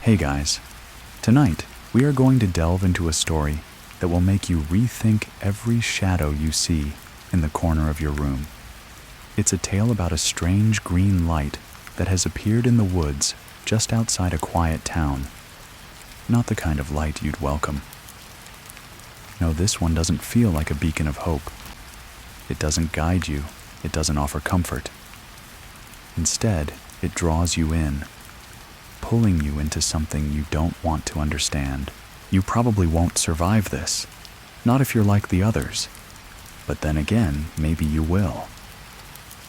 Hey guys, tonight we are going to delve into a story that will make you rethink every shadow you see in the corner of your room. It's a tale about a strange green light that has appeared in the woods just outside a quiet town. Not the kind of light you'd welcome. No, this one doesn't feel like a beacon of hope. It doesn't guide you. It doesn't offer comfort. Instead, it draws you in, pulling you into something you don't want to understand. You probably won't survive this, not if you're like the others. But then again, maybe you will.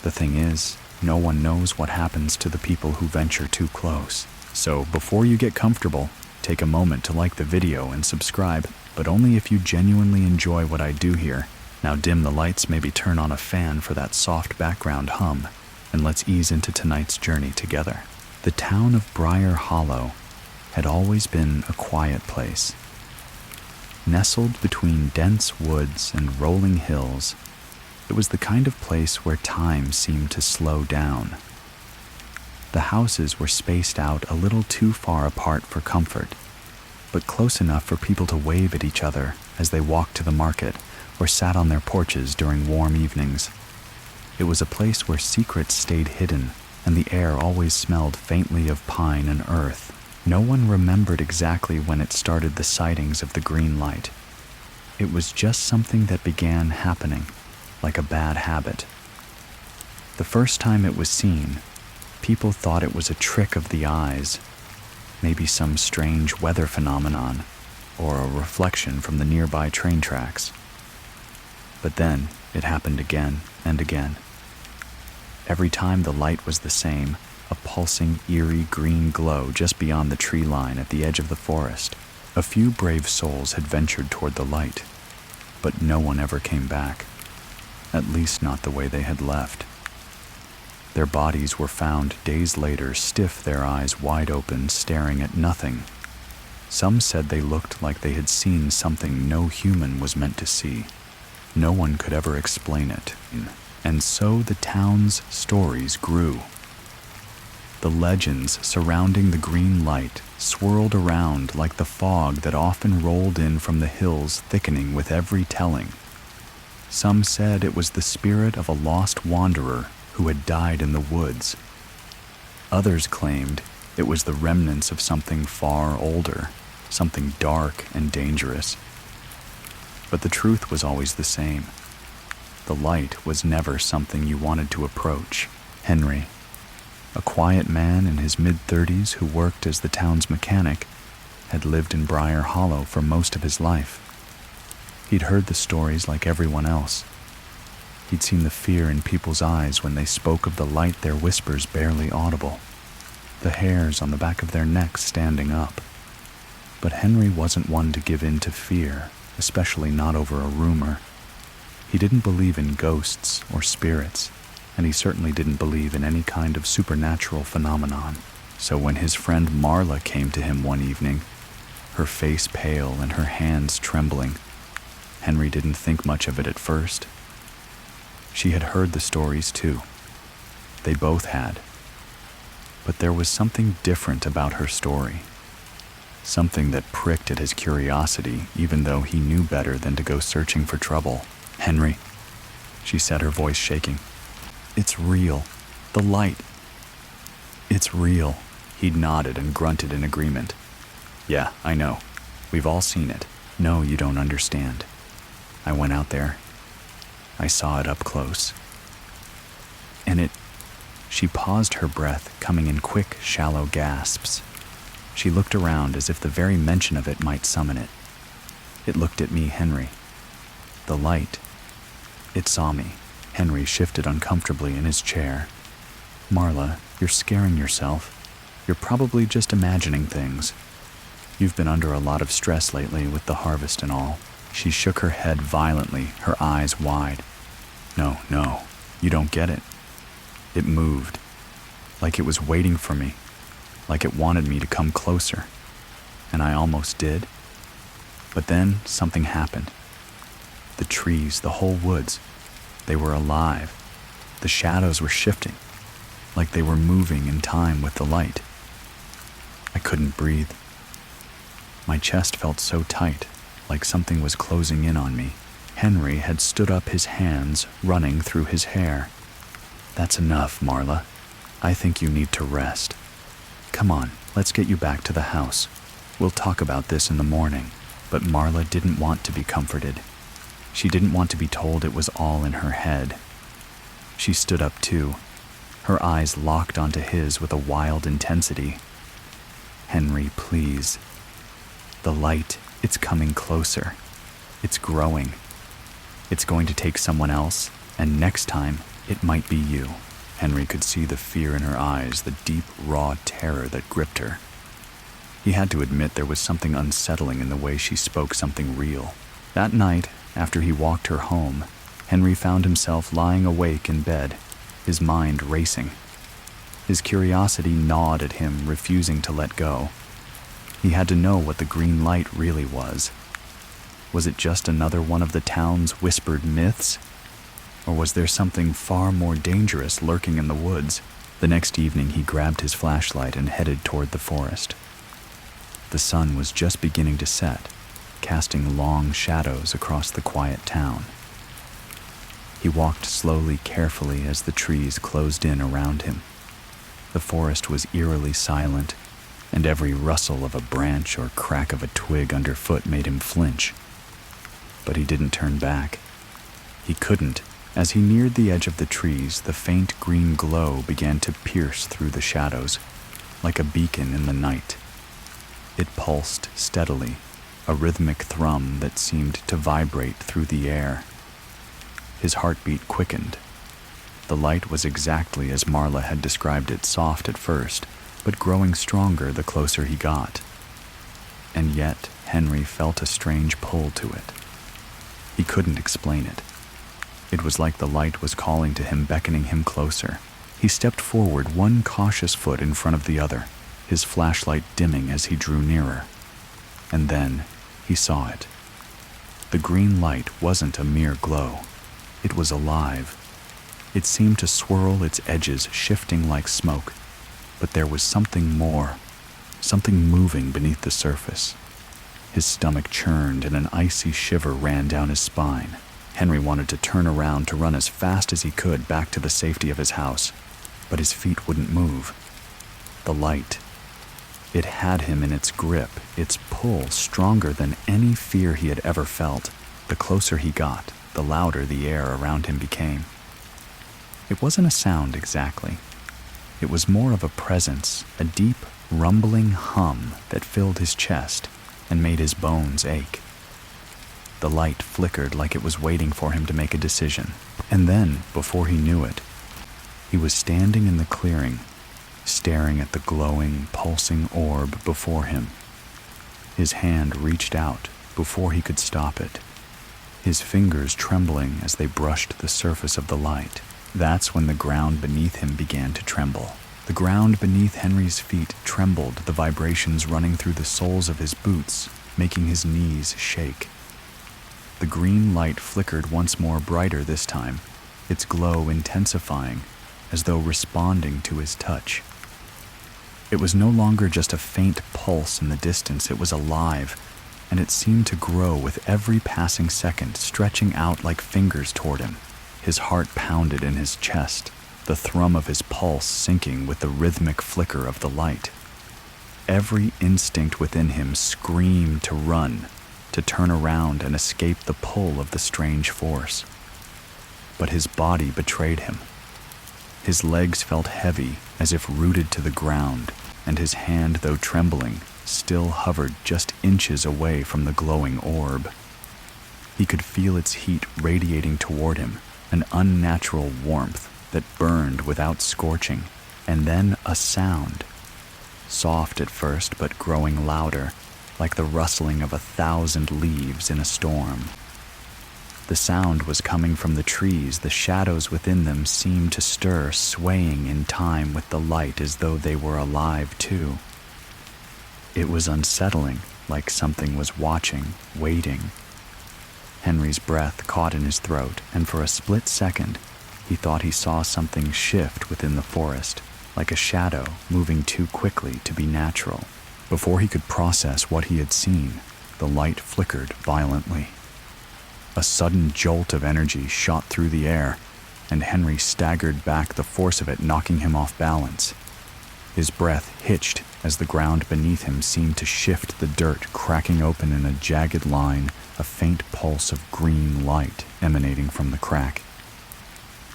The thing is, no one knows what happens to the people who venture too close. So before you get comfortable, take a moment to like the video and subscribe, but only if you genuinely enjoy what I do here. Now dim the lights, maybe turn on a fan for that soft background hum, and let's ease into tonight's journey together. The town of Briar Hollow had always been a quiet place. Nestled between dense woods and rolling hills, it was the kind of place where time seemed to slow down. The houses were spaced out a little too far apart for comfort, but close enough for people to wave at each other as they walked to the market or sat on their porches during warm evenings. It was a place where secrets stayed hidden and the air always smelled faintly of pine and earth. No one remembered exactly when it started the sightings of the green light. It was just something that began happening, like a bad habit. The first time it was seen, people thought it was a trick of the eyes, maybe some strange weather phenomenon, or a reflection from the nearby train tracks. But then it happened again and again. Every time the light was the same, a pulsing, eerie green glow just beyond the tree line at the edge of the forest. A few brave souls had ventured toward the light, but no one ever came back, at least not the way they had left. Their bodies were found days later, stiff, their eyes wide open, staring at nothing. Some said they looked like they had seen something no human was meant to see. No one could ever explain it. And so the town's stories grew. The legends surrounding the green light swirled around like the fog that often rolled in from the hills, thickening with every telling. Some said it was the spirit of a lost wanderer who had died in the woods. Others claimed it was the remnants of something far older, something dark and dangerous. But the truth was always the same. The light was never something you wanted to approach. Henry, a quiet man in his mid-30s who worked as the town's mechanic, had lived in Briar Hollow for most of his life. He'd heard the stories like everyone else. He'd seen the fear in people's eyes when they spoke of the light, their whispers barely audible, the hairs on the back of their necks standing up. But Henry wasn't one to give in to fear, especially not over a rumor. He didn't believe in ghosts or spirits, and he certainly didn't believe in any kind of supernatural phenomenon. So when his friend Marla came to him one evening, her face pale and her hands trembling, Henry didn't think much of it at first. She had heard the stories too. They both had. But there was something different about her story. Something that pricked at his curiosity, even though he knew better than to go searching for trouble. "Henry," she said, her voice shaking. "It's real. The light. It's real." He'd nodded and grunted in agreement. "Yeah, I know. We've all seen it." "No, you don't understand. I went out there. I saw it up close. And it..." She paused, her breath coming in quick, shallow gasps. She looked around as if the very mention of it might summon it. "It looked at me, Henry. The light. It saw me." Henry shifted uncomfortably in his chair. "Marla, you're scaring yourself. You're probably just imagining things. You've been under a lot of stress lately with the harvest and all." She shook her head violently, her eyes wide. No, you don't get it. It moved, like it was waiting for me, like it wanted me to come closer. And I almost did. But then something happened. The trees, the whole woods, they were alive. The shadows were shifting, like they were moving in time with the light. I couldn't breathe. My chest felt so tight, like something was closing in on me. Henry had stood up, his hands running through his hair. "That's enough, Marla. I think you need to rest. Come on, let's get you back to the house. We'll talk about this in the morning." But Marla didn't want to be comforted. She didn't want to be told it was all in her head. She stood up too, her eyes locked onto his with a wild intensity. "Henry, please. The light, it's coming closer. It's growing. It's going to take someone else, and next time, it might be you." Henry could see the fear in her eyes, the deep, raw terror that gripped her. He had to admit there was something unsettling in the way she spoke, something real. That night, after he walked her home, Henry found himself lying awake in bed, his mind racing. His curiosity gnawed at him, refusing to let go. He had to know what the green light really was. Was it just another one of the town's whispered myths? Or was there something far more dangerous lurking in the woods? The next evening he grabbed his flashlight and headed toward the forest. The sun was just beginning to set, casting long shadows across the quiet town. He walked slowly, carefully, as the trees closed in around him. The forest was eerily silent, and every rustle of a branch or crack of a twig underfoot made him flinch. But he didn't turn back. He couldn't. As he neared the edge of the trees, the faint green glow began to pierce through the shadows, like a beacon in the night. It pulsed steadily, a rhythmic thrum that seemed to vibrate through the air. His heartbeat quickened. The light was exactly as Marla had described it, soft at first, but growing stronger the closer he got. And yet, Henry felt a strange pull to it. He couldn't explain it. It was like the light was calling to him, beckoning him closer. He stepped forward, one cautious foot in front of the other, his flashlight dimming as he drew nearer. And then he saw it. The green light wasn't a mere glow. It was alive. It seemed to swirl, its edges shifting like smoke. But there was something more, something moving beneath the surface. His stomach churned and an icy shiver ran down his spine. Henry wanted to turn around to run as fast as he could back to the safety of his house, but his feet wouldn't move. The light, it had him in its grip, its pull stronger than any fear he had ever felt. The closer he got, the louder the air around him became. It wasn't a sound exactly. It was more of a presence, a deep, rumbling hum that filled his chest and made his bones ache. The light flickered like it was waiting for him to make a decision. And then, before he knew it, he was standing in the clearing, staring at the glowing, pulsing orb before him. His hand reached out before he could stop it, his fingers trembling as they brushed the surface of the light. That's when the ground beneath him began to tremble. The ground beneath Henry's feet trembled, the vibrations running through the soles of his boots, making his knees shake. The green light flickered once more, brighter this time, its glow intensifying, as though responding to his touch. It was no longer just a faint pulse in the distance, it was alive, and it seemed to grow with every passing second, stretching out like fingers toward him. His heart pounded in his chest, the thrum of his pulse syncing with the rhythmic flicker of the light. Every instinct within him screamed to run, to turn around and escape the pull of the strange force. But his body betrayed him. His legs felt heavy, as if rooted to the ground, and his hand, though trembling, still hovered just inches away from the glowing orb. He could feel its heat radiating toward him, an unnatural warmth that burned without scorching, and then a sound, soft at first but growing louder, like the rustling of 1,000 leaves in a storm. The sound was coming from the trees. The shadows within them seemed to stir, swaying in time with the light as though they were alive too. It was unsettling, like something was watching, waiting. Henry's breath caught in his throat, and for a split second, he thought he saw something shift within the forest, like a shadow moving too quickly to be natural. Before he could process what he had seen, the light flickered violently. A sudden jolt of energy shot through the air, and Henry staggered back, the force of it knocking him off balance. His breath hitched as the ground beneath him seemed to shift, the dirt cracking open in a jagged line, a faint pulse of green light emanating from the crack.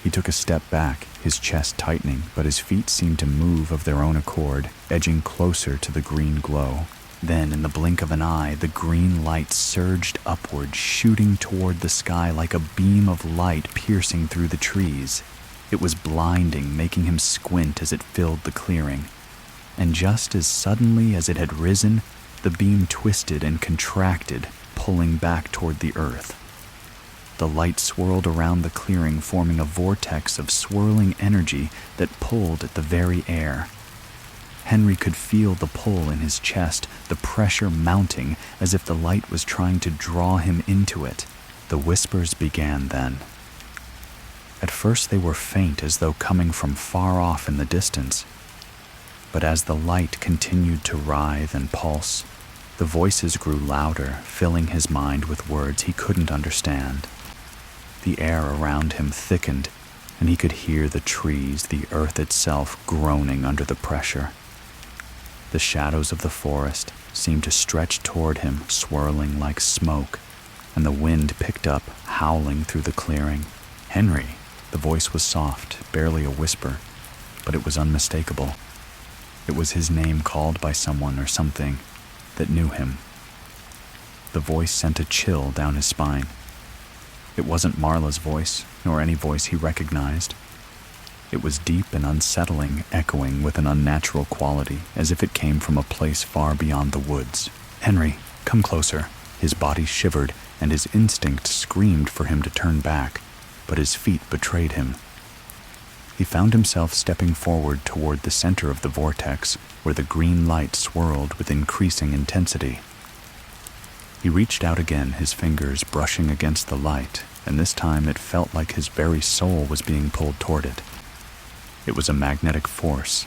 He took a step back, his chest tightening, but his feet seemed to move of their own accord, edging closer to the green glow. Then, in the blink of an eye, the green light surged upward, shooting toward the sky like a beam of light piercing through the trees. It was blinding, making him squint as it filled the clearing. And just as suddenly as it had risen, the beam twisted and contracted, pulling back toward the earth. The light swirled around the clearing, forming a vortex of swirling energy that pulled at the very air. Henry could feel the pull in his chest, the pressure mounting as if the light was trying to draw him into it. The whispers began then. At first they were faint, as though coming from far off in the distance. But as the light continued to writhe and pulse, the voices grew louder, filling his mind with words he couldn't understand. The air around him thickened, and he could hear the trees, the earth itself, groaning under the pressure. The shadows of the forest seemed to stretch toward him, swirling like smoke, and the wind picked up, howling through the clearing. "Henry!" The voice was soft, barely a whisper, but it was unmistakable. It was his name called by someone or something that knew him. The voice sent a chill down his spine. It wasn't Marla's voice, nor any voice he recognized. It was deep and unsettling, echoing with an unnatural quality, as if it came from a place far beyond the woods. "Henry, come closer." His body shivered, and his instinct screamed for him to turn back, but his feet betrayed him. He found himself stepping forward toward the center of the vortex, where the green light swirled with increasing intensity. He reached out again, his fingers brushing against the light, and this time it felt like his very soul was being pulled toward it. It was a magnetic force,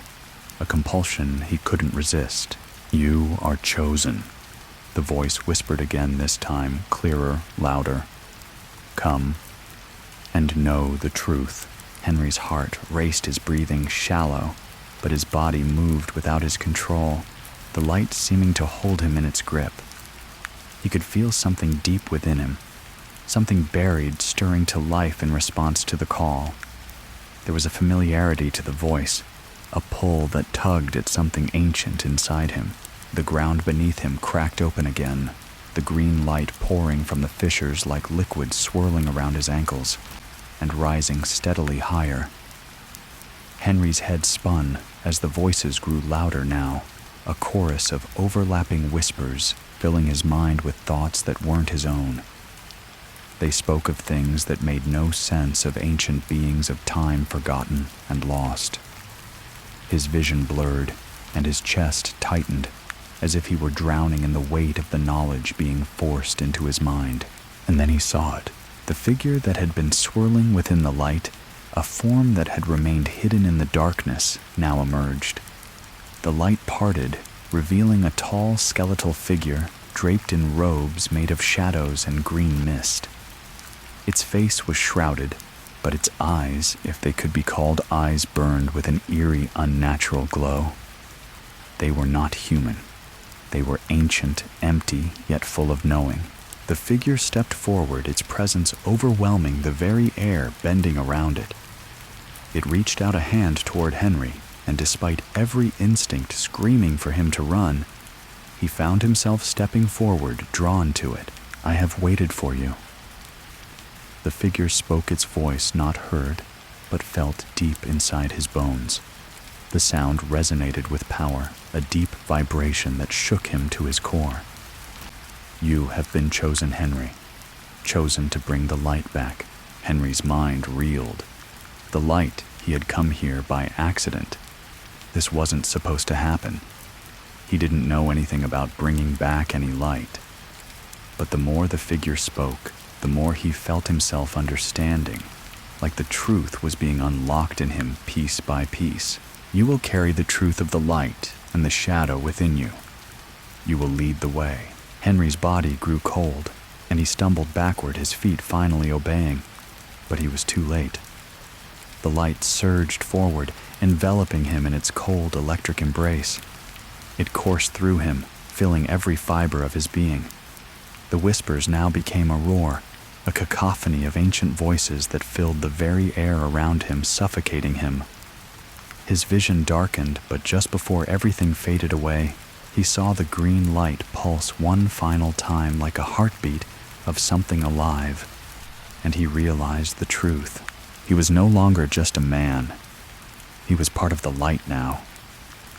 a compulsion he couldn't resist. "You are chosen," the voice whispered again, this time clearer, louder. "Come and know the truth." Henry's heart raced, his breathing shallow, but his body moved without his control, the light seeming to hold him in its grip. He could feel something deep within him, something buried, stirring to life in response to the call. There was a familiarity to the voice, a pull that tugged at something ancient inside him. The ground beneath him cracked open again, the green light pouring from the fissures like liquid, swirling around his ankles and rising steadily higher. Henry's head spun as the voices grew louder now, a chorus of overlapping whispers filling his mind with thoughts that weren't his own. They spoke of things that made no sense, of ancient beings of time forgotten and lost. His vision blurred, and his chest tightened, as if he were drowning in the weight of the knowledge being forced into his mind. And then he saw it, the figure that had been swirling within the light, a form that had remained hidden in the darkness, now emerged. The light parted, revealing a tall skeletal figure draped in robes made of shadows and green mist. Its face was shrouded, but its eyes, if they could be called eyes, burned with an eerie, unnatural glow. They were not human. They were ancient, empty, yet full of knowing. The figure stepped forward, its presence overwhelming the very air bending around it. It reached out a hand toward Henry, and despite every instinct screaming for him to run, he found himself stepping forward, drawn to it. "I have waited for you." The figure spoke, its voice not heard, but felt deep inside his bones. The sound resonated with power, a deep vibration that shook him to his core. "You have been chosen, Henry. Chosen to bring the light back." Henry's mind reeled. The light, he had come here by accident. This wasn't supposed to happen. He didn't know anything about bringing back any light. But the more the figure spoke, the more he felt himself understanding, like the truth was being unlocked in him piece by piece. "You will carry the truth of the light and the shadow within you. You will lead the way." Henry's body grew cold, and he stumbled backward, his feet finally obeying. But he was too late. The light surged forward, enveloping him in its cold electric embrace. It coursed through him, filling every fiber of his being. The whispers now became a roar, a cacophony of ancient voices that filled the very air around him, suffocating him. His vision darkened, but just before everything faded away, he saw the green light pulse one final time like a heartbeat of something alive, and he realized the truth. He was no longer just a man. He was part of the light now,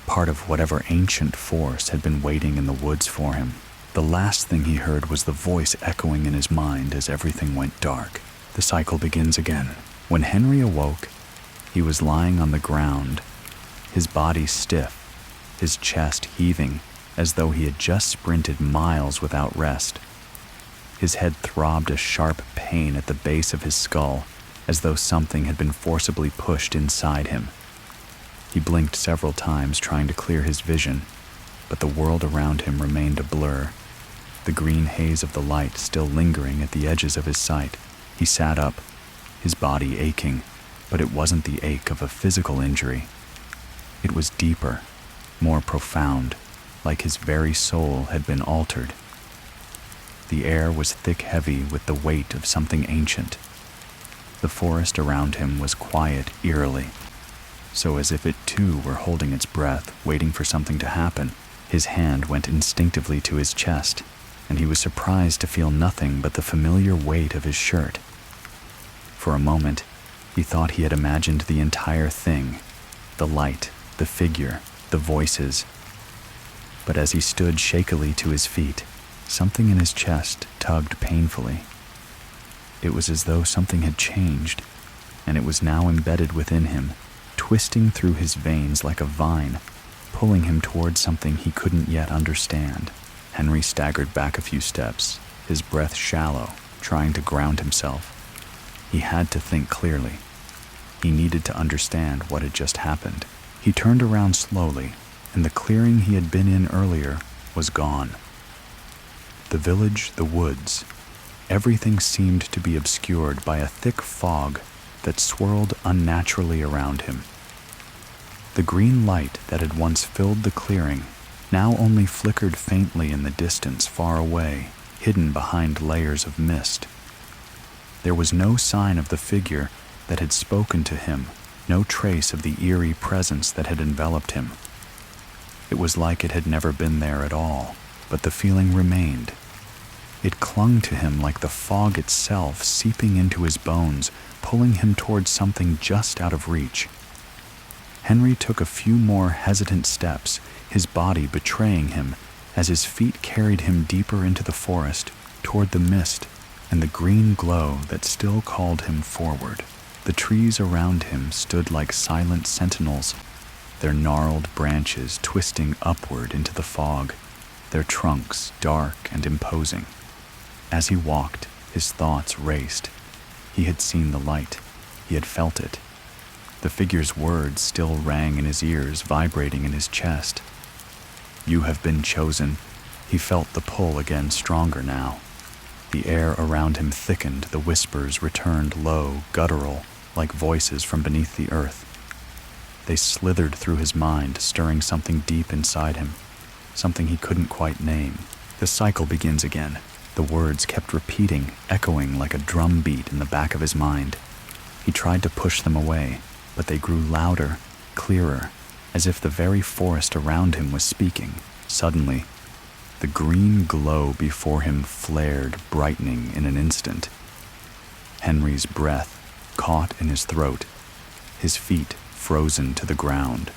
part of whatever ancient force had been waiting in the woods for him. The last thing he heard was the voice echoing in his mind as everything went dark. The cycle begins again. When Henry awoke, he was lying on the ground, his body stiff, his chest heaving as though he had just sprinted miles without rest. His head throbbed a sharp pain at the base of his skull, as though something had been forcibly pushed inside him. He blinked several times, trying to clear his vision, but the world around him remained a blur, the green haze of the light still lingering at the edges of his sight. He sat up, his body aching, but it wasn't the ache of a physical injury. It was deeper, more profound, like his very soul had been altered. The air was thick, heavy with the weight of something ancient. The forest around him was quiet eerily, so as if it too were holding its breath, waiting for something to happen. His hand went instinctively to his chest, and he was surprised to feel nothing but the familiar weight of his shirt. For a moment, he thought he had imagined the entire thing, the light, the figure, the voices. But as he stood shakily to his feet, something in his chest tugged painfully. It was as though something had changed, and it was now embedded within him, twisting through his veins like a vine, pulling him towards something he couldn't yet understand. Henry staggered back a few steps, his breath shallow, trying to ground himself. He had to think clearly. He needed to understand what had just happened. He turned around slowly, and the clearing he had been in earlier was gone. The village, the woods, everything seemed to be obscured by a thick fog that swirled unnaturally around him. The green light that had once filled the clearing now only flickered faintly in the distance far away, hidden behind layers of mist. There was no sign of the figure that had spoken to him, no trace of the eerie presence that had enveloped him. It was like it had never been there at all, but the feeling remained. It clung to him like the fog itself, seeping into his bones, pulling him towards something just out of reach. Henry took a few more hesitant steps, his body betraying him, as his feet carried him deeper into the forest, toward the mist and the green glow that still called him forward. The trees around him stood like silent sentinels, their gnarled branches twisting upward into the fog, their trunks dark and imposing. As he walked, his thoughts raced. He had seen the light. He had felt it. The figure's words still rang in his ears, vibrating in his chest. "You have been chosen." He felt the pull again, stronger now. The air around him thickened, the whispers returned low, guttural, like voices from beneath the earth. They slithered through his mind, stirring something deep inside him, something he couldn't quite name. The cycle begins again. The words kept repeating, echoing like a drum beat in the back of his mind. He tried to push them away, but they grew louder, clearer, as if the very forest around him was speaking. Suddenly, the green glow before him flared, brightening in an instant. Henry's breath caught in his throat, his feet frozen to the ground.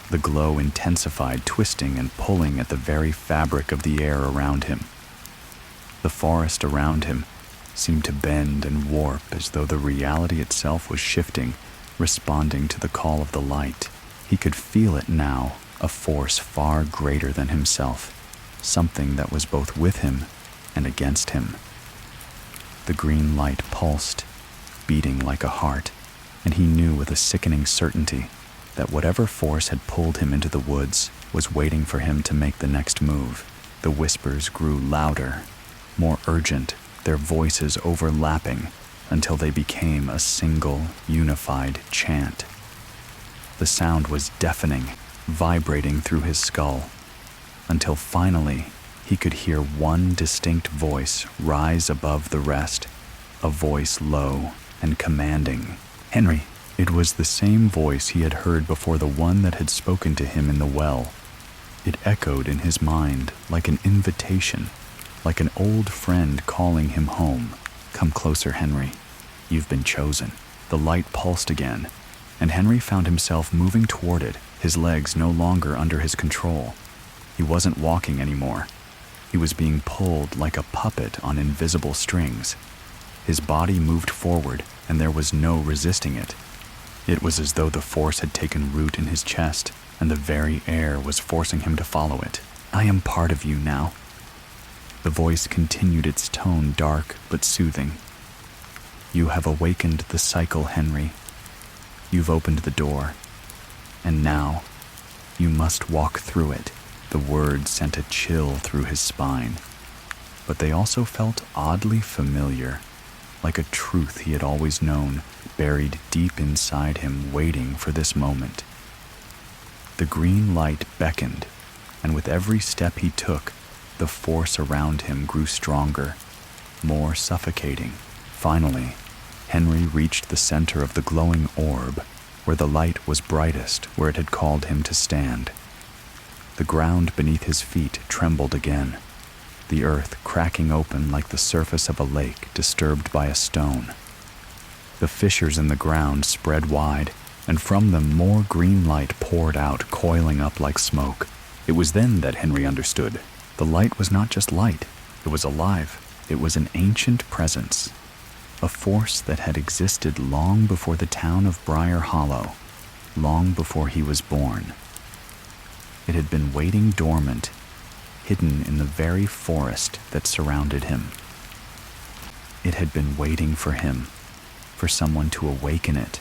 The glow intensified, twisting and pulling at the very fabric of the air around him. The forest around him seemed to bend and warp as though the reality itself was shifting, responding to the call of the light. He could feel it now, a force far greater than himself, something that was both with him and against him. The green light pulsed, beating like a heart, and he knew with a sickening certainty that whatever force had pulled him into the woods was waiting for him to make the next move. The whispers grew louder, more urgent, their voices overlapping until they became a single, unified chant. The sound was deafening, vibrating through his skull, until finally he could hear one distinct voice rise above the rest, a voice low and commanding. Henry! It was the same voice he had heard before, the one that had spoken to him in the well. It echoed in his mind like an invitation, like an old friend calling him home. Come closer, Henry. You've been chosen. The light pulsed again, and Henry found himself moving toward it, his legs no longer under his control. He wasn't walking anymore. He was being pulled like a puppet on invisible strings. His body moved forward, and there was no resisting it. It was as though the force had taken root in his chest, and the very air was forcing him to follow it. I am part of you now. The voice continued, its tone dark but soothing. You have awakened the cycle, Henry. You've opened the door, and now you must walk through it. The words sent a chill through his spine, but they also felt oddly familiar, like a truth he had always known, buried deep inside him, waiting for this moment. The green light beckoned, and with every step he took, the force around him grew stronger, more suffocating. Finally, Henry reached the center of the glowing orb, where the light was brightest, where it had called him to stand. The ground beneath his feet trembled again, the earth cracking open like the surface of a lake disturbed by a stone. The fissures in the ground spread wide, and from them more green light poured out, coiling up like smoke. It was then that Henry understood. The light was not just light, it was alive. It was an ancient presence, a force that had existed long before the town of Briar Hollow, long before he was born. It had been waiting dormant, hidden in the very forest that surrounded him. It had been waiting for him, for someone to awaken it,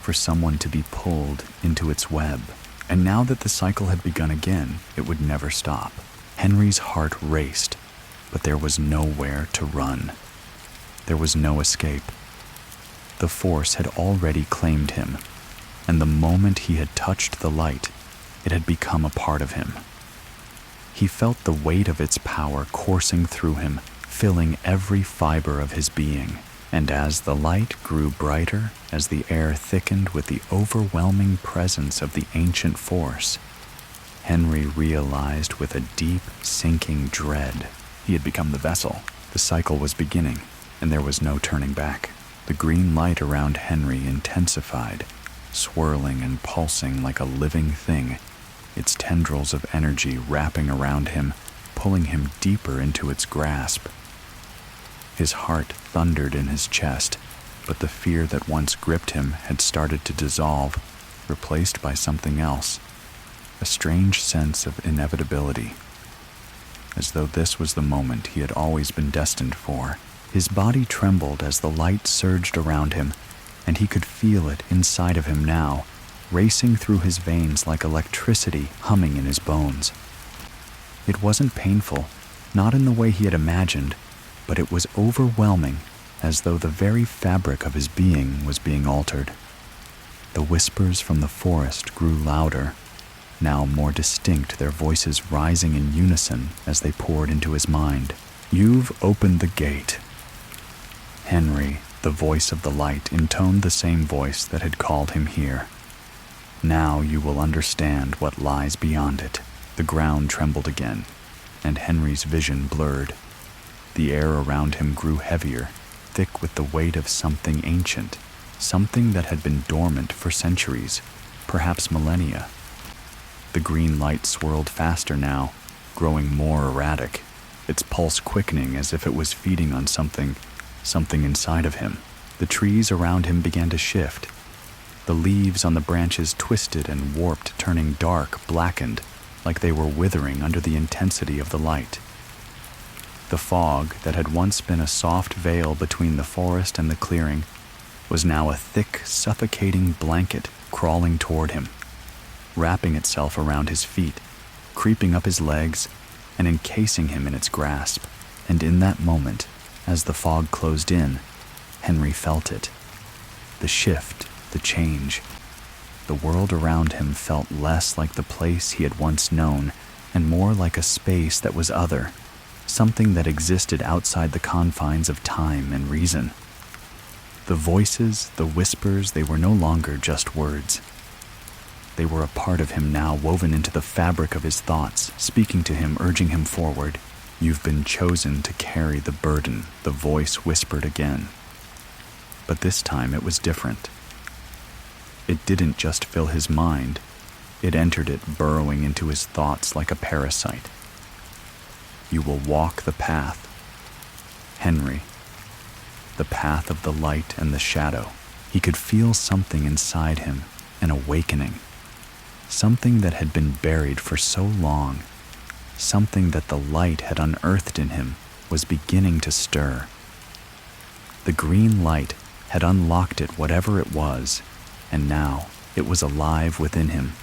for someone to be pulled into its web. And now that the cycle had begun again, it would never stop. Henry's heart raced, but there was nowhere to run. There was no escape. The force had already claimed him, and the moment he had touched the light, it had become a part of him. He felt the weight of its power coursing through him, filling every fiber of his being. And as the light grew brighter, as the air thickened with the overwhelming presence of the ancient force, Henry realized with a deep, sinking dread he had become the vessel. The cycle was beginning, and there was no turning back. The green light around Henry intensified, swirling and pulsing like a living thing, its tendrils of energy wrapping around him, pulling him deeper into its grasp. His heart thundered in his chest, but the fear that once gripped him had started to dissolve, replaced by something else, a strange sense of inevitability, as though this was the moment he had always been destined for. His body trembled as the light surged around him, and he could feel it inside of him now, racing through his veins like electricity humming in his bones. It wasn't painful, not in the way he had imagined, but it was overwhelming, as though the very fabric of his being was being altered. The whispers from the forest grew louder, now more distinct, their voices rising in unison as they poured into his mind. You've opened the gate. Henry, the voice of the light, intoned the same voice that had called him here. Now you will understand what lies beyond it. The ground trembled again, and Henry's vision blurred. The air around him grew heavier, thick with the weight of something ancient, something that had been dormant for centuries, perhaps millennia. The green light swirled faster now, growing more erratic, its pulse quickening as if it was feeding on something inside of him. The trees around him began to shift. The leaves on the branches twisted and warped, turning dark, blackened, like they were withering under the intensity of the light. The fog that had once been a soft veil between the forest and the clearing was now a thick, suffocating blanket crawling toward him, wrapping itself around his feet, creeping up his legs, and encasing him in its grasp. And in that moment, as the fog closed in, Henry felt it. The shift, the change. The world around him felt less like the place he had once known and more like a space that was other, something that existed outside the confines of time and reason. The voices, the whispers, they were no longer just words. They were a part of him now, woven into the fabric of his thoughts, speaking to him, urging him forward. "You've been chosen to carry the burden," the voice whispered again. But this time it was different. It didn't just fill his mind, it entered it, burrowing into his thoughts like a parasite. "You will walk the path, Henry, the path of the light and the shadow." He could feel something inside him, an awakening, something that had been buried for so long, something that the light had unearthed in him was beginning to stir. The green light had unlocked it, whatever it was, and now it was alive within him,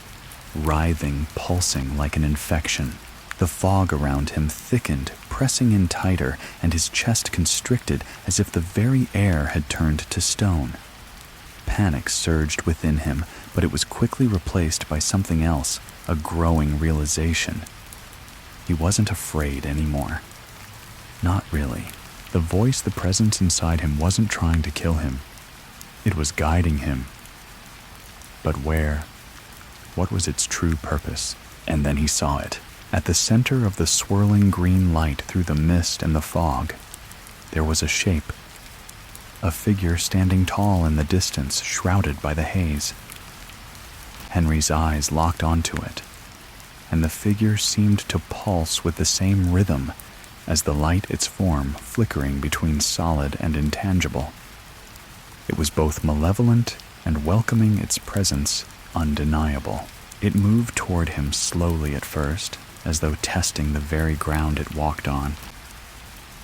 writhing, pulsing like an infection. The fog around him thickened, pressing in tighter, and his chest constricted as if the very air had turned to stone. Panic surged within him, but it was quickly replaced by something else, a growing realization. He wasn't afraid anymore. Not really. The voice, the presence inside him, wasn't trying to kill him. It was guiding him. But where? What was its true purpose? And then he saw it. At the center of the swirling green light through the mist and the fog, there was a shape. A figure standing tall in the distance, shrouded by the haze. Henry's eyes locked onto it, and the figure seemed to pulse with the same rhythm as the light, its form flickering between solid and intangible. It was both malevolent and welcoming, its presence undeniable. It moved toward him slowly at first, as though testing the very ground it walked on.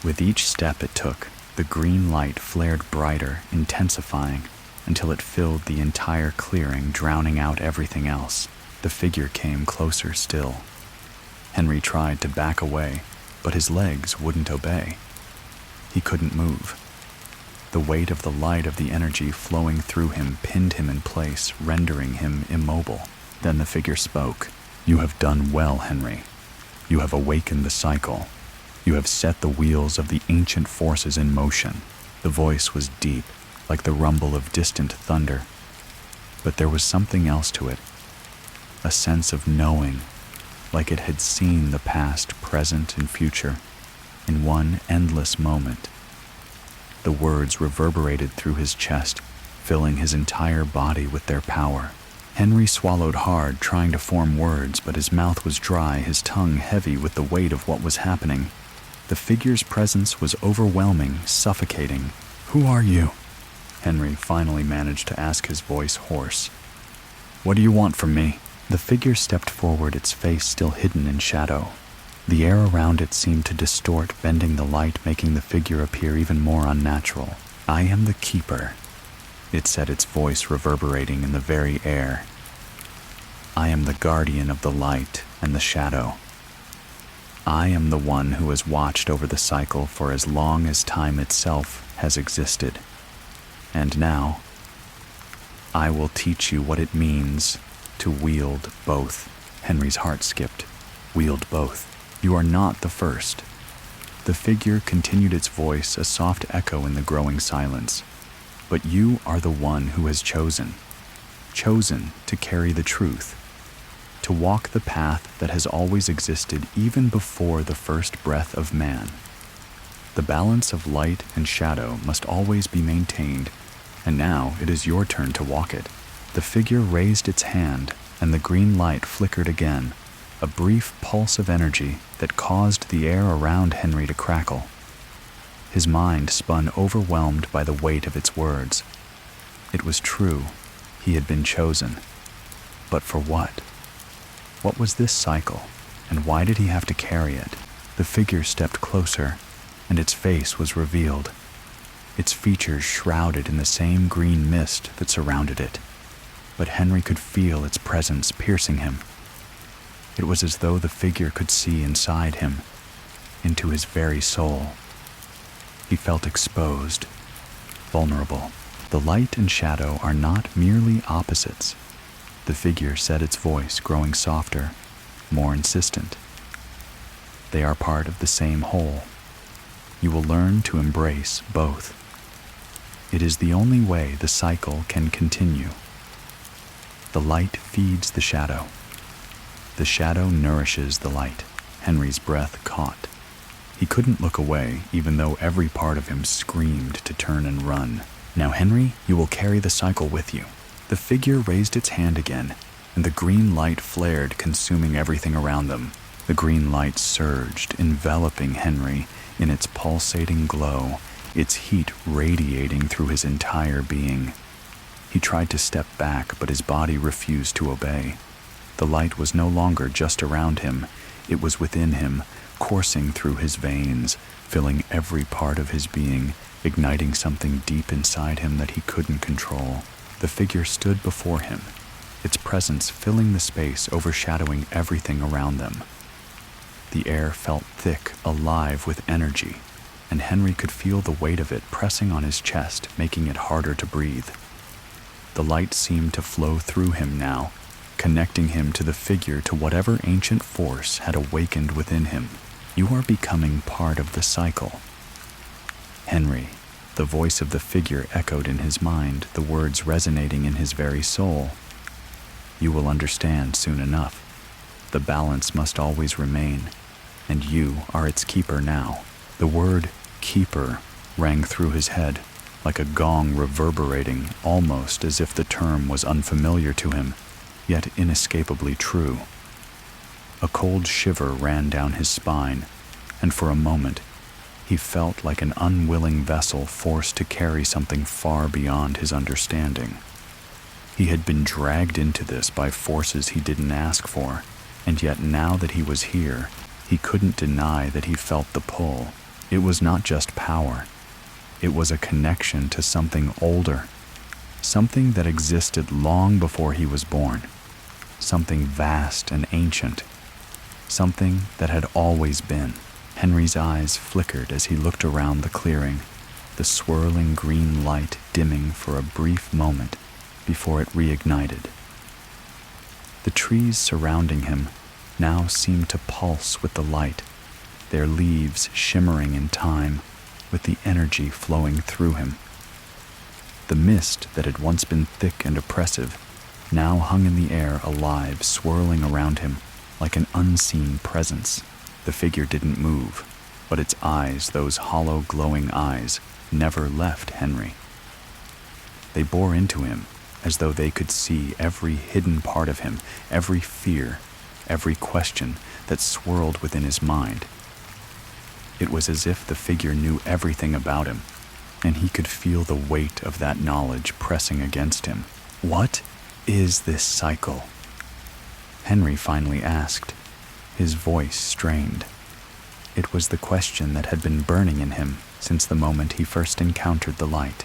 With each step it took, the green light flared brighter, intensifying, until it filled the entire clearing, drowning out everything else. The figure came closer still. Henry tried to back away, but his legs wouldn't obey. He couldn't move. The weight of the light, of the energy flowing through him, pinned him in place, rendering him immobile. Then the figure spoke. "You have done well, Henry. You have awakened the cycle. You have set the wheels of the ancient forces in motion." The voice was deep, like the rumble of distant thunder. But there was something else to it, a sense of knowing, like it had seen the past, present, and future in one endless moment. The words reverberated through his chest, filling his entire body with their power. Henry swallowed hard, trying to form words, but his mouth was dry, his tongue heavy with the weight of what was happening. The figure's presence was overwhelming, suffocating. "Who are you?" Henry finally managed to ask, his voice hoarse. "What do you want from me?" The figure stepped forward, its face still hidden in shadow. The air around it seemed to distort, bending the light, making the figure appear even more unnatural. "I am the Keeper," it said, its voice reverberating in the very air. "I am the guardian of the light and the shadow. I am the one who has watched over the cycle for as long as time itself has existed. And now, I will teach you what it means to wield both." Henry's heart skipped. Wield both. "You are not the first." The figure continued, its voice a soft echo in the growing silence. "But you are the one who has chosen to carry the truth, to walk the path that has always existed even before the first breath of man. The balance of light and shadow must always be maintained, and now it is your turn to walk it." The figure raised its hand, and the green light flickered again, a brief pulse of energy that caused the air around Henry to crackle. His mind spun, overwhelmed by the weight of its words. It was true. He had been chosen. But for what? What was this cycle, and why did he have to carry it? The figure stepped closer, and its face was revealed. its features shrouded in the same green mist that surrounded it. But Henry could feel its presence piercing him. It was as though the figure could see inside him, into his very soul. He felt exposed, vulnerable. The light and shadow are not merely opposites. The figure said, its voice growing softer, more insistent. They are part of the same whole. You will learn to embrace both. It is the only way the cycle can continue. The light feeds the shadow. The shadow nourishes the light. Henry's breath caught. He couldn't look away, even though every part of him screamed to turn and run. Now, Henry, you will carry the cycle with you. The figure raised its hand again, and the green light flared, consuming everything around them. The green light surged, enveloping Henry in its pulsating glow, its heat radiating through his entire being. He tried to step back, but his body refused to obey. The light was no longer just around him. It was within him, coursing through his veins, filling every part of his being, igniting something deep inside him that he couldn't control. The figure stood before him, its presence filling the space, overshadowing everything around them. The air felt thick, alive with energy, and Henry could feel the weight of it pressing on his chest, making it harder to breathe. The light seemed to flow through him now, connecting him to the figure, to whatever ancient force had awakened within him. You are becoming part of the cycle. Henry, the voice of the figure echoed in his mind, the words resonating in his very soul. You will understand soon enough. The balance must always remain, and you are its keeper now. The word keeper rang through his head, like a gong reverberating, almost as if the term was unfamiliar to him, yet inescapably true. A cold shiver ran down his spine, and for a moment, he felt like an unwilling vessel forced to carry something far beyond his understanding. He had been dragged into this by forces he didn't ask for, and yet now that he was here, he couldn't deny that he felt the pull. It was not just power. It was a connection to something older, something that existed long before he was born, something vast and ancient, something that had always been. Henry's eyes flickered as he looked around the clearing, the swirling green light dimming for a brief moment before it reignited. The trees surrounding him now seemed to pulse with the light, their leaves shimmering in time with the energy flowing through him. The mist that had once been thick and oppressive now hung in the air, alive, swirling around him like an unseen presence. The figure didn't move, but its eyes, those hollow, glowing eyes, never left Henry. They bore into him as though they could see every hidden part of him, every fear, every question that swirled within his mind. It was as if the figure knew everything about him, and he could feel the weight of that knowledge pressing against him. What is this cycle? Henry finally asked, his voice strained. It was the question that had been burning in him since the moment he first encountered the light.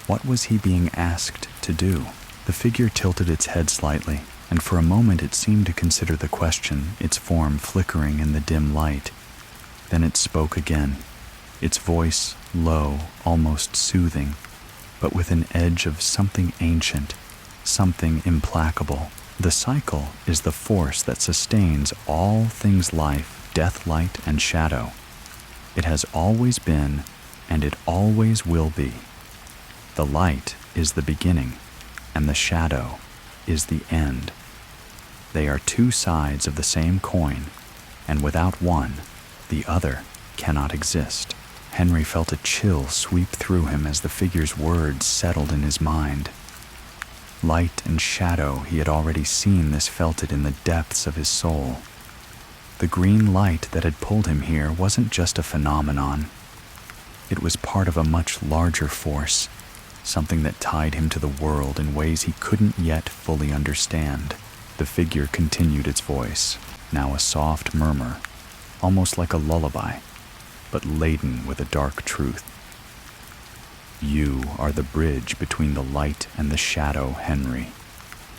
What was he being asked to do? The figure tilted its head slightly, and for a moment it seemed to consider the question, its form flickering in the dim light. Then it spoke again, its voice low, almost soothing, but with an edge of something ancient, something implacable. The cycle is the force that sustains all things life, death, light, and shadow. It has always been, and it always will be. The light is the beginning, and the shadow is the end. They are two sides of the same coin, and without one, the other cannot exist. Henry felt a chill sweep through him as the figure's words settled in his mind. Light and shadow, he had already seen this, felt it in the depths of his soul. The green light that had pulled him here wasn't just a phenomenon. It was part of a much larger force, something that tied him to the world in ways he couldn't yet fully understand. The figure continued its voice, now a soft murmur, almost like a lullaby, but laden with a dark truth. You are the bridge between the light and the shadow, Henry,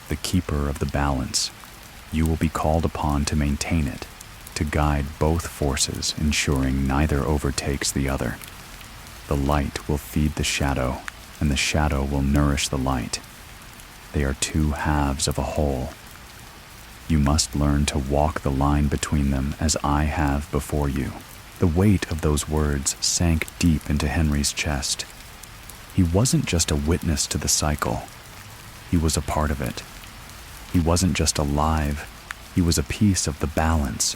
the keeper of the balance. You will be called upon to maintain it, to guide both forces, ensuring neither overtakes the other. The light will feed the shadow, and the shadow will nourish the light. They are two halves of a whole. You must learn to walk the line between them as I have before you. The weight of those words sank deep into Henry's chest. He wasn't just a witness to the cycle. He was a part of it. He wasn't just alive. He was a piece of the balance.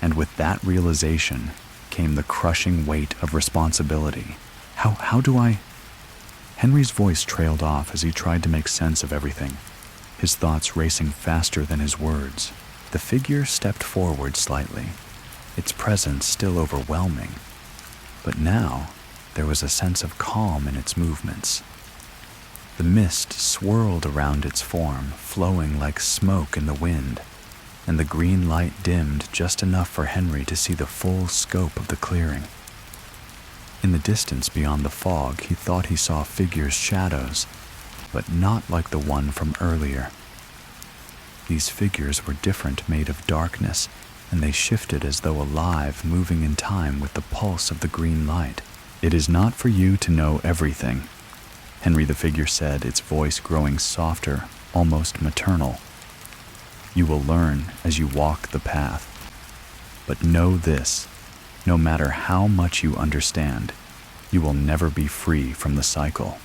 And with that realization came the crushing weight of responsibility. How do I... Henry's voice trailed off as he tried to make sense of everything, his thoughts racing faster than his words. The figure stepped forward slightly, its presence still overwhelming. But now, there was a sense of calm in its movements. The mist swirled around its form, flowing like smoke in the wind, and the green light dimmed just enough for Henry to see the full scope of the clearing. In the distance beyond the fog, he thought he saw figures' shadows, but not like the one from earlier. These figures were different, made of darkness, and they shifted as though alive, moving in time with the pulse of the green light. "It is not for you to know everything," Henry the figure said, its voice growing softer, almost maternal. "You will learn as you walk the path. But know this, no matter how much you understand, you will never be free from the cycle.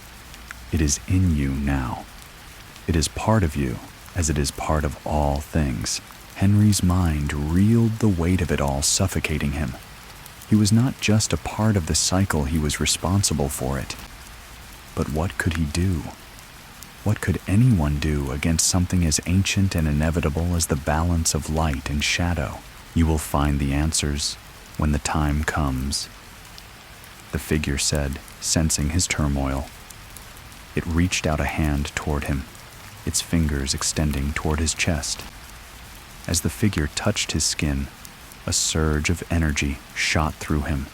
It is in you now. It is part of you, as it is part of all things." Henry's mind reeled, the weight of it all suffocating him. He was not just a part of the cycle, he was responsible for it. But what could he do? What could anyone do against something as ancient and inevitable as the balance of light and shadow? "You will find the answers when the time comes," the figure said, sensing his turmoil. It reached out a hand toward him, its fingers extending toward his chest. As the figure touched his skin, a surge of energy shot through him,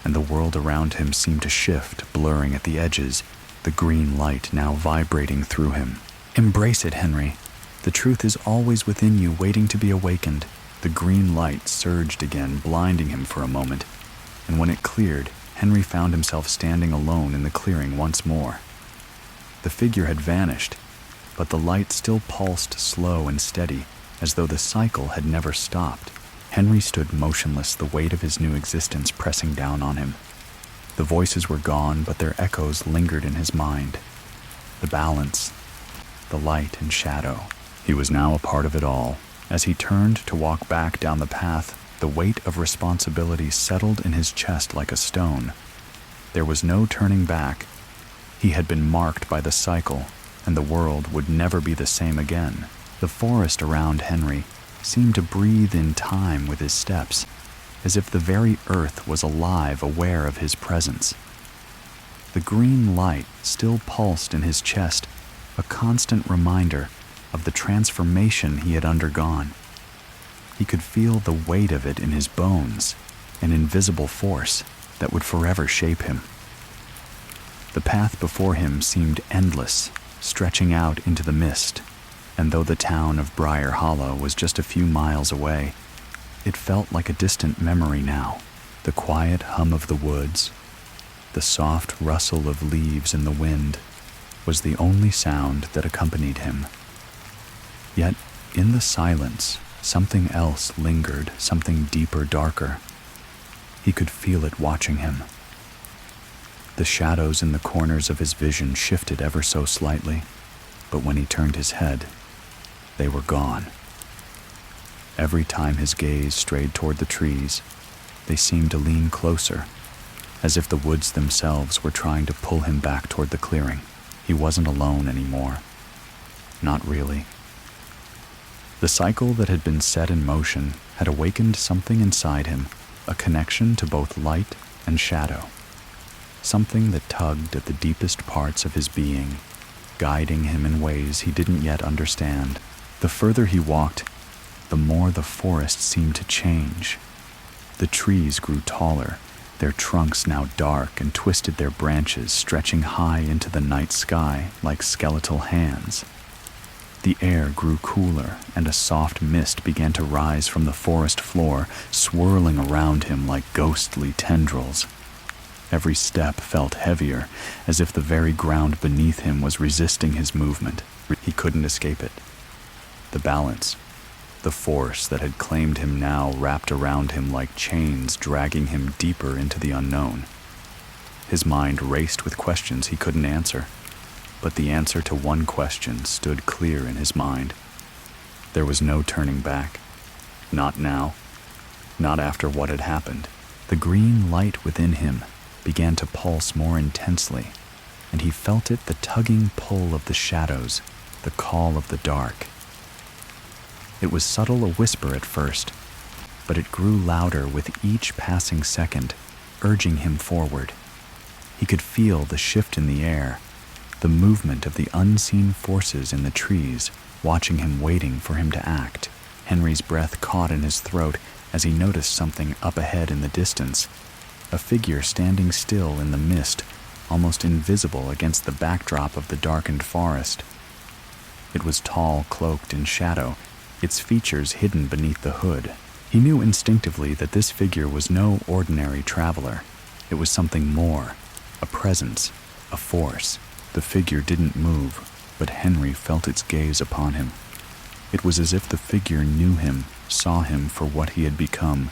and the world around him seemed to shift, blurring at the edges, the green light now vibrating through him. "Embrace it, Henry. The truth is always within you, waiting to be awakened." The green light surged again, blinding him for a moment, and when it cleared, Henry found himself standing alone in the clearing once more. The figure had vanished, but the light still pulsed slow and steady, as though the cycle had never stopped. Henry stood motionless, the weight of his new existence pressing down on him. The voices were gone, but their echoes lingered in his mind. The balance, the light and shadow. He was now a part of it all. As he turned to walk back down the path, the weight of responsibility settled in his chest like a stone. There was no turning back. He had been marked by the cycle, and the world would never be the same again. The forest around Henry seemed to breathe in time with his steps, as if the very earth was alive, aware of his presence. The green light still pulsed in his chest, a constant reminder of the transformation he had undergone. He could feel the weight of it in his bones, an invisible force that would forever shape him. The path before him seemed endless, stretching out into the mist, and though the town of Briar Hollow was just a few miles away, it felt like a distant memory now. The quiet hum of the woods, the soft rustle of leaves in the wind, was the only sound that accompanied him. Yet, in the silence, something else lingered, something deeper, darker. He could feel it watching him. The shadows in the corners of his vision shifted ever so slightly, but when he turned his head, they were gone. Every time his gaze strayed toward the trees, they seemed to lean closer, as if the woods themselves were trying to pull him back toward the clearing. He wasn't alone anymore. Not really. The cycle that had been set in motion had awakened something inside him, a connection to both light and shadow. Something that tugged at the deepest parts of his being, guiding him in ways he didn't yet understand. The further he walked, the more the forest seemed to change. The trees grew taller, their trunks now dark and twisted their branches stretching high into the night sky like skeletal hands. The air grew cooler, and a soft mist began to rise from the forest floor, swirling around him like ghostly tendrils. Every step felt heavier, as if the very ground beneath him was resisting his movement. He couldn't escape it. The balance, the force that had claimed him now wrapped around him like chains, dragging him deeper into the unknown. His mind raced with questions he couldn't answer. But the answer to one question stood clear in his mind. There was no turning back. Not now. Not after what had happened. The green light within him began to pulse more intensely, and he felt it, the tugging pull of the shadows, the call of the dark. It was subtle, a whisper at first, but it grew louder with each passing second, urging him forward. He could feel the shift in the air, the movement of the unseen forces in the trees, watching him, waiting for him to act. Henry's breath caught in his throat as he noticed something up ahead in the distance, a figure standing still in the mist, almost invisible against the backdrop of the darkened forest. It was tall, cloaked in shadow, its features hidden beneath the hood. He knew instinctively that this figure was no ordinary traveler. It was something more, a presence, a force. The figure didn't move, but Henry felt its gaze upon him. It was as if the figure knew him, saw him for what he had become,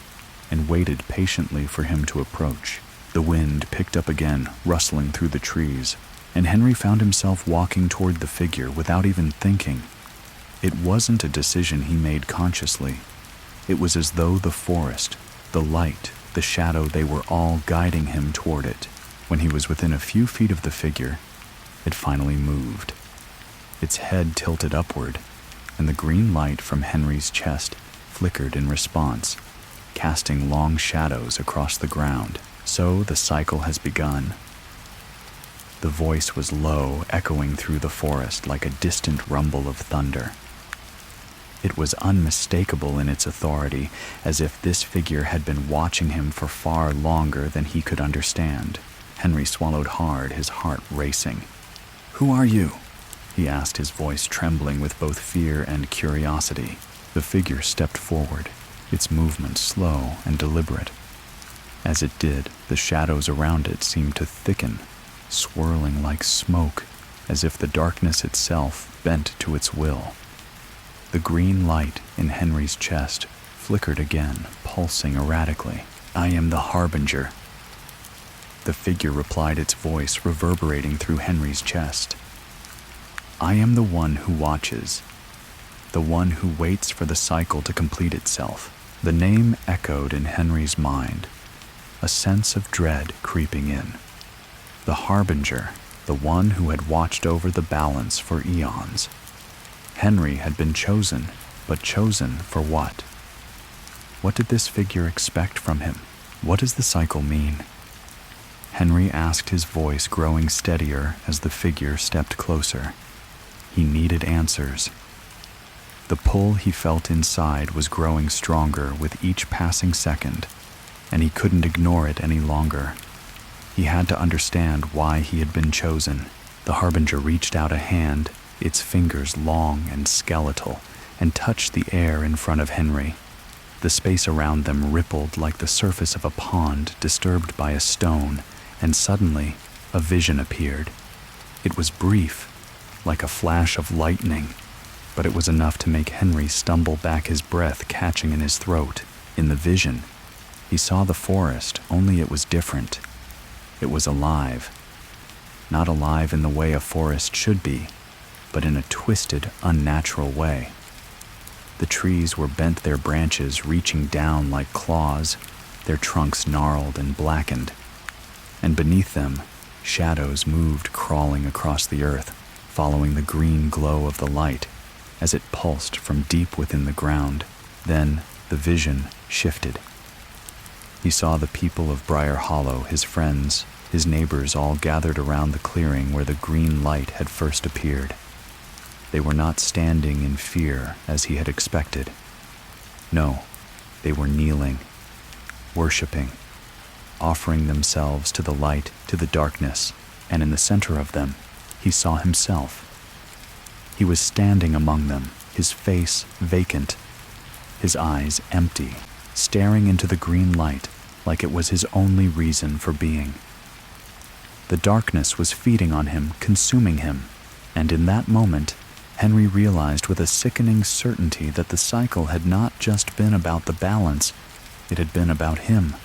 and waited patiently for him to approach. The wind picked up again, rustling through the trees, and Henry found himself walking toward the figure without even thinking. It wasn't a decision he made consciously. It was as though the forest, the light, the shadow, they were all guiding him toward it. When he was within a few feet of the figure, it finally moved. Its head tilted upward, and the green light from Henry's chest flickered in response, casting long shadows across the ground. So the cycle has begun. The voice was low, echoing through the forest like a distant rumble of thunder. It was unmistakable in its authority, as if this figure had been watching him for far longer than he could understand. Henry swallowed hard, his heart racing. "Who are you?" he asked, his voice trembling with both fear and curiosity. The figure stepped forward, its movement slow and deliberate. As it did, the shadows around it seemed to thicken, swirling like smoke, as if the darkness itself bent to its will. The green light in Henry's chest flickered again, pulsing erratically. "I am the Harbinger," the figure replied, its voice reverberating through Henry's chest. "I am the one who watches, the one who waits for the cycle to complete itself." The name echoed in Henry's mind, a sense of dread creeping in. The Harbinger, the one who had watched over the balance for eons. Henry had been chosen, but chosen for what? What did this figure expect from him? What does the cycle mean? Henry asked, his voice growing steadier as the figure stepped closer. He needed answers. The pull he felt inside was growing stronger with each passing second, and he couldn't ignore it any longer. He had to understand why he had been chosen. The Harbinger reached out a hand, its fingers long and skeletal, and touched the air in front of Henry. The space around them rippled like the surface of a pond disturbed by a stone, and suddenly a vision appeared. It was brief, like a flash of lightning, but it was enough to make Henry stumble back, his breath catching in his throat. In the vision, he saw the forest, only it was different. It was alive. Not alive in the way a forest should be, but in a twisted, unnatural way. The trees were bent, their branches reaching down like claws, their trunks gnarled and blackened. And beneath them, shadows moved, crawling across the earth, following the green glow of the light as it pulsed from deep within the ground. Then the vision shifted. He saw the people of Briar Hollow, his friends, his neighbors, all gathered around the clearing where the green light had first appeared. They were not standing in fear as he had expected. No, they were kneeling, worshiping, offering themselves to the light, to the darkness, and in the center of them, he saw himself. He was standing among them, his face vacant, his eyes empty, staring into the green light like it was his only reason for being. The darkness was feeding on him, consuming him, and in that moment, Henry realized with a sickening certainty that the cycle had not just been about the balance, it had been about him,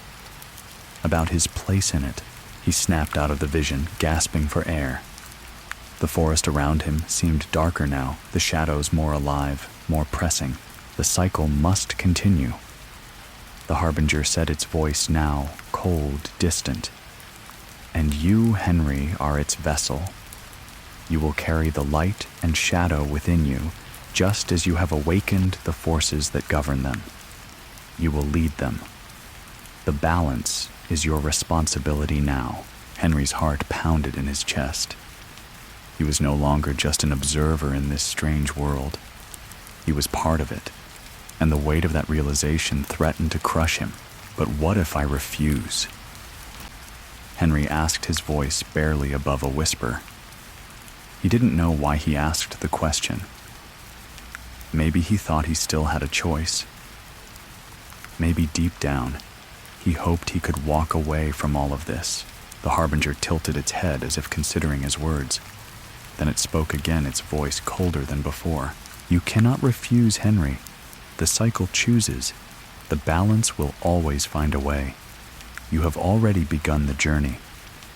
about his place in it. He snapped out of the vision, gasping for air. The forest around him seemed darker now, the shadows more alive, more pressing. The cycle must continue. The harbinger said, its voice now cold, distant. And you, Henry, are its vessel. You will carry the light and shadow within you, just as you have awakened the forces that govern them. You will lead them. The balance is your responsibility now. Henry's heart pounded in his chest. He was no longer just an observer in this strange world. He was part of it, and the weight of that realization threatened to crush him. But what if I refuse? Henry asked, his voice barely above a whisper. He didn't know why he asked the question. Maybe he thought he still had a choice. Maybe deep down, he hoped he could walk away from all of this. The harbinger tilted its head as if considering his words. Then it spoke again, its voice colder than before. You cannot refuse, Henry. The cycle chooses. The balance will always find a way. You have already begun the journey.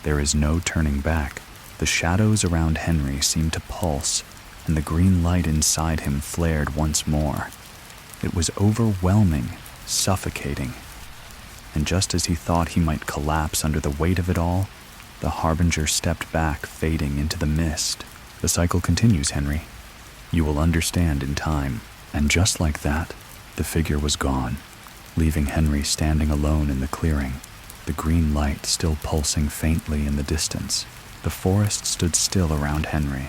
There is no turning back. The shadows around Henry seemed to pulse, and the green light inside him flared once more. It was overwhelming, suffocating. And just as he thought he might collapse under the weight of it all, the harbinger stepped back, fading into the mist. The cycle continues, Henry. You will understand in time. And just like that, the figure was gone, leaving Henry standing alone in the clearing, the green light still pulsing faintly in the distance. The forest stood still around Henry,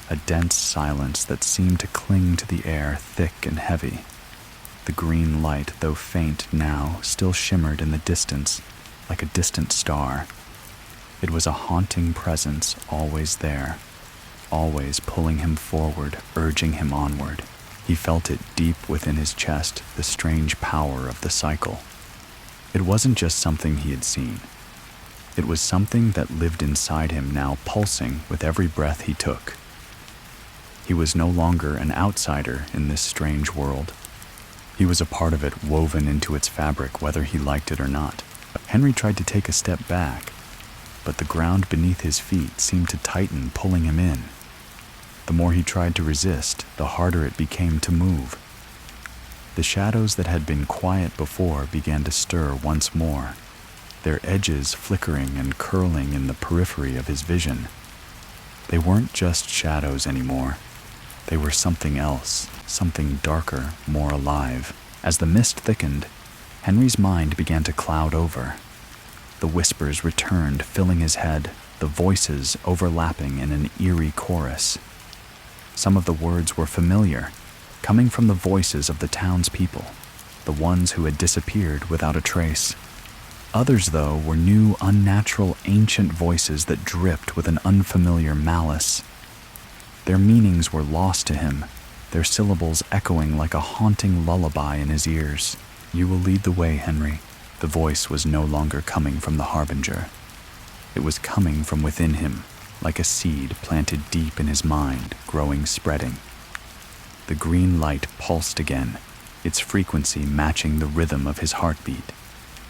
a dense silence that seemed to cling to the air, thick and heavy. The green light, though faint now, still shimmered in the distance like a distant star. It was a haunting presence, always there, always pulling him forward, urging him onward. He felt it deep within his chest, the strange power of the cycle. It wasn't just something he had seen. It was something that lived inside him now, pulsing with every breath he took. He was no longer an outsider in this strange world. He was a part of it, woven into its fabric, whether he liked it or not. Henry tried to take a step back, but the ground beneath his feet seemed to tighten, pulling him in. The more he tried to resist, the harder it became to move. The shadows that had been quiet before began to stir once more, their edges flickering and curling in the periphery of his vision. They weren't just shadows anymore. They were something else, something darker, more alive. As the mist thickened, Henry's mind began to cloud over. The whispers returned, filling his head, the voices overlapping in an eerie chorus. Some of the words were familiar, coming from the voices of the townspeople, the ones who had disappeared without a trace. Others, though, were new, unnatural, ancient voices that dripped with an unfamiliar malice. Their meanings were lost to him, their syllables echoing like a haunting lullaby in his ears. You will lead the way, Henry. The voice was no longer coming from the harbinger. It was coming from within him, like a seed planted deep in his mind, growing, spreading. The green light pulsed again, its frequency matching the rhythm of his heartbeat,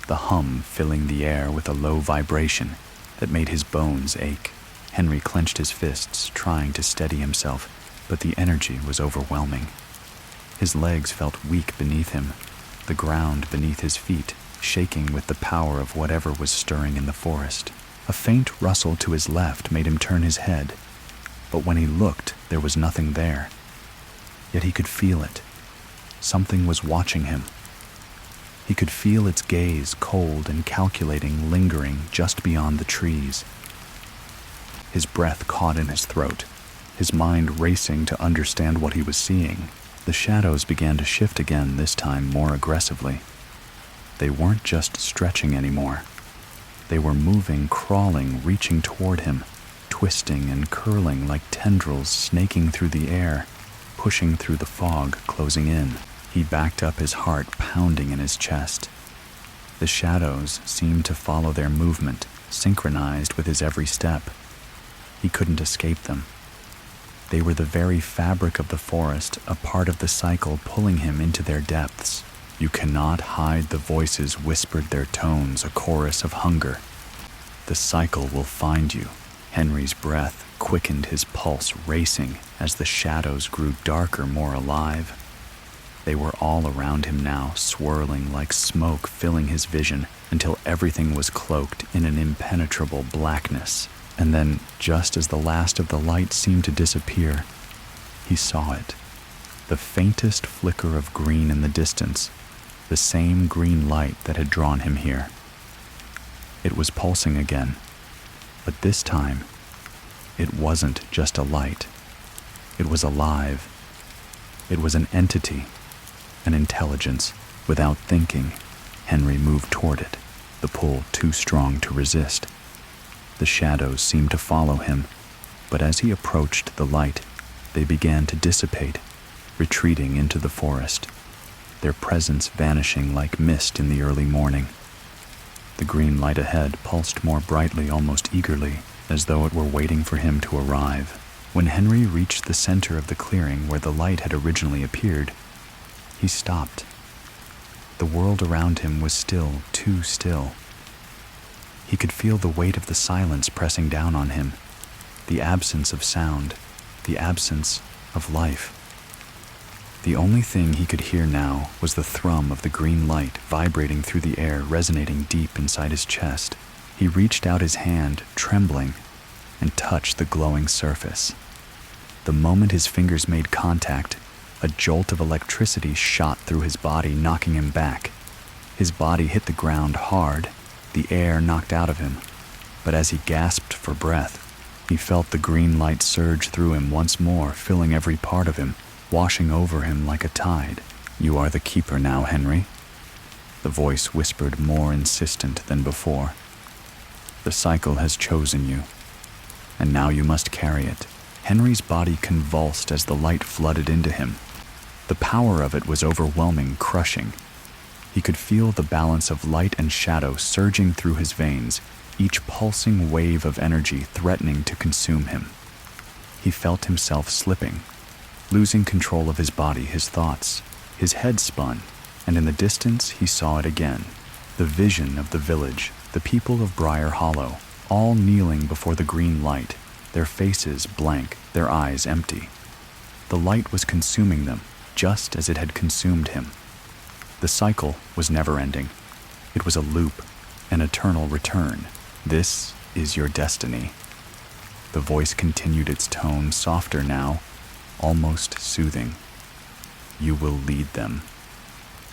the hum filling the air with a low vibration that made his bones ache. Henry clenched his fists, trying to steady himself, but the energy was overwhelming. His legs felt weak beneath him, the ground beneath his feet shaking with the power of whatever was stirring in the forest. A faint rustle to his left made him turn his head, but when he looked, there was nothing there. Yet he could feel it. Something was watching him. He could feel its gaze, cold and calculating, lingering just beyond the trees. His breath caught in his throat, his mind racing to understand what he was seeing. The shadows began to shift again, this time more aggressively. They weren't just stretching anymore. They were moving, crawling, reaching toward him, twisting and curling like tendrils snaking through the air, pushing through the fog, closing in. He backed up, his heart pounding in his chest. The shadows seemed to follow their movement, synchronized with his every step. He couldn't escape them. They were the very fabric of the forest, a part of the cycle pulling him into their depths. You cannot hide, the voices whispered their tones, a chorus of hunger. The cycle will find you. Henry's breath quickened, his pulse racing as the shadows grew darker, more alive. They were all around him now, swirling like smoke, filling his vision until everything was cloaked in an impenetrable blackness. And then, just as the last of the light seemed to disappear, he saw it. The faintest flicker of green in the distance, the same green light that had drawn him here. It was pulsing again, but this time, it wasn't just a light. It was alive. It was an entity, an intelligence. Without thinking, Henry moved toward it, the pull too strong to resist. The shadows seemed to follow him, but as he approached the light, they began to dissipate, retreating into the forest, their presence vanishing like mist in the early morning. The green light ahead pulsed more brightly, almost eagerly, as though it were waiting for him to arrive. When Henry reached the center of the clearing where the light had originally appeared, he stopped. The world around him was still, too still. He could feel the weight of the silence pressing down on him, the absence of sound, the absence of life. The only thing he could hear now was the thrum of the green light vibrating through the air, resonating deep inside his chest. He reached out his hand, trembling, and touched the glowing surface. The moment his fingers made contact, a jolt of electricity shot through his body, knocking him back. His body hit the ground hard, the air knocked out of him. But as he gasped for breath, he felt the green light surge through him once more, filling every part of him, washing over him like a tide. "You are the keeper now, Henry," the voice whispered, more insistent than before. "The cycle has chosen you, and now you must carry it." Henry's body convulsed as the light flooded into him. The power of it was overwhelming, crushing. He could feel the balance of light and shadow surging through his veins, each pulsing wave of energy threatening to consume him. He felt himself slipping, losing control of his body, his thoughts. His head spun, and in the distance he saw it again. The vision of the village, the people of Briar Hollow, all kneeling before the green light, their faces blank, their eyes empty. The light was consuming them, just as it had consumed him. The cycle was never-ending. It was a loop, an eternal return. "This is your destiny." The voice continued, its tone softer now, almost soothing. "You will lead them.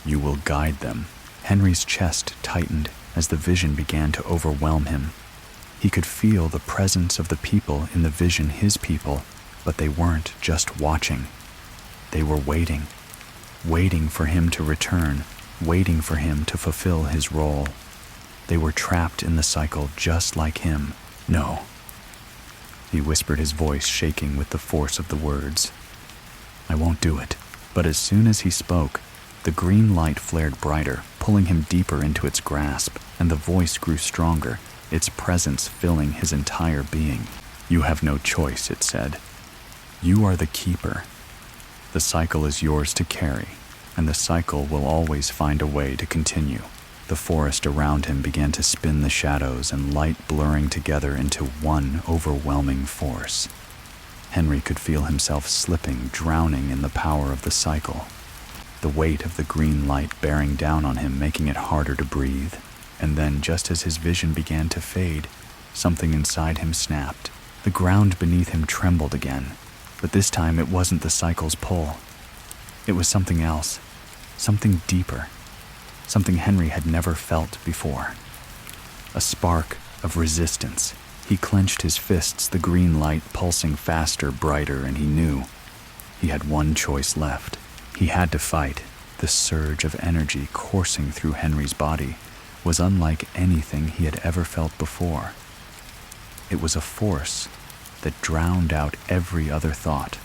You will guide them." Henry's chest tightened as the vision began to overwhelm him. He could feel the presence of the people in the vision, his people, but they weren't just watching. They were waiting for him to return, waiting for him to fulfill his role. They were trapped in the cycle just like him. "No," he whispered, his voice shaking with the force of the words. "I won't do it." But as soon as he spoke, the green light flared brighter, pulling him deeper into its grasp, and the voice grew stronger, its presence filling his entire being. "You have no choice," it said. "You are the keeper. The cycle is yours to carry, and the cycle will always find a way to continue." The forest around him began to spin, the shadows and light blurring together into one overwhelming force. Henry could feel himself slipping, drowning in the power of the cycle. The weight of the green light bearing down on him, making it harder to breathe. And then, just as his vision began to fade, something inside him snapped. The ground beneath him trembled again, but this time it wasn't the cycle's pull. It was something else, something deeper, something Henry had never felt before. A spark of resistance. He clenched his fists, the green light pulsing faster, brighter, and he knew he had one choice left. He had to fight the surge of energy coursing through Henry's body, was unlike anything he had ever felt before. It was a force that drowned out every other thought,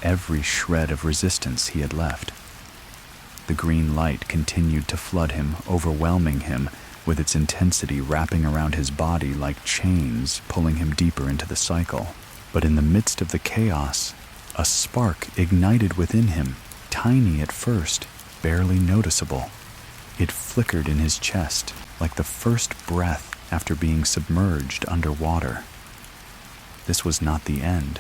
every shred of resistance he had left. The green light continued to flood him, overwhelming him, with its intensity wrapping around his body like chains, pulling him deeper into the cycle. But in the midst of the chaos, a spark ignited within him, tiny at first, barely noticeable. It flickered in his chest like the first breath after being submerged underwater. This was not the end.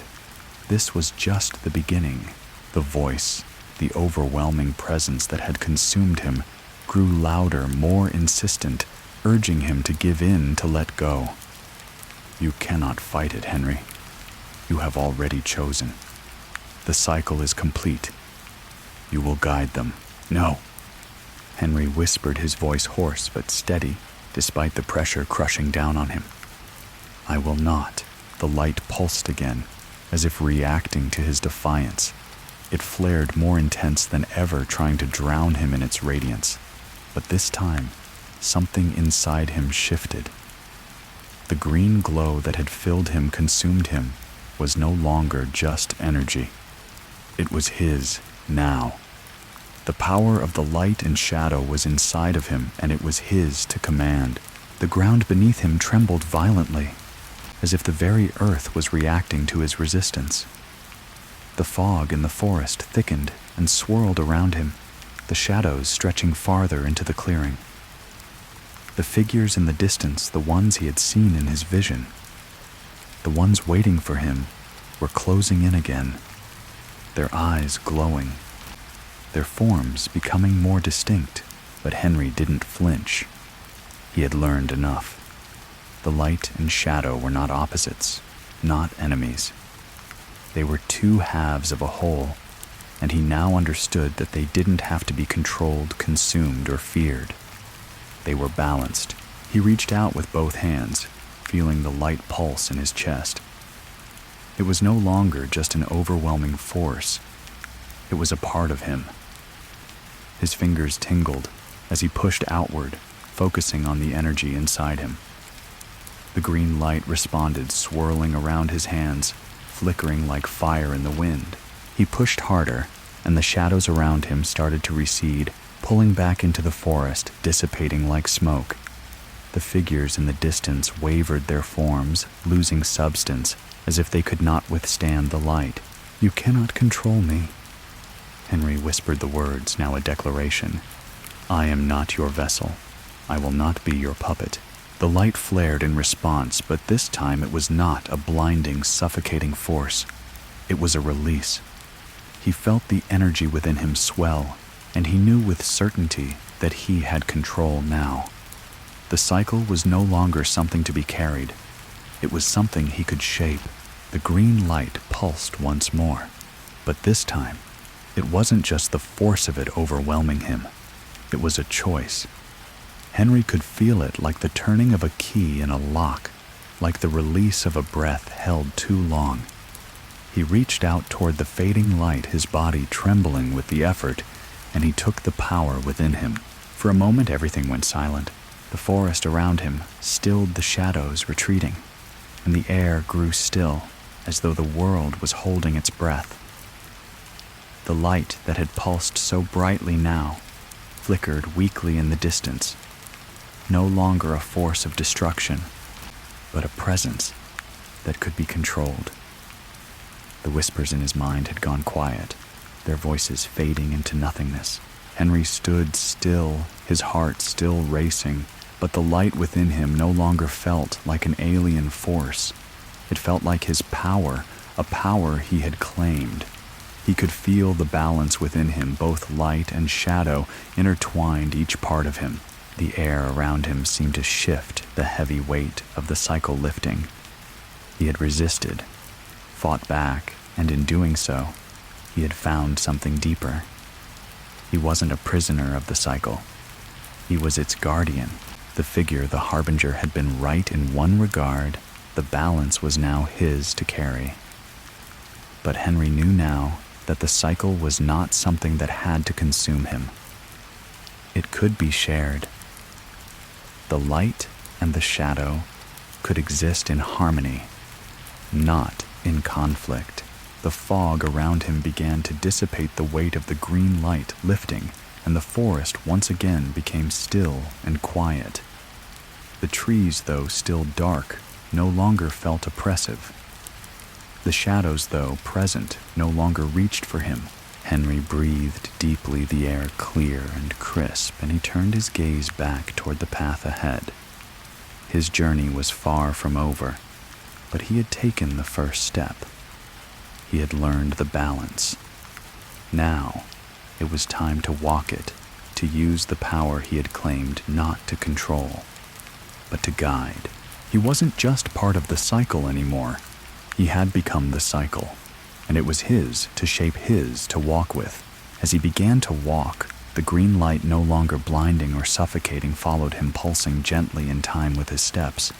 This was just the beginning. The voice, the overwhelming presence that had consumed him, grew louder, more insistent, urging him to give in, to let go. You cannot fight it, Henry. You have already chosen. The cycle is complete. You will guide them. No. Henry whispered, his voice hoarse but steady, despite the pressure crushing down on him. I will not. The light pulsed again, as if reacting to his defiance. It flared more intense than ever, trying to drown him in its radiance. But this time, something inside him shifted. The green glow that had filled him, consumed him, was no longer just energy. It was his now. The power of the light and shadow was inside of him, and it was his to command. The ground beneath him trembled violently, as if the very earth was reacting to his resistance. The fog in the forest thickened and swirled around him, the shadows stretching farther into the clearing. The figures in the distance, the ones he had seen in his vision, the ones waiting for him, were closing in again, their eyes glowing, their forms becoming more distinct. But Henry didn't flinch. He had learned enough. The light and shadow were not opposites, not enemies. They were two halves of a whole, and he now understood that they didn't have to be controlled, consumed, or feared. They were balanced. He reached out with both hands, feeling the light pulse in his chest. It was no longer just an overwhelming force. It was a part of him. His fingers tingled as he pushed outward, focusing on the energy inside him. The green light responded, swirling around his hands, flickering like fire in the wind. He pushed harder, and the shadows around him started to recede, pulling back into the forest, dissipating like smoke. The figures in the distance wavered their forms, losing substance, as if they could not withstand the light. You cannot control me. Henry whispered the words, now a declaration. I am not your vessel. I will not be your puppet. The light flared in response, but this time it was not a blinding, suffocating force. It was a release. He felt the energy within him swell, and he knew with certainty that he had control now. The cycle was no longer something to be carried. It was something he could shape. The green light pulsed once more, but this time, it wasn't just the force of it overwhelming him. It was a choice. Henry could feel it like the turning of a key in a lock, like the release of a breath held too long. He reached out toward the fading light, his body trembling with the effort, and he took the power within him. For a moment, everything went silent. The forest around him stilled, the shadows retreating, and the air grew still, as though the world was holding its breath. The light that had pulsed so brightly now flickered weakly in the distance, no longer a force of destruction, but a presence that could be controlled. The whispers in his mind had gone quiet, their voices fading into nothingness. Henry stood still, his heart still racing, but the light within him no longer felt like an alien force. It felt like his power, a power he had claimed. He could feel the balance within him, both light and shadow intertwined each part of him. The air around him seemed to shift, the heavy weight of the cycle lifting. He had resisted, fought back, and in doing so, he had found something deeper. He wasn't a prisoner of the cycle. He was its guardian. The figure, the harbinger, had been right in one regard. The balance was now his to carry. But Henry knew now that the cycle was not something that had to consume him. It could be shared. the light and the shadow could exist in harmony, not in conflict. The fog around him began to dissipate, the weight of the green light lifting, and the forest once again became still and quiet. The trees, though still dark, no longer felt oppressive. The shadows, though present, no longer reached for him. Henry breathed deeply, the air clear and crisp, and he turned his gaze back toward the path ahead. His journey was far from over, but he had taken the first step. He had learned the balance. Now, it was time to walk it, to use the power he had claimed not to control, but to guide. He wasn't just part of the cycle anymore. He had become the cycle, and it was his to shape, his to walk with. As he began to walk, the green light, no longer blinding or suffocating, followed him, pulsing gently in time with his steps.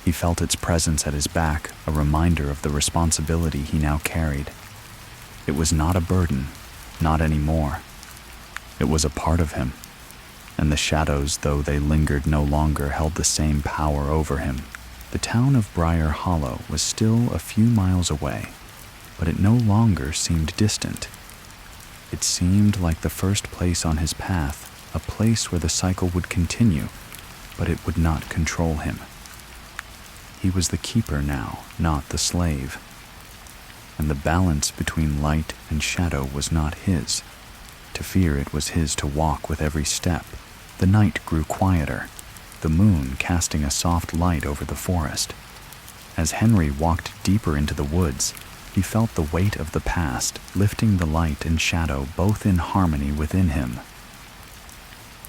He felt its presence at his back, a reminder of the responsibility he now carried. It was not a burden, not anymore. It was a part of him, and the shadows, though they lingered, no longer held the same power over him. The town of Briar Hollow was still a few miles away, but it no longer seemed distant. It seemed like the first place on his path, a place where the cycle would continue, but it would not control him. He was the keeper now, not the slave. And the balance between light and shadow was not his. To fear, it was his to walk with every step. The night grew quieter, the moon casting a soft light over the forest. As Henry walked deeper into the woods, he felt the weight of the past lifting the light and shadow both in harmony within him.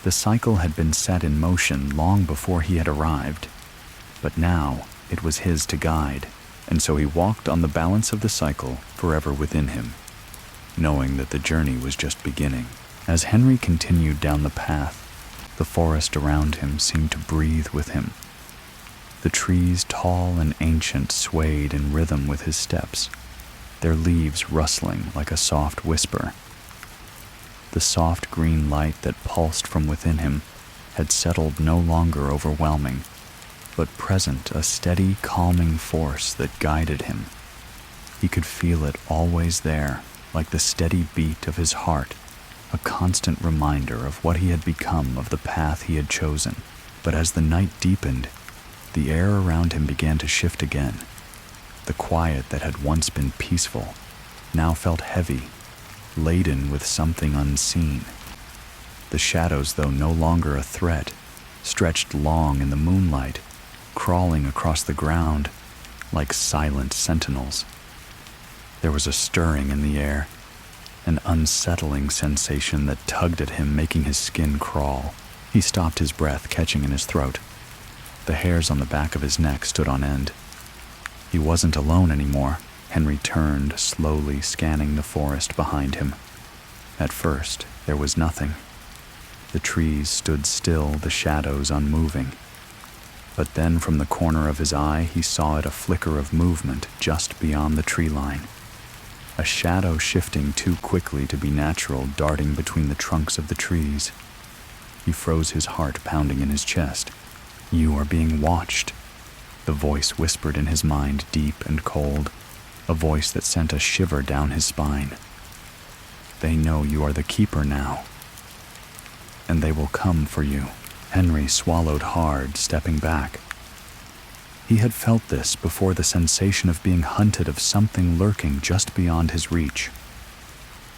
The cycle had been set in motion long before he had arrived, but now it was his to guide, and so he walked on the balance of the cycle forever within him, knowing that the journey was just beginning. As Henry continued down the path, the forest around him seemed to breathe with him. The trees, tall and ancient, swayed in rhythm with his steps, their leaves rustling like a soft whisper. The soft green light that pulsed from within him had settled, no longer overwhelming, but present, a steady, calming force that guided him. He could feel it always there, like the steady beat of his heart, a constant reminder of what he had become, of the path he had chosen. But as the night deepened, the air around him began to shift again. The quiet that had once been peaceful now felt heavy, laden with something unseen. The shadows, though no longer a threat, stretched long in the moonlight, crawling across the ground like silent sentinels. There was a stirring in the air, an unsettling sensation that tugged at him, making his skin crawl. He stopped, his breath catching in his throat. The hairs on the back of his neck stood on end. He wasn't alone anymore. Henry turned, slowly scanning the forest behind him. At first, there was nothing. The trees stood still, the shadows unmoving. But then from the corner of his eye, he saw it, a flicker of movement just beyond the tree line. A shadow shifting too quickly to be natural, darting between the trunks of the trees. He froze, his heart pounding in his chest. "You are being watched," the voice whispered in his mind, deep and cold, a voice that sent a shiver down his spine. "They know you are the keeper now, and they will come for you." Henry swallowed hard, stepping back. He had felt this before, the sensation of being hunted, of something lurking just beyond his reach.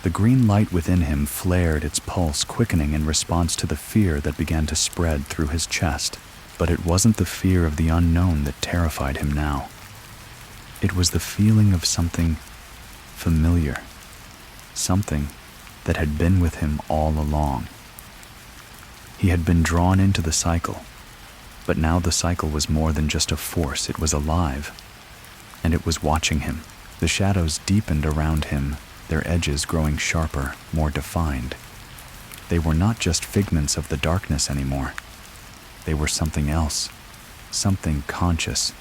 The green light within him flared, its pulse quickening in response to the fear that began to spread through his chest. But it wasn't the fear of the unknown that terrified him now. It was the feeling of something familiar, something that had been with him all along. He had been drawn into the cycle, but now the cycle was more than just a force. It was alive, and it was watching him. The shadows deepened around him, their edges growing sharper, more defined. They were not just figments of the darkness anymore. They were something else, something conscious,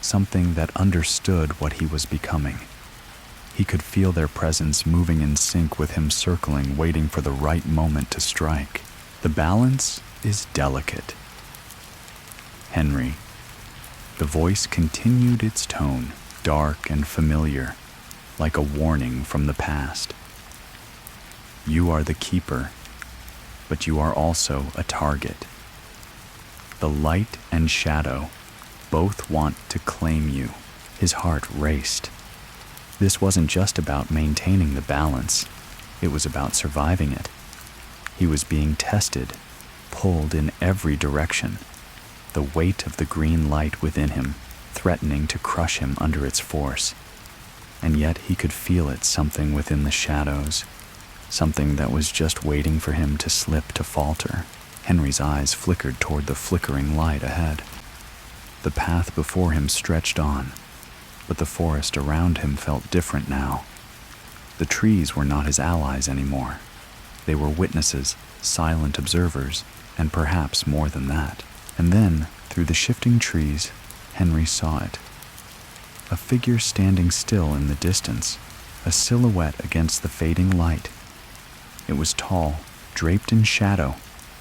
something that understood what he was becoming. He could feel their presence, moving in sync with him, circling, waiting for the right moment to strike. The balance is delicate. Henry. The voice continued its tone, dark and familiar, like a warning from the past. You are the keeper, but you are also a target. The light and shadow both want to claim you. His heart raced. This wasn't just about maintaining the balance, it was about surviving it. He was being tested, pulled in every direction, the weight of the green light within him threatening to crush him under its force. And yet he could feel it, something within the shadows, something that was just waiting for him to slip, to falter. Henry's eyes flickered toward the flickering light ahead. The path before him stretched on, but the forest around him felt different now. The trees were not his allies anymore. They were witnesses, silent observers, and perhaps more than that. And then, through the shifting trees, Henry saw it. A figure standing still in the distance, a silhouette against the fading light. It was tall, draped in shadow,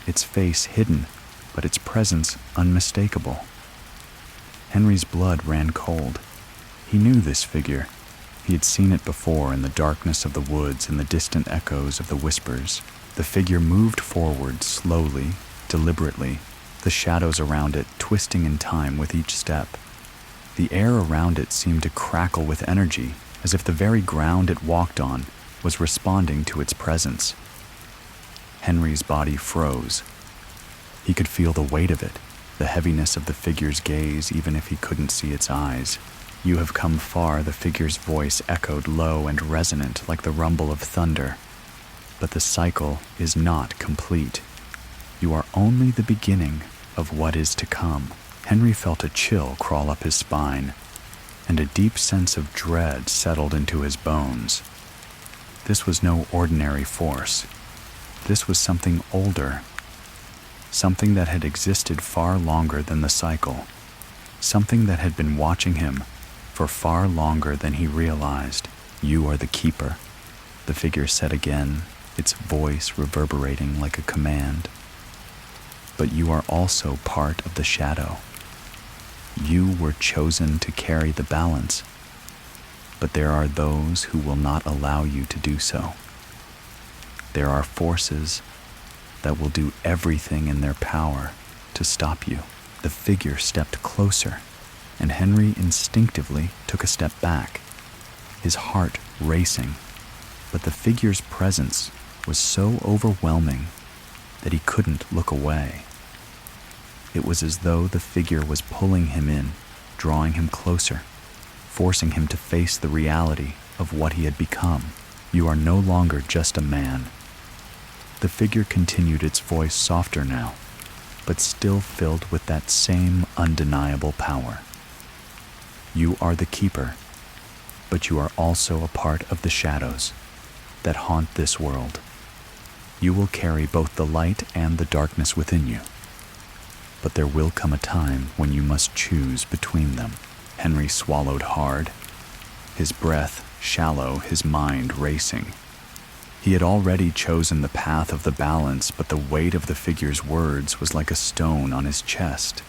its face hidden, but its presence unmistakable. Henry's blood ran cold. He knew this figure. He had seen it before in the darkness of the woods and the distant echoes of the whispers. The figure moved forward slowly, deliberately, the shadows around it twisting in time with each step. The air around it seemed to crackle with energy, as if the very ground it walked on was responding to its presence. Henry's body froze. He could feel the weight of it, the heaviness of the figure's gaze, even if he couldn't see its eyes. You have come far, the figure's voice echoed low and resonant like the rumble of thunder. But the cycle is not complete. You are only the beginning of what is to come. Henry felt a chill crawl up his spine, and a deep sense of dread settled into his bones. This was no ordinary force. This was something older, something that had existed far longer than the cycle, something that had been watching him for far longer than he realized. You are the keeper, the figure said again, its voice reverberating like a command. But you are also part of the shadow. You were chosen to carry the balance, but there are those who will not allow you to do so. There are forces that will do everything in their power to stop you. The figure stepped closer, and Henry instinctively took a step back, his heart racing. But the figure's presence was so overwhelming that he couldn't look away. It was as though the figure was pulling him in, drawing him closer, forcing him to face the reality of what he had become. You are no longer just a man. The figure continued, its voice softer now, but still filled with that same undeniable power. You are the keeper, but you are also a part of the shadows that haunt this world. You will carry both the light and the darkness within you, but there will come a time when you must choose between them. Henry swallowed hard, his breath shallow, his mind racing. He had already chosen the path of the balance, but the weight of the figure's words was like a stone on his chest.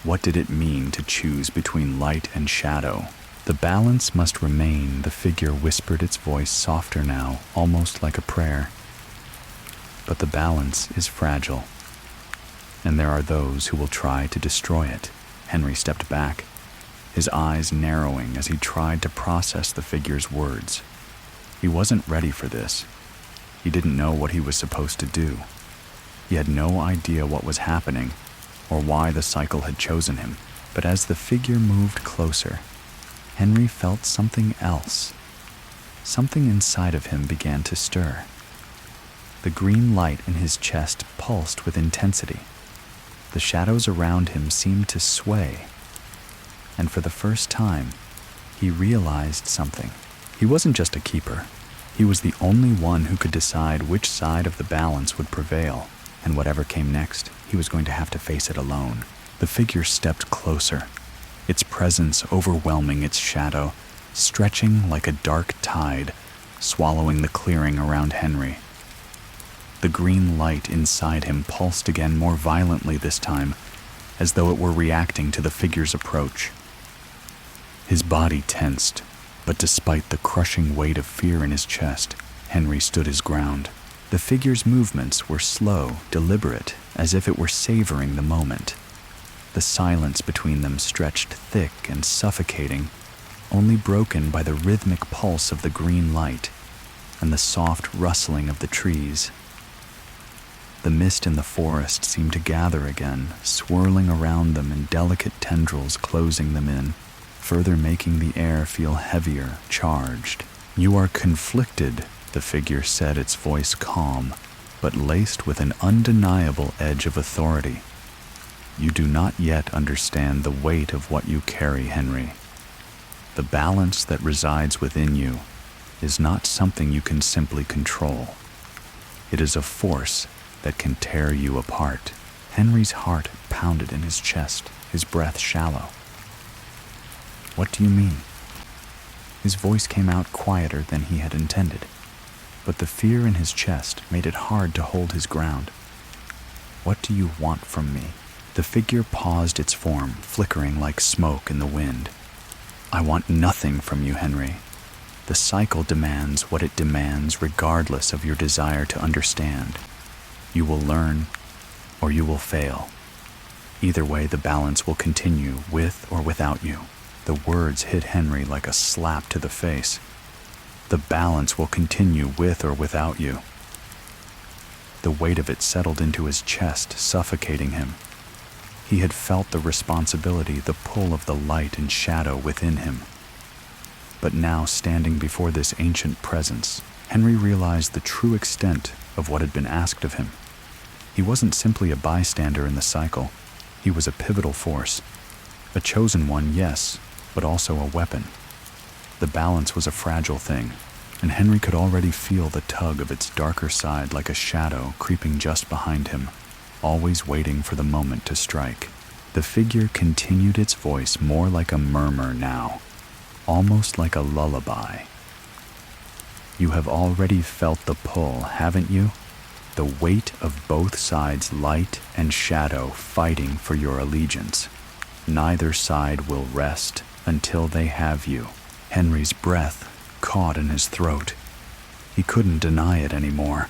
What did it mean to choose between light and shadow? The balance must remain, the figure whispered, its voice softer now, almost like a prayer. But the balance is fragile, and there are those who will try to destroy it. Henry stepped back, his eyes narrowing as he tried to process the figure's words. He wasn't ready for this. He didn't know what he was supposed to do. He had no idea what was happening or why the cycle had chosen him. But as the figure moved closer, Henry felt something else. Something inside of him began to stir. The green light in his chest pulsed with intensity. The shadows around him seemed to sway. And for the first time, he realized something. He wasn't just a keeper. He was the only one who could decide which side of the balance would prevail, and whatever came next, he was going to have to face it alone. The figure stepped closer, its presence overwhelming its shadow, stretching like a dark tide, swallowing the clearing around Henry. The green light inside him pulsed again, more violently this time, as though it were reacting to the figure's approach. His body tensed, but despite the crushing weight of fear in his chest, Henry stood his ground. The figure's movements were slow, deliberate, as if it were savoring the moment. The silence between them stretched thick and suffocating, only broken by the rhythmic pulse of the green light and the soft rustling of the trees. The mist in the forest seemed to gather again, swirling around them in delicate tendrils closing them in, further making the air feel heavier, charged. "You are conflicted," the figure said, its voice calm, but laced with an undeniable edge of authority. "You do not yet understand the weight of what you carry, Henry. The balance that resides within you is not something you can simply control. It is a force that can tear you apart." Henry's heart pounded in his chest, his breath shallow. "What do you mean?" His voice came out quieter than he had intended, but the fear in his chest made it hard to hold his ground. "What do you want from me?" The figure paused its form, flickering like smoke in the wind. "I want nothing from you, Henry. The cycle demands what it demands regardless of your desire to understand. You will learn, or you will fail. Either way, the balance will continue with or without you." The words hit Henry like a slap to the face. The balance will continue with or without you. The weight of it settled into his chest, suffocating him. He had felt the responsibility, the pull of the light and shadow within him. But now, standing before this ancient presence, Henry realized the true extent of what had been asked of him. He wasn't simply a bystander in the cycle. He was a pivotal force. A chosen one, yes, but also a weapon. The balance was a fragile thing, and Henry could already feel the tug of its darker side like a shadow creeping just behind him, always waiting for the moment to strike. The figure continued its voice more like a murmur now, almost like a lullaby. "You have already felt the pull, haven't you? The weight of both sides, light and shadow, fighting for your allegiance. Neither side will rest until they have you." Henry's breath caught in his throat. He couldn't deny it anymore.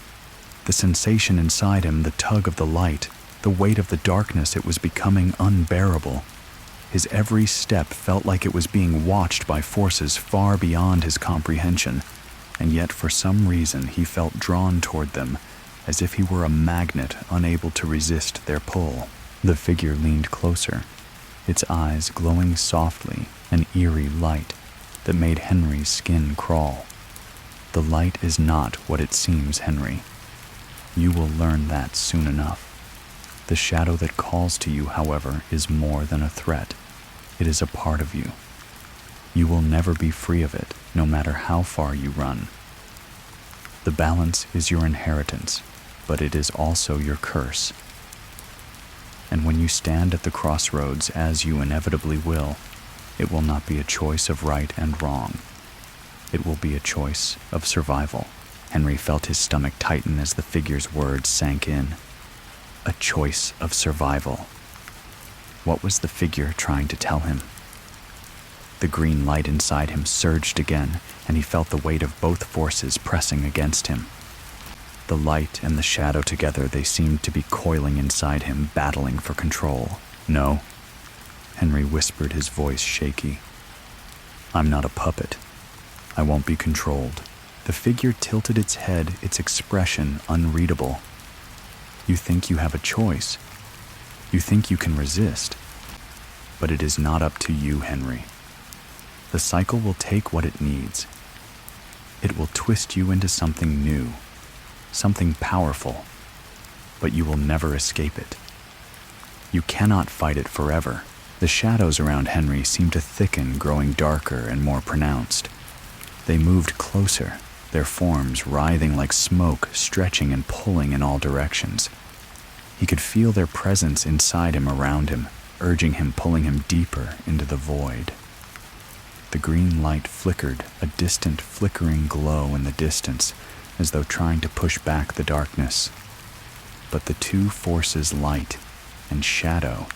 The sensation inside him, the tug of the light, the weight of the darkness, it was becoming unbearable. His every step felt like it was being watched by forces far beyond his comprehension, and yet for some reason he felt drawn toward them, as if he were a magnet unable to resist their pull. The figure leaned closer, its eyes glowing softly, an eerie light that made Henry's skin crawl. "The light is not what it seems, Henry. You will learn that soon enough. The shadow that calls to you, however, is more than a threat. It is a part of you. You will never be free of it, no matter how far you run. The balance is your inheritance, but it is also your curse. And when you stand at the crossroads, as you inevitably will, it will not be a choice of right and wrong. It will be a choice of survival." Henry felt his stomach tighten as the figure's words sank in. A choice of survival. What was the figure trying to tell him? The green light inside him surged again, and he felt the weight of both forces pressing against him. The light and the shadow together, they seemed to be coiling inside him, battling for control. "No," Henry whispered, his voice shaky. "I'm not a puppet. I won't be controlled." The figure tilted its head, its expression unreadable. "You think you have a choice. You think you can resist. But it is not up to you, Henry. The cycle will take what it needs. It will twist you into something new, something powerful, but you will never escape it. You cannot fight it forever." The shadows around Henry seemed to thicken, growing darker and more pronounced. They moved closer, their forms writhing like smoke, stretching and pulling in all directions. He could feel their presence inside him, around him, urging him, pulling him deeper into the void. The green light flickered, a distant, flickering glow in the distance, as though trying to push back the darkness. But the two forces, light and shadow,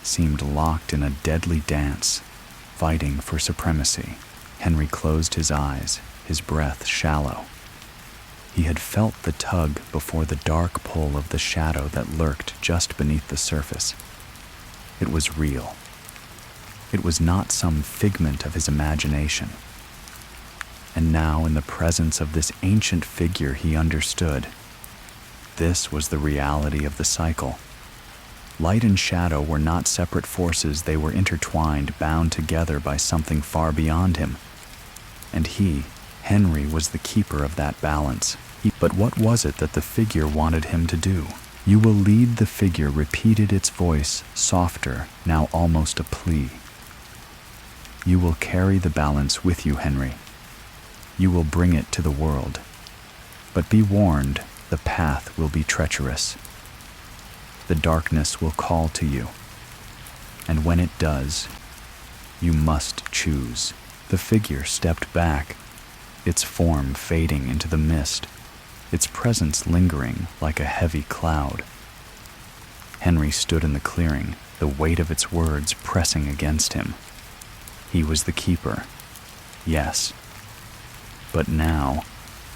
seemed locked in a deadly dance, fighting for supremacy. Henry closed his eyes, his breath shallow. He had felt the tug before the dark pull of the shadow that lurked just beneath the surface. It was real. It was not some figment of his imagination. And now, in the presence of this ancient figure, he understood. This was the reality of the cycle. Light and shadow were not separate forces, they were intertwined, bound together by something far beyond him. And he, Henry, was the keeper of that balance. But what was it that the figure wanted him to do? "You will lead," the figure repeated, its voice softer, now almost a plea. "You will carry the balance with you, Henry. You will bring it to the world. But be warned, the path will be treacherous. The darkness will call to you. And when it does, you must choose." The figure stepped back, its form fading into the mist, its presence lingering like a heavy cloud. Henry stood in the clearing, the weight of its words pressing against him. He was the keeper, yes. But now,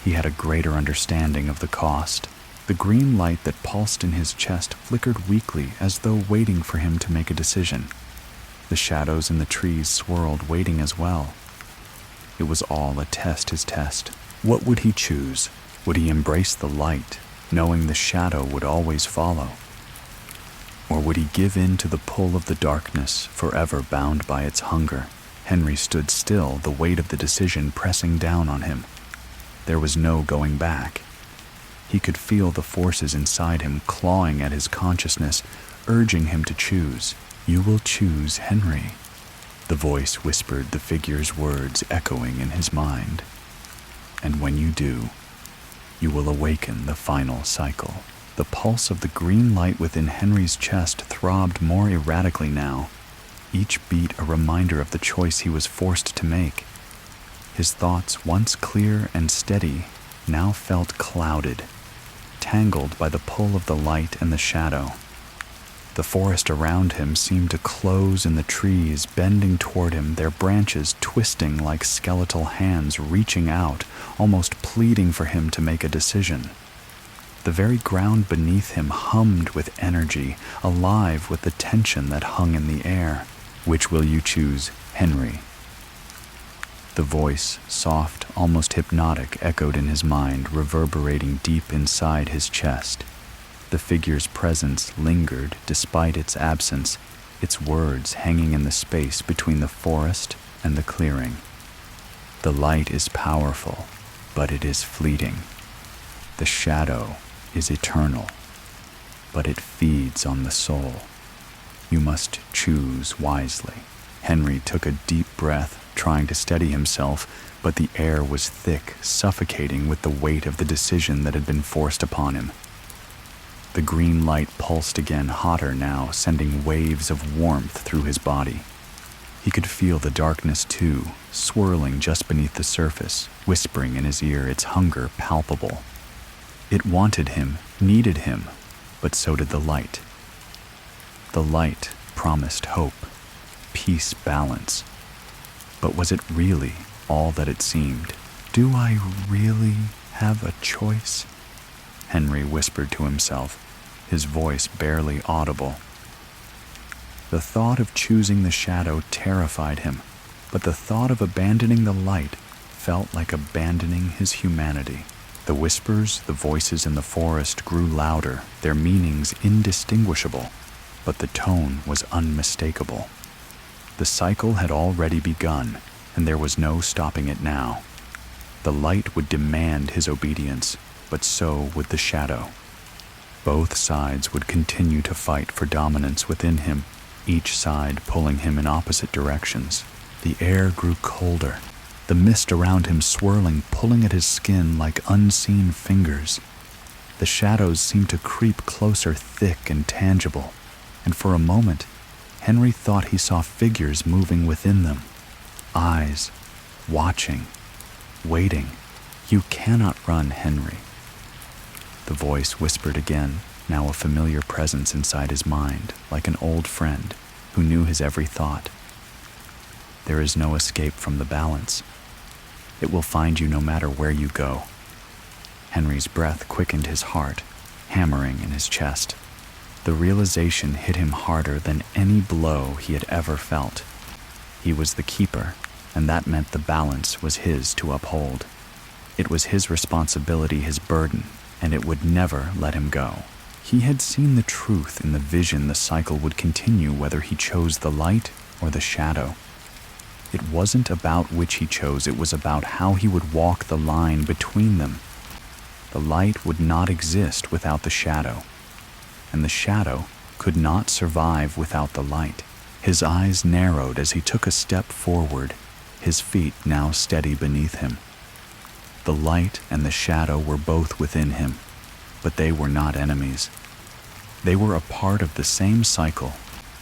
he had a greater understanding of the cost. The green light that pulsed in his chest flickered weakly as though waiting for him to make a decision. The shadows in the trees swirled, waiting as well. It was all a test, his test. What would he choose? Would he embrace the light, knowing the shadow would always follow? Or would he give in to the pull of the darkness, forever bound by its hunger? Henry stood still, the weight of the decision pressing down on him. There was no going back. He could feel the forces inside him clawing at his consciousness, urging him to choose. "You will choose, Henry." The voice whispered, the figure's words echoing in his mind. "And when you do, you will awaken the final cycle." The pulse of the green light within Henry's chest throbbed more erratically now, each beat a reminder of the choice he was forced to make. His thoughts, once clear and steady, now felt clouded, tangled by the pull of the light and the shadow. The forest around him seemed to close in, the trees bending toward him, their branches twisting like skeletal hands reaching out, almost pleading for him to make a decision. The very ground beneath him hummed with energy, alive with the tension that hung in the air. "Which will you choose, Henry?" The voice, soft, almost hypnotic, echoed in his mind, reverberating deep inside his chest. The figure's presence lingered despite its absence, its words hanging in the space between the forest and the clearing. "The light is powerful, but it is fleeting. The shadow is eternal, but it feeds on the soul. You must choose wisely." Henry took a deep breath, trying to steady himself, but the air was thick, suffocating with the weight of the decision that had been forced upon him. The green light pulsed again, hotter now, sending waves of warmth through his body. He could feel the darkness too, swirling just beneath the surface, whispering in his ear, its hunger palpable. It wanted him, needed him, but so did the light. The light promised hope, peace, balance. But was it really all that it seemed? "Do I really have a choice?" Henry whispered to himself, his voice barely audible. The thought of choosing the shadow terrified him, but the thought of abandoning the light felt like abandoning his humanity. The whispers, the voices in the forest grew louder, their meanings indistinguishable, but the tone was unmistakable. The cycle had already begun, and there was no stopping it now. The light would demand his obedience, but so would the shadow. Both sides would continue to fight for dominance within him, each side pulling him in opposite directions. The air grew colder, the mist around him swirling, pulling at his skin like unseen fingers. The shadows seemed to creep closer, thick and tangible, and for a moment, Henry thought he saw figures moving within them. Eyes, watching, waiting. "You cannot run, Henry." The voice whispered again, now a familiar presence inside his mind, like an old friend. who knew his every thought. There is no escape from the balance. It will find you no matter where you go. Henry's breath quickened his heart, hammering in his chest. The realization hit him harder than any blow he had ever felt. He was the keeper, and that meant the balance was his to uphold. It was his responsibility, his burden, and it would never let him go. He had seen the truth in the vision the cycle would continue whether he chose the light or the shadow. It wasn't about which he chose, it was about how he would walk the line between them. The light would not exist without the shadow, and the shadow could not survive without the light. His eyes narrowed as he took a step forward, his feet now steady beneath him. The light and the shadow were both within him, but they were not enemies. They were a part of the same cycle,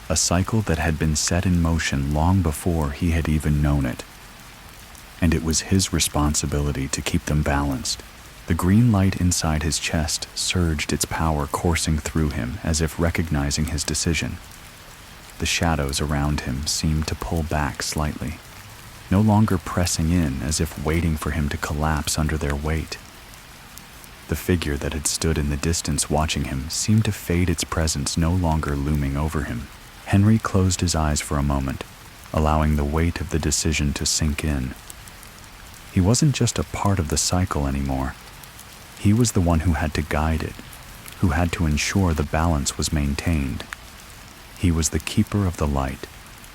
a cycle that had been set in motion long before he had even known it. And it was his responsibility to keep them balanced. The green light inside his chest surged, its power coursing through him as if recognizing his decision. The shadows around him seemed to pull back slightly, no longer pressing in as if waiting for him to collapse under their weight. The figure that had stood in the distance watching him seemed to fade, its presence no longer looming over him. Henry closed his eyes for a moment, allowing the weight of the decision to sink in. He wasn't just a part of the cycle anymore. He was the one who had to guide it, who had to ensure the balance was maintained. He was the keeper of the light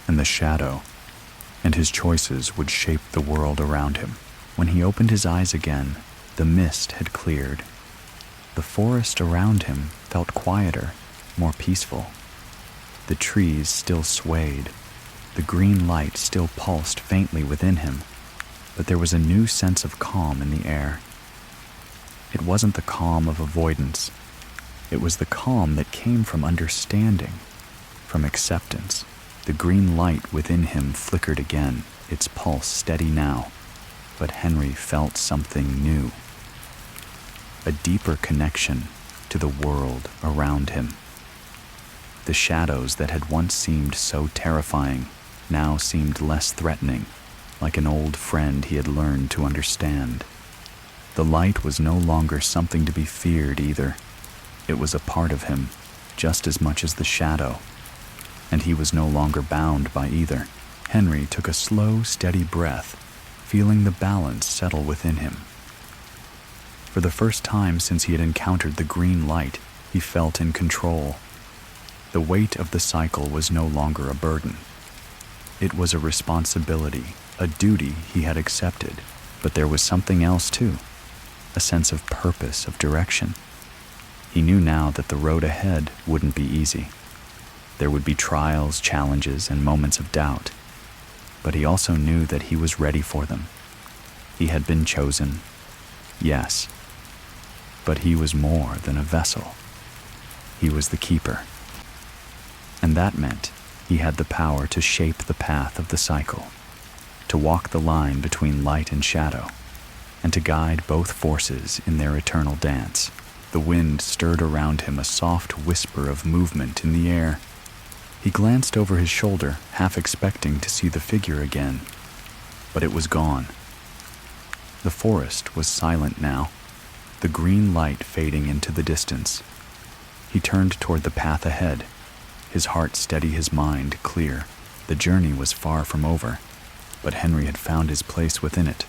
and the shadow, and his choices would shape the world around him. When he opened his eyes again, the mist had cleared. The forest around him felt quieter, more peaceful. The trees still swayed. The green light still pulsed faintly within him, but there was a new sense of calm in the air. It wasn't the calm of avoidance. It was the calm that came from understanding, from acceptance. The green light within him flickered again, its pulse steady now, but Henry felt something new. A deeper connection to the world around him. The shadows that had once seemed so terrifying now seemed less threatening, like an old friend he had learned to understand. The light was no longer something to be feared either. It was a part of him, just as much as the shadow, and he was no longer bound by either. Henry took a slow, steady breath, feeling the balance settle within him. For the first time since he had encountered the green light, he felt in control. The weight of the cycle was no longer a burden. It was a responsibility, a duty he had accepted, but there was something else too, a sense of purpose, of direction. He knew now that the road ahead wouldn't be easy. There would be trials, challenges, and moments of doubt, but he also knew that he was ready for them. He had been chosen, yes, but he was more than a vessel. He was the keeper. And that meant he had the power to shape the path of the cycle, to walk the line between light and shadow, and to guide both forces in their eternal dance. The wind stirred around him, a soft whisper of movement in the air. He glanced over his shoulder, half expecting to see the figure again, but it was gone. The forest was silent now, the green light fading into the distance. He turned toward the path ahead, his heart steady, his mind clear. The journey was far from over, but Henry had found his place within it.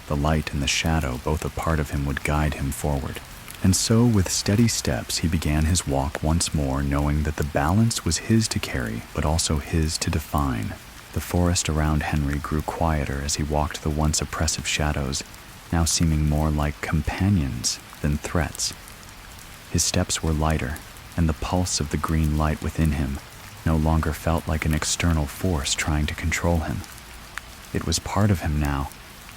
The light and the shadow, both a part of him, would guide him forward. And so, with steady steps, he began his walk once more, knowing that the balance was his to carry, but also his to define. The forest around Henry grew quieter as he walked the once oppressive shadows, now seeming more like companions than threats. His steps were lighter, and the pulse of the green light within him no longer felt like an external force trying to control him. It was part of him now,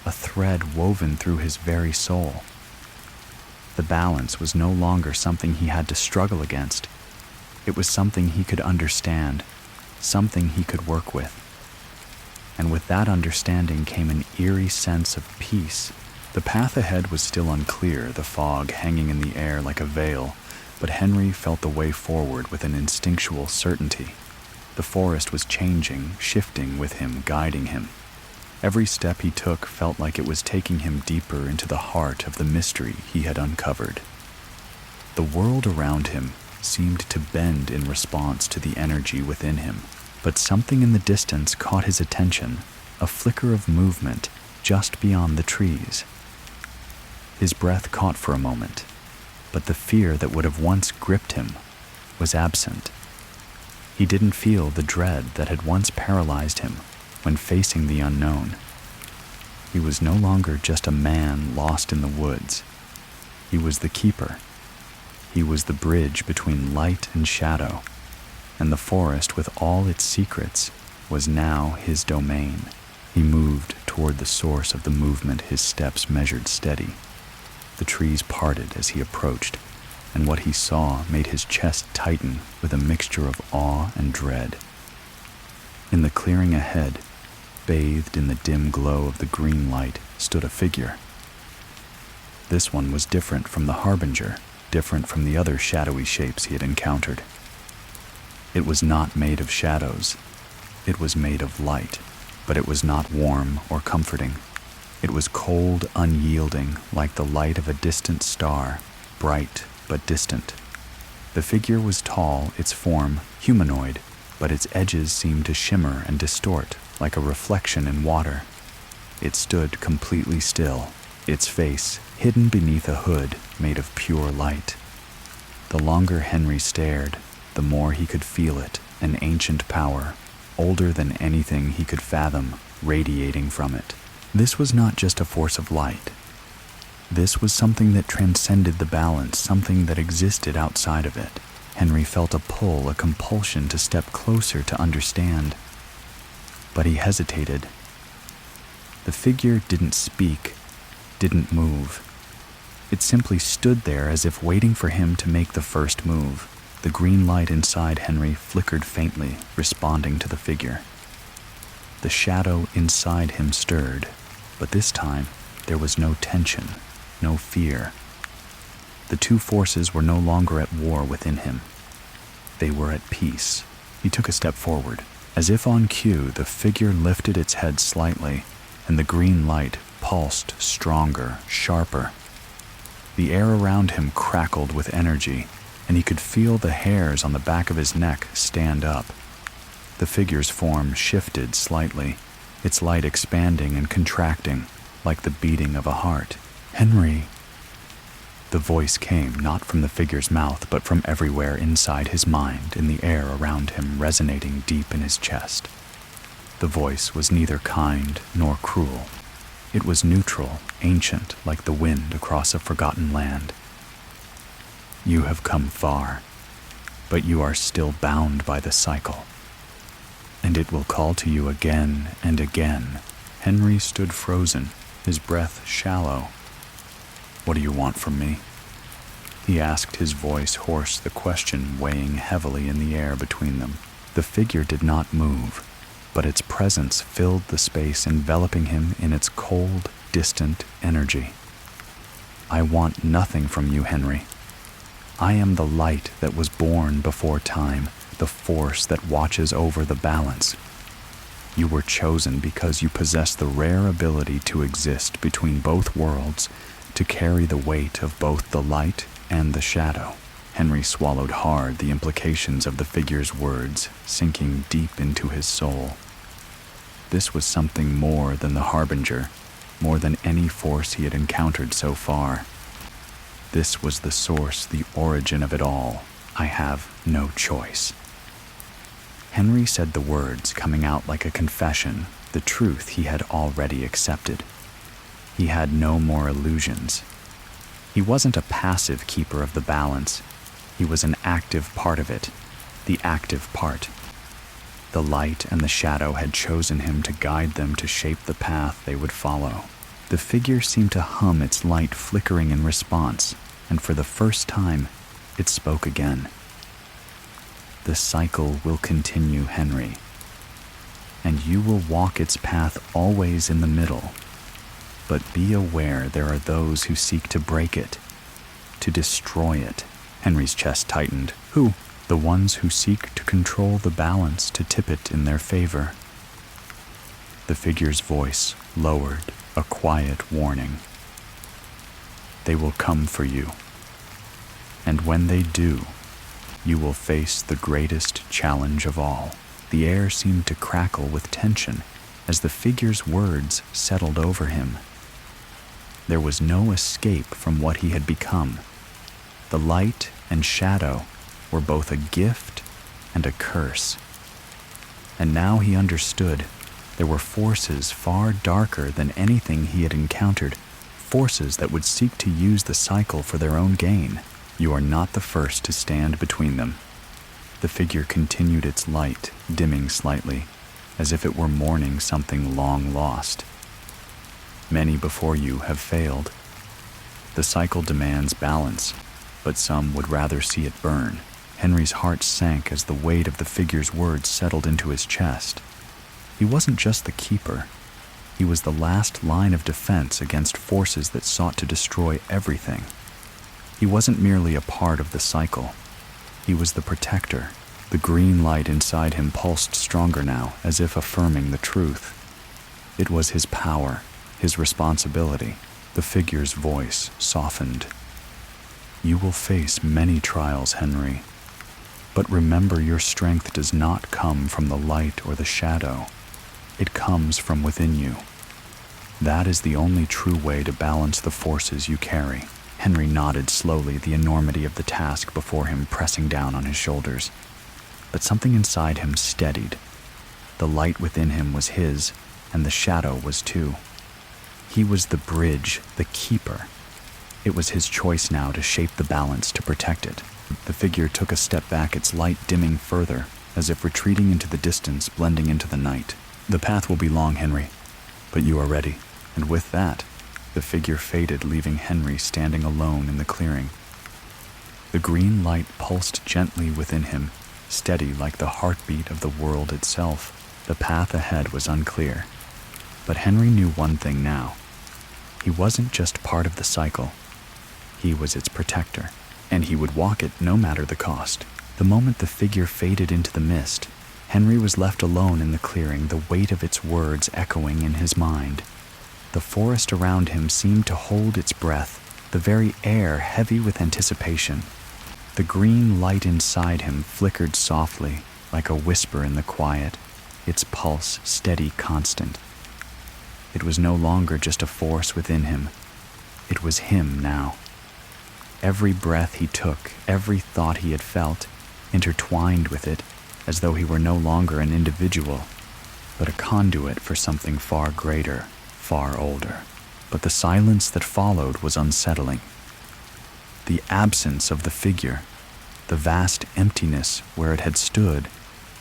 a thread woven through his very soul. The balance was no longer something he had to struggle against. It was something he could understand, something he could work with. And with that understanding came an eerie sense of peace. The path ahead was still unclear, the fog hanging in the air like a veil, but Henry felt the way forward with an instinctual certainty. The forest was changing, shifting with him, guiding him. Every step he took felt like it was taking him deeper into the heart of the mystery he had uncovered. The world around him seemed to bend in response to the energy within him, but something in the distance caught his attention, a flicker of movement just beyond the trees. His breath caught for a moment, but the fear that would have once gripped him was absent. He didn't feel the dread that had once paralyzed him when facing the unknown. He was no longer just a man lost in the woods. He was the keeper. He was the bridge between light and shadow, and the forest with all its secrets was now his domain. He moved toward the source of the movement, his steps measured steady. The trees parted as he approached, and what he saw made his chest tighten with a mixture of awe and dread. In the clearing ahead, bathed in the dim glow of the green light, stood a figure. This one was different from the harbinger, different from the other shadowy shapes he had encountered. It was not made of shadows. It was made of light, but it was not warm or comforting. It was cold, unyielding, like the light of a distant star, bright but distant. The figure was tall, its form humanoid, but its edges seemed to shimmer and distort like a reflection in water. It stood completely still, its face hidden beneath a hood made of pure light. The longer Henry stared, the more he could feel it, an ancient power, older than anything he could fathom, radiating from it. This was not just a force of light. This was something that transcended the balance, something that existed outside of it. Henry felt a pull, a compulsion to step closer to understand. But he hesitated. The figure didn't speak, didn't move. It simply stood there as if waiting for him to make the first move. The green light inside Henry flickered faintly, responding to the figure. The shadow inside him stirred, but this time there was no tension, no fear. The two forces were no longer at war within him. They were at peace. He took a step forward. As if on cue, the figure lifted its head slightly, and the green light pulsed stronger, sharper. The air around him crackled with energy, and he could feel the hairs on the back of his neck stand up. The figure's form shifted slightly, its light expanding and contracting, like the beating of a heart. "Henry." The voice came not from the figure's mouth, but from everywhere inside his mind, in the air around him resonating deep in his chest. The voice was neither kind nor cruel. It was neutral, ancient, like the wind across a forgotten land. "You have come far, but you are still bound by the cycle, and it will call to you again and again." Henry stood frozen, his breath shallow. "What do you want from me?" he asked, his voice hoarse, the question weighing heavily in the air between them. The figure did not move, but its presence filled the space, enveloping him in its cold, distant energy. "I want nothing from you, Henry. I am the light that was born before time, the force that watches over the balance. You were chosen because you possess the rare ability to exist between both worlds, to carry the weight of both the light and the shadow." Henry swallowed hard, the implications of the figure's words sinking deep into his soul. This was something more than the harbinger, more than any force he had encountered so far. This was the source, the origin of it all. "I have no choice." Henry said the words, coming out like a confession, the truth he had already accepted. He had no more illusions. He wasn't a passive keeper of the balance. He was an active part of it, the active part. The light and the shadow had chosen him to guide them, to shape the path they would follow. The figure seemed to hum, its light flickering in response, and for the first time, it spoke again. "The cycle will continue, Henry, and you will walk its path always in the middle. But be aware there are those who seek to break it, to destroy it." Henry's chest tightened. "Who?" the ones who seek to control the balance to tip it in their favor. The figure's voice lowered a quiet warning. They will come for you. And when they do, you will face the greatest challenge of all. The air seemed to crackle with tension as the figure's words settled over him. There was no escape from what he had become. The light and shadow were both a gift and a curse. And now he understood there were forces far darker than anything he had encountered, forces that would seek to use the cycle for their own gain. You are not the first to stand between them. The figure continued its light, dimming slightly, as if it were mourning something long lost. Many before you have failed. The cycle demands balance, but some would rather see it burn. Henry's heart sank as the weight of the figure's words settled into his chest. He wasn't just the keeper. He was the last line of defense against forces that sought to destroy everything. He wasn't merely a part of the cycle. He was the protector. The green light inside him pulsed stronger now, as if affirming the truth. It was his power, his responsibility. The figure's voice softened. You will face many trials, Henry. But remember, your strength does not come from the light or the shadow. It comes from within you. That is the only true way to balance the forces you carry. Henry nodded slowly, the enormity of the task before him pressing down on his shoulders. But something inside him steadied. The light within him was his, and the shadow was too. He was the bridge, the keeper. It was his choice now to shape the balance, to protect it. The figure took a step back, its light dimming further, as if retreating into the distance, blending into the night. The path will be long, Henry, but you are ready. And with that, the figure faded, leaving Henry standing alone in the clearing. The green light pulsed gently within him, steady like the heartbeat of the world itself. The path ahead was unclear, but Henry knew one thing now. He wasn't just part of the cycle. He was its protector, and he would walk it no matter the cost. The moment the figure faded into the mist, Henry was left alone in the clearing, the weight of its words echoing in his mind. The forest around him seemed to hold its breath, the very air heavy with anticipation. The green light inside him flickered softly, like a whisper in the quiet, its pulse steady, constant. It was no longer just a force within him. It was him now. Every breath he took, every thought he had felt, intertwined with it, as though he were no longer an individual, but a conduit for something far greater, far older. But the silence that followed was unsettling. The absence of the figure, the vast emptiness where it had stood,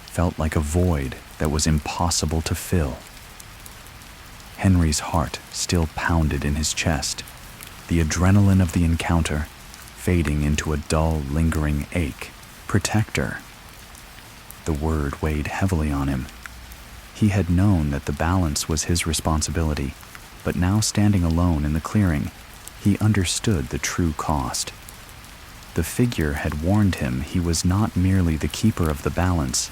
felt like a void that was impossible to fill. Henry's heart still pounded in his chest, the adrenaline of the encounter fading into a dull, lingering ache. Protector. The word weighed heavily on him. He had known that the balance was his responsibility, but now standing alone in the clearing, he understood the true cost. The figure had warned him he was not merely the keeper of the balance,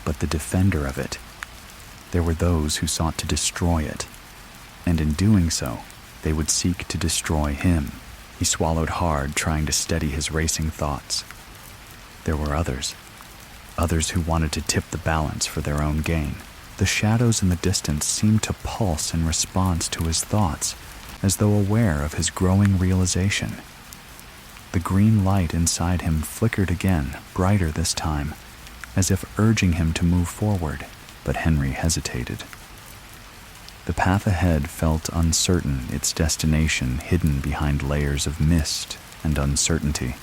but the defender of it. There were those who sought to destroy it, and in doing so, they would seek to destroy him. He swallowed hard, trying to steady his racing thoughts. There were others who wanted to tip the balance for their own gain. The shadows in the distance seemed to pulse in response to his thoughts, as though aware of his growing realization. The green light inside him flickered again, brighter this time, as if urging him to move forward, but Henry hesitated. The path ahead felt uncertain, its destination hidden behind layers of mist and uncertainty.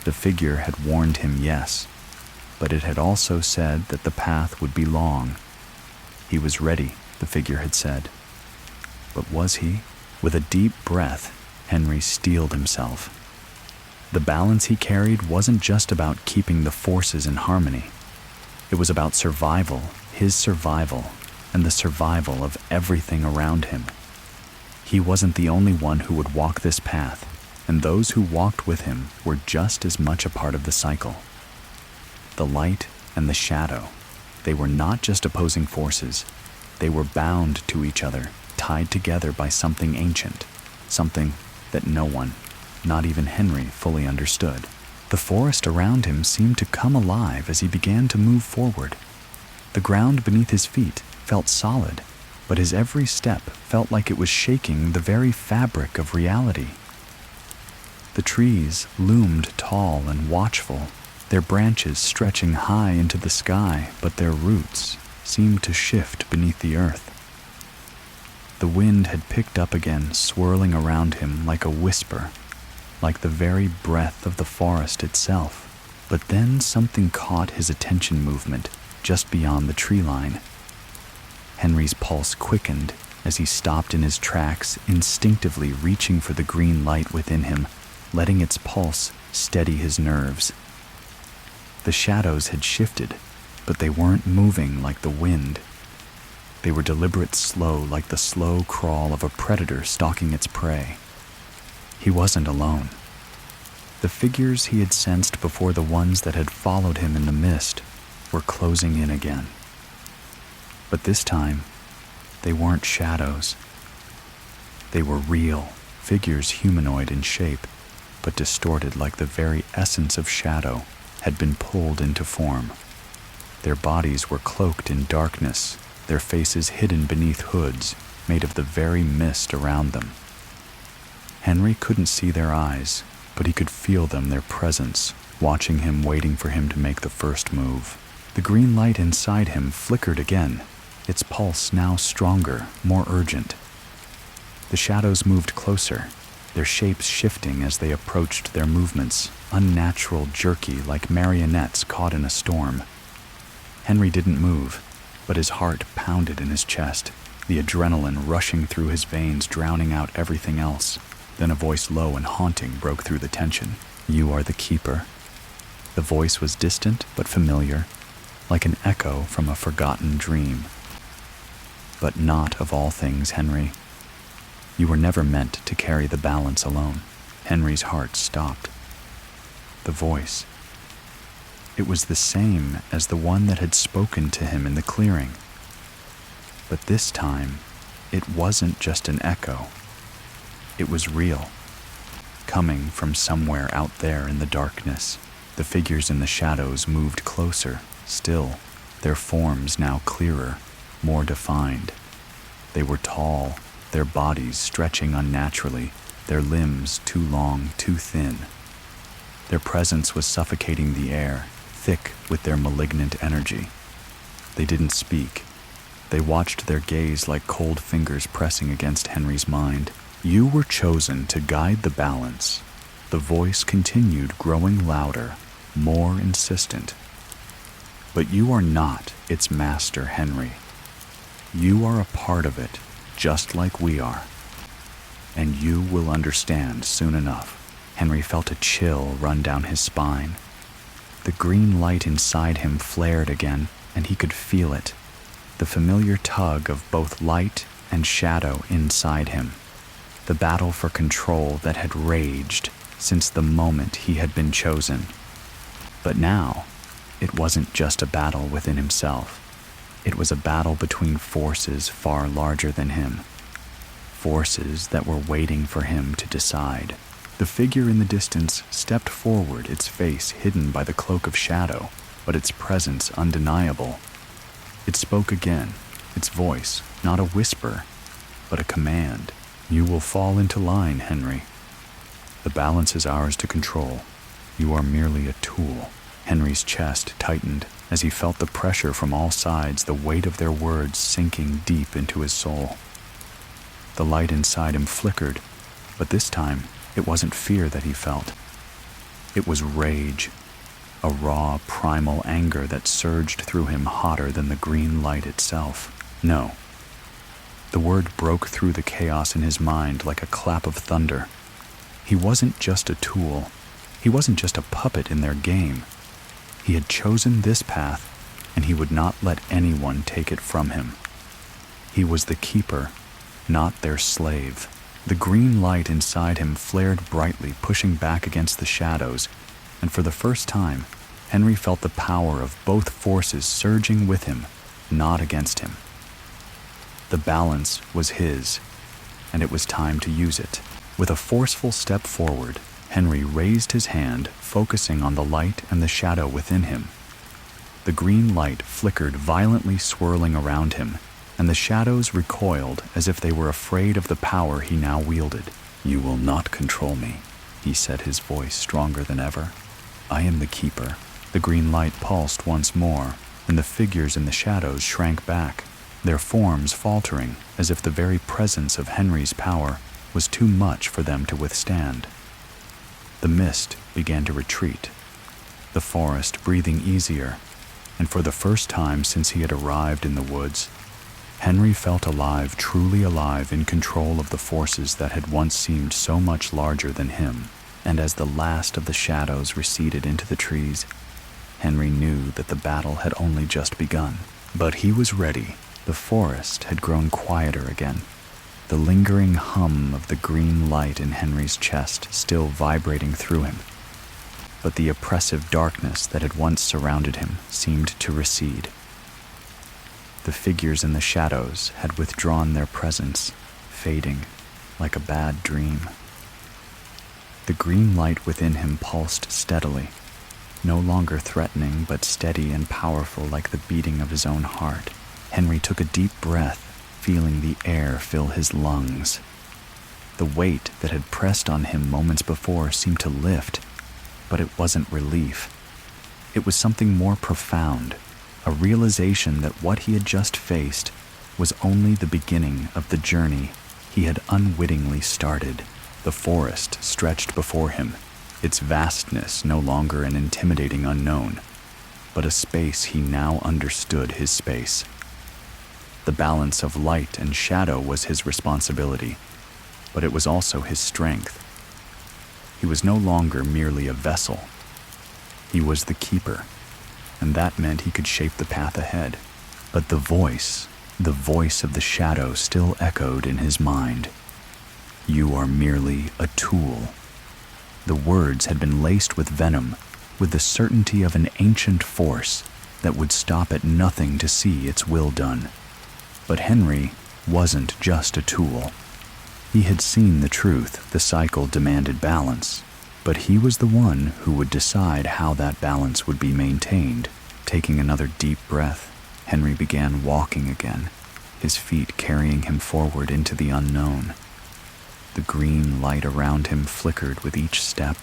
The figure had warned him, yes, but it had also said that the path would be long. He was ready, the figure had said. But was he? With a deep breath, Henry steeled himself. The balance he carried wasn't just about keeping the forces in harmony. It was about survival, his survival, and the survival of everything around him. He wasn't the only one who would walk this path, and those who walked with him were just as much a part of the cycle. The light and the shadow. They were not just opposing forces. They were bound to each other, tied together by something ancient, something that no one, not even Henry, fully understood. The forest around him seemed to come alive as he began to move forward. The ground beneath his feet felt solid, but his every step felt like it was shaking the very fabric of reality. The trees loomed tall and watchful, their branches stretching high into the sky, but their roots seemed to shift beneath the earth. The wind had picked up again, swirling around him like a whisper, like the very breath of the forest itself. But then something caught his attention movement just beyond the tree line. Henry's pulse quickened as he stopped in his tracks, instinctively reaching for the green light within him, letting its pulse steady his nerves. The shadows had shifted, but they weren't moving like the wind. They were deliberate, slow, like the slow crawl of a predator stalking its prey. He wasn't alone. The figures he had sensed before, the ones that had followed him in the mist, were closing in again. But this time, they weren't shadows. They were real, figures humanoid in shape, but distorted like the very essence of shadow had been pulled into form. Their bodies were cloaked in darkness, their faces hidden beneath hoods made of the very mist around them. Henry couldn't see their eyes, but he could feel them, their presence, watching him, waiting for him to make the first move. The green light inside him flickered again, its pulse now stronger, more urgent. The shadows moved closer, their shapes shifting as they approached, their movements unnatural, jerky, like marionettes caught in a storm. Henry didn't move, but his heart pounded in his chest, the adrenaline rushing through his veins, drowning out everything else. Then a voice low and haunting broke through the tension. "You are the keeper." The voice was distant but familiar, like an echo from a forgotten dream. "But not of all things, Henry. You were never meant to carry the balance alone." Henry's heart stopped. The voice. It was the same as the one that had spoken to him in the clearing. But this time, it wasn't just an echo. It was real, coming from somewhere out there in the darkness. The figures in the shadows moved closer, still, their forms now clearer, more defined. They were tall, their bodies stretching unnaturally, their limbs too long, too thin. Their presence was suffocating the air, thick with their malignant energy. They didn't speak. They watched, their gaze like cold fingers pressing against Henry's mind. "You were chosen to guide the balance." The voice continued, growing louder, more insistent. "But you are not its master, Henry. You are a part of it, just like we are. And you will understand soon enough." Henry felt a chill run down his spine. The green light inside him flared again, and he could feel it, the familiar tug of both light and shadow inside him, the battle for control that had raged since the moment he had been chosen. But now, it wasn't just a battle within himself. It was a battle between forces far larger than him, forces that were waiting for him to decide. The figure in the distance stepped forward, its face hidden by the cloak of shadow, but its presence undeniable. It spoke again, its voice not a whisper, but a command. "You will fall into line, Henry. The balance is ours to control. You are merely a tool." Henry's chest tightened as he felt the pressure from all sides, the weight of their words sinking deep into his soul. The light inside him flickered, but this time it wasn't fear that he felt. It was rage, a raw, primal anger that surged through him hotter than the green light itself. "No." The word broke through the chaos in his mind like a clap of thunder. He wasn't just a tool. He wasn't just a puppet in their game. He had chosen this path, and he would not let anyone take it from him. He was the keeper, not their slave. The green light inside him flared brightly, pushing back against the shadows, and for the first time, Henry felt the power of both forces surging with him, not against him. The balance was his, and it was time to use it. With a forceful step forward, Henry raised his hand, focusing on the light and the shadow within him. The green light flickered violently, swirling around him, and the shadows recoiled as if they were afraid of the power he now wielded. "You will not control me," he said, his voice stronger than ever. "I am the keeper." The green light pulsed once more, and the figures in the shadows shrank back, their forms faltering as if the very presence of Henry's power was too much for them to withstand. The mist began to retreat, the forest breathing easier, and for the first time since he had arrived in the woods, Henry felt alive, truly alive, in control of the forces that had once seemed so much larger than him. And as the last of the shadows receded into the trees, Henry knew that the battle had only just begun. But he was ready. The forest had grown quieter again, the lingering hum of the green light in Henry's chest still vibrating through him. But the oppressive darkness that had once surrounded him seemed to recede. The figures in the shadows had withdrawn their presence, fading like a bad dream. The green light within him pulsed steadily, no longer threatening but steady and powerful like the beating of his own heart. Henry took a deep breath, feeling the air fill his lungs. The weight that had pressed on him moments before seemed to lift, but it wasn't relief. It was something more profound, a realization that what he had just faced was only the beginning of the journey he had unwittingly started. The forest stretched before him, its vastness no longer an intimidating unknown, but a space he now understood his space. The balance of light and shadow was his responsibility, but it was also his strength. He was no longer merely a vessel. He was the keeper, and that meant he could shape the path ahead. But the voice of the shadow still echoed in his mind. "You are merely a tool." The words had been laced with venom, with the certainty of an ancient force that would stop at nothing to see its will done. But Henry wasn't just a tool. He had seen the truth. The cycle demanded balance, but he was the one who would decide how that balance would be maintained. Taking another deep breath, Henry began walking again, his feet carrying him forward into the unknown. The green light around him flickered with each step,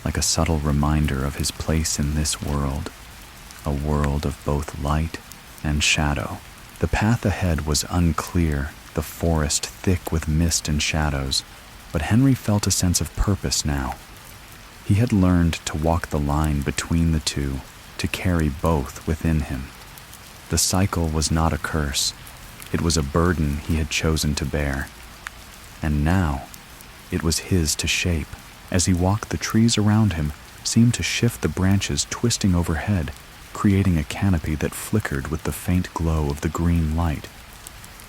like a subtle reminder of his place in this world, a world of both light and shadow. The path ahead was unclear, the forest thick with mist and shadows, but Henry felt a sense of purpose now. He had learned to walk the line between the two, to carry both within him. The cycle was not a curse. It was a burden he had chosen to bear. And now, it was his to shape. As he walked, the trees around him seemed to shift, the branches twisting overhead, creating a canopy that flickered with the faint glow of the green light.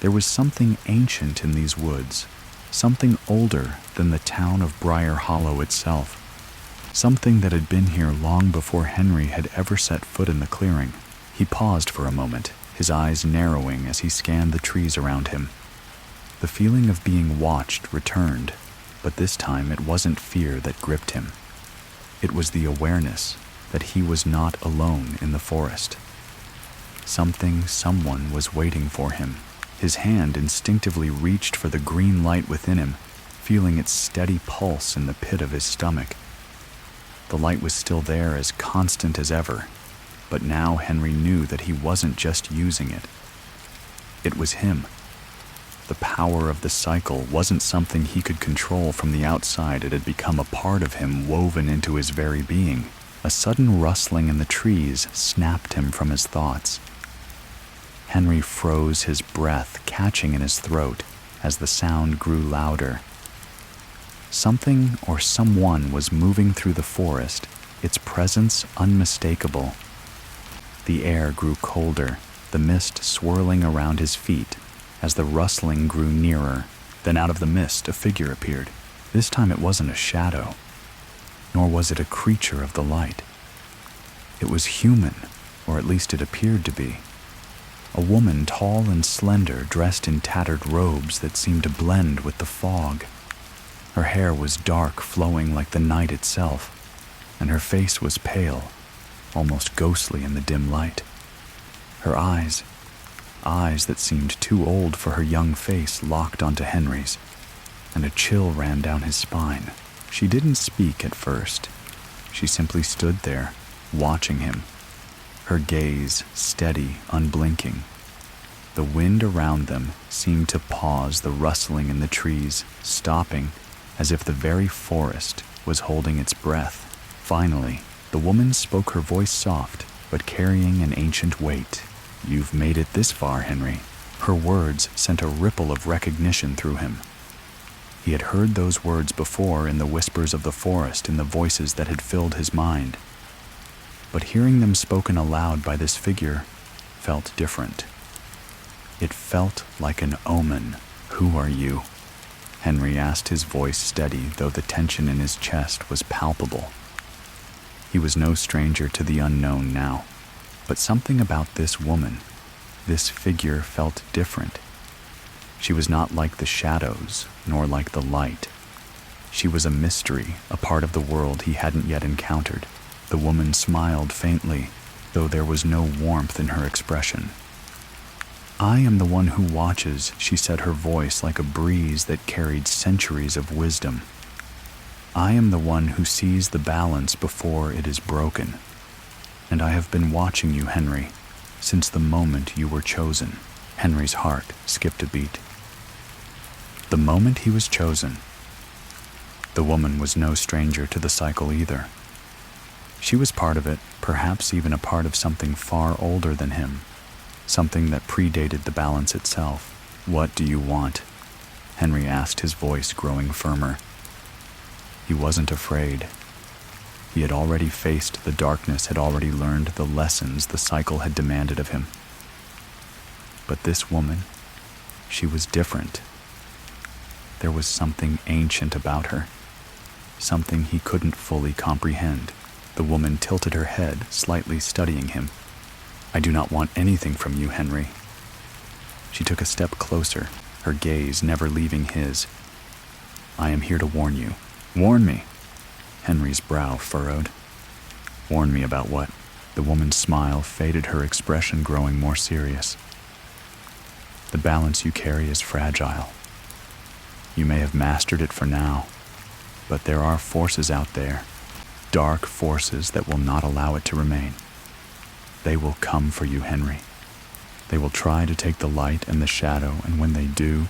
There was something ancient in these woods, something older than the town of Briar Hollow itself, something that had been here long before Henry had ever set foot in the clearing. He paused for a moment, his eyes narrowing as he scanned the trees around him. The feeling of being watched returned, but this time it wasn't fear that gripped him. It was the awareness that he was not alone in the forest. Someone was waiting for him. His hand instinctively reached for the green light within him, feeling its steady pulse in the pit of his stomach. The light was still there, as constant as ever, but now Henry knew that he wasn't just using it. It was him. The power of the cycle wasn't something he could control from the outside. It had become a part of him, woven into his very being. A sudden rustling in the trees snapped him from his thoughts. Henry froze, his breath catching in his throat as the sound grew louder. Something or someone was moving through the forest, its presence unmistakable. The air grew colder, the mist swirling around his feet as the rustling grew nearer. Then out of the mist a figure appeared. This time it wasn't a shadow, nor was it a creature of the light. It was human, or at least it appeared to be. A woman tall and slender, dressed in tattered robes that seemed to blend with the fog. Her hair was dark, flowing like the night itself, and her face was pale, almost ghostly in the dim light. Her eyes that seemed too old for her young face, locked onto Henry's, and a chill ran down his spine. She didn't speak at first. She simply stood there, watching him, her gaze steady, unblinking. The wind around them seemed to pause, the rustling in the trees stopping, as if the very forest was holding its breath. Finally, the woman spoke, her voice soft, but carrying an ancient weight. "You've made it this far, Henry." Her words sent a ripple of recognition through him. He had heard those words before in the whispers of the forest, in the voices that had filled his mind. But hearing them spoken aloud by this figure felt different. It felt like an omen. "Who are you?" Henry asked, his voice steady, though the tension in his chest was palpable. He was no stranger to the unknown now, but something about this woman, this figure, felt different. She was not like the shadows, nor like the light. She was a mystery, a part of the world he hadn't yet encountered. The woman smiled faintly, though there was no warmth in her expression. "I am the one who watches," she said, her voice like a breeze that carried centuries of wisdom. "I am the one who sees the balance before it is broken. And I have been watching you, Henry, since the moment you were chosen." Henry's heart skipped a beat. The moment he was chosen. The woman was no stranger to the cycle either. She was part of it, perhaps even a part of something far older than him, something that predated the balance itself. "What do you want?" Henry asked, his voice growing firmer. He wasn't afraid. He had already faced the darkness, had already learned the lessons the cycle had demanded of him. But this woman, she was different. There was something ancient about her, something he couldn't fully comprehend. The woman tilted her head, slightly studying him. "I do not want anything from you, Henry." She took a step closer, her gaze never leaving his. "I am here to warn you." "Warn me?" Henry's brow furrowed. "Warn me about what?" The woman's smile faded, her expression growing more serious. "The balance you carry is fragile. You may have mastered it for now, but there are forces out there, dark forces that will not allow it to remain. They will come for you, Henry. They will try to take the light and the shadow, and when they do,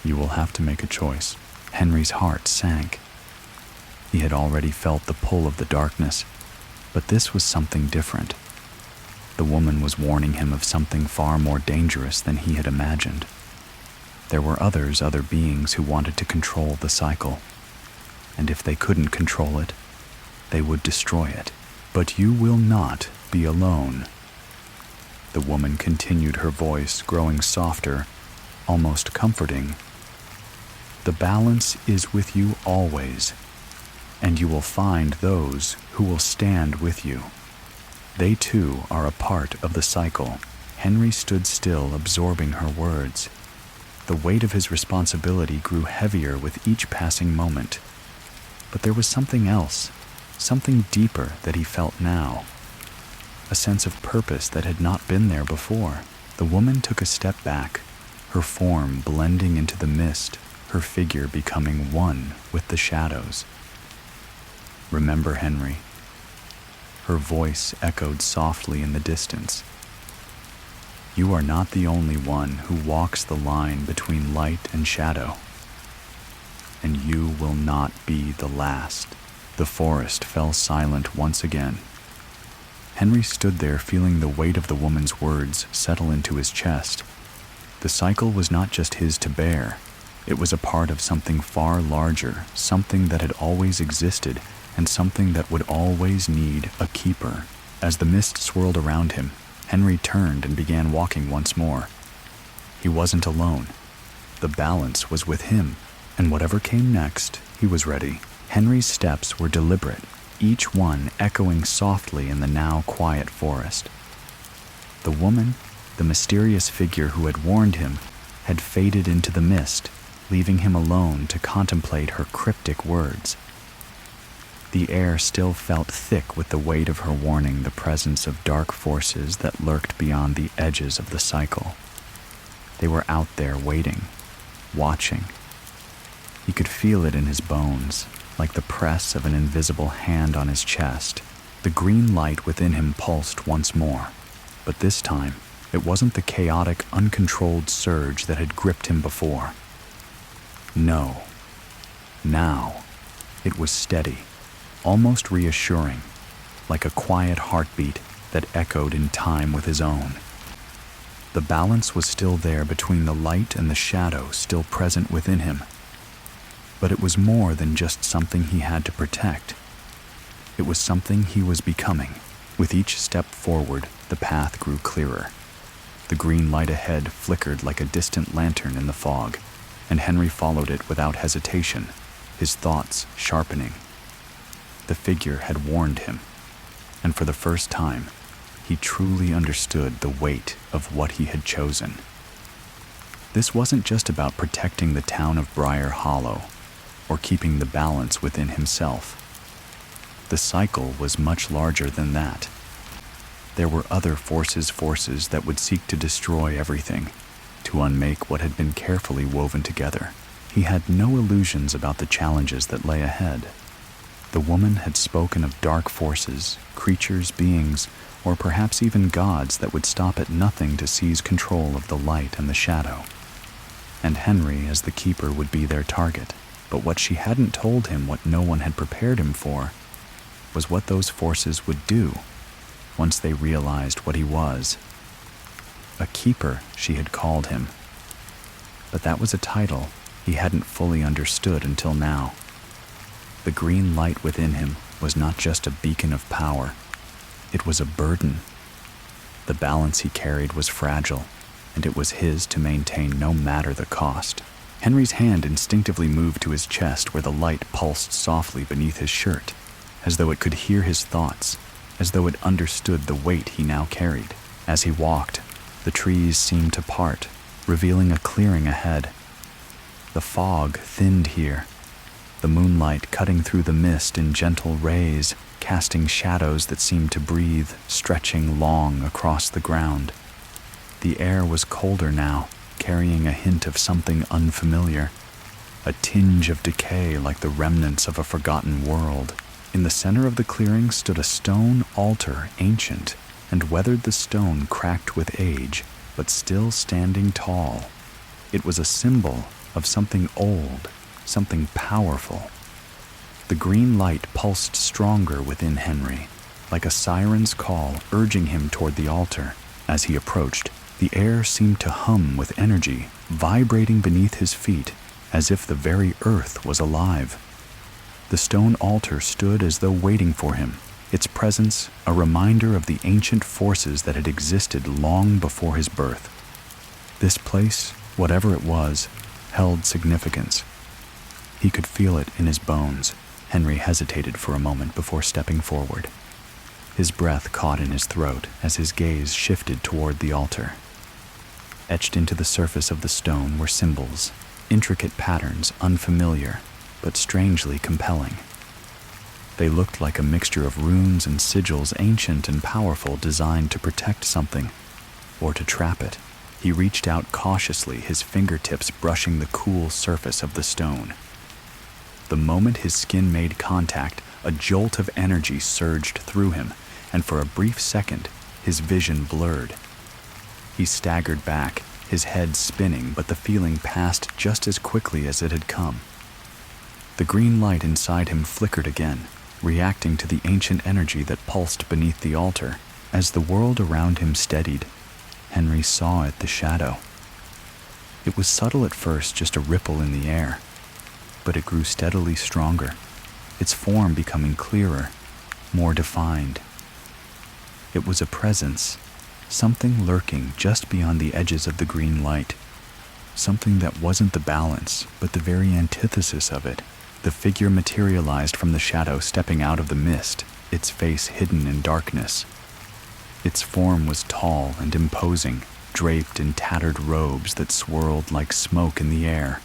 you will have to make a choice." Henry's heart sank. He had already felt the pull of the darkness, but this was something different. The woman was warning him of something far more dangerous than he had imagined. There were other beings who wanted to control the cycle, and if they couldn't control it, they would destroy it. "But you will not be alone." The woman continued, her voice growing softer, almost comforting. "The balance is with you always, and you will find those who will stand with you. They too are a part of the cycle." Henry stood still, absorbing her words. The weight of his responsibility grew heavier with each passing moment. But there was something else, something deeper that he felt now. A sense of purpose that had not been there before. The woman took a step back, her form blending into the mist, her figure becoming one with the shadows. "Remember, Henry." Her voice echoed softly in the distance. "You are not the only one who walks the line between light and shadow. And you will not be the last." The forest fell silent once again. Henry stood there, feeling the weight of the woman's words settle into his chest. The cycle was not just his to bear. It was a part of something far larger, something that had always existed, and something that would always need a keeper. As the mist swirled around him, Henry turned and began walking once more. He wasn't alone. The balance was with him, and whatever came next, he was ready. Henry's steps were deliberate. each one echoing softly in the now quiet forest. The woman, the mysterious figure who had warned him, had faded into the mist, leaving him alone to contemplate her cryptic words. The air still felt thick with the weight of her warning, the presence of dark forces that lurked beyond the edges of the cycle. They were out there waiting, watching. He could feel it in his bones, like the press of an invisible hand on his chest. The green light within him pulsed once more, but this time it wasn't the chaotic, uncontrolled surge that had gripped him before. No. Now, it was steady, almost reassuring, like a quiet heartbeat that echoed in time with his own. The balance was still there between the light and the shadow still present within him. But it was more than just something he had to protect. It was something he was becoming. With each step forward, the path grew clearer. The green light ahead flickered like a distant lantern in the fog, and Henry followed it without hesitation, his thoughts sharpening. The figure had warned him, and for the first time, he truly understood the weight of what he had chosen. This wasn't just about protecting the town of Briar Hollow, or keeping the balance within himself. The cycle was much larger than that. There were other forces that would seek to destroy everything, to unmake what had been carefully woven together. He had no illusions about the challenges that lay ahead. The woman had spoken of dark forces, creatures, beings, or perhaps even gods that would stop at nothing to seize control of the light and the shadow. And Henry, as the keeper, would be their target. But what she hadn't told him, what no one had prepared him for, was what those forces would do once they realized what he was. A keeper, she had called him. But that was a title he hadn't fully understood until now. The green light within him was not just a beacon of power. It was a burden. The balance he carried was fragile, and it was his to maintain no matter the cost. Henry's hand instinctively moved to his chest where the light pulsed softly beneath his shirt, as though it could hear his thoughts, as though it understood the weight he now carried. As he walked, the trees seemed to part, revealing a clearing ahead. The fog thinned here, the moonlight cutting through the mist in gentle rays, casting shadows that seemed to breathe, stretching long across the ground. The air was colder now, carrying a hint of something unfamiliar, a tinge of decay like the remnants of a forgotten world. In the center of the clearing stood a stone altar, ancient, and weathered. The stone cracked with age, but still standing tall. It was a symbol of something old, something powerful. The green light pulsed stronger within Henry, like a siren's call urging him toward the altar. As he approached, the air seemed to hum with energy, vibrating beneath his feet, as if the very earth was alive. The stone altar stood as though waiting for him, its presence a reminder of the ancient forces that had existed long before his birth. This place, whatever it was, held significance. He could feel it in his bones. Henry hesitated for a moment before stepping forward. His breath caught in his throat as his gaze shifted toward the altar. Etched into the surface of the stone were symbols, intricate patterns unfamiliar, but strangely compelling. They looked like a mixture of runes and sigils, ancient and powerful, designed to protect something, or to trap it. He reached out cautiously, his fingertips brushing the cool surface of the stone. The moment his skin made contact, a jolt of energy surged through him, and for a brief second, his vision blurred. He staggered back, his head spinning, but the feeling passed just as quickly as it had come. The green light inside him flickered again, reacting to the ancient energy that pulsed beneath the altar. As the world around him steadied, Henry saw it, the shadow. It was subtle at first, just a ripple in the air, but it grew steadily stronger, its form becoming clearer, more defined. It was a presence, something lurking just beyond the edges of the green light, something that wasn't the balance, but the very antithesis of it. The figure materialized from the shadow, stepping out of the mist, its face hidden in darkness. Its form was tall and imposing, draped in tattered robes that swirled like smoke in the air.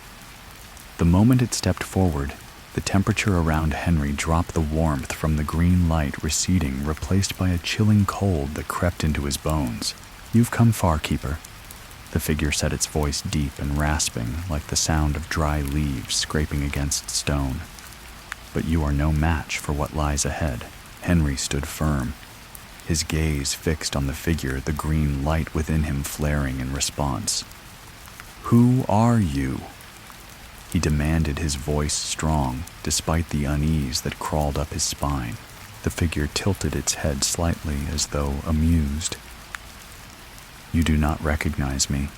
The moment it stepped forward, the temperature around Henry dropped, the warmth from the green light receding, replaced by a chilling cold that crept into his bones. "You've come far, Keeper." The figure said, its voice deep and rasping, like the sound of dry leaves scraping against stone. "But you are no match for what lies ahead." Henry stood firm, his gaze fixed on the figure, the green light within him flaring in response. "Who are you?" he demanded, his voice strong, despite the unease that crawled up his spine. The figure tilted its head slightly, as though amused. "You do not recognize me.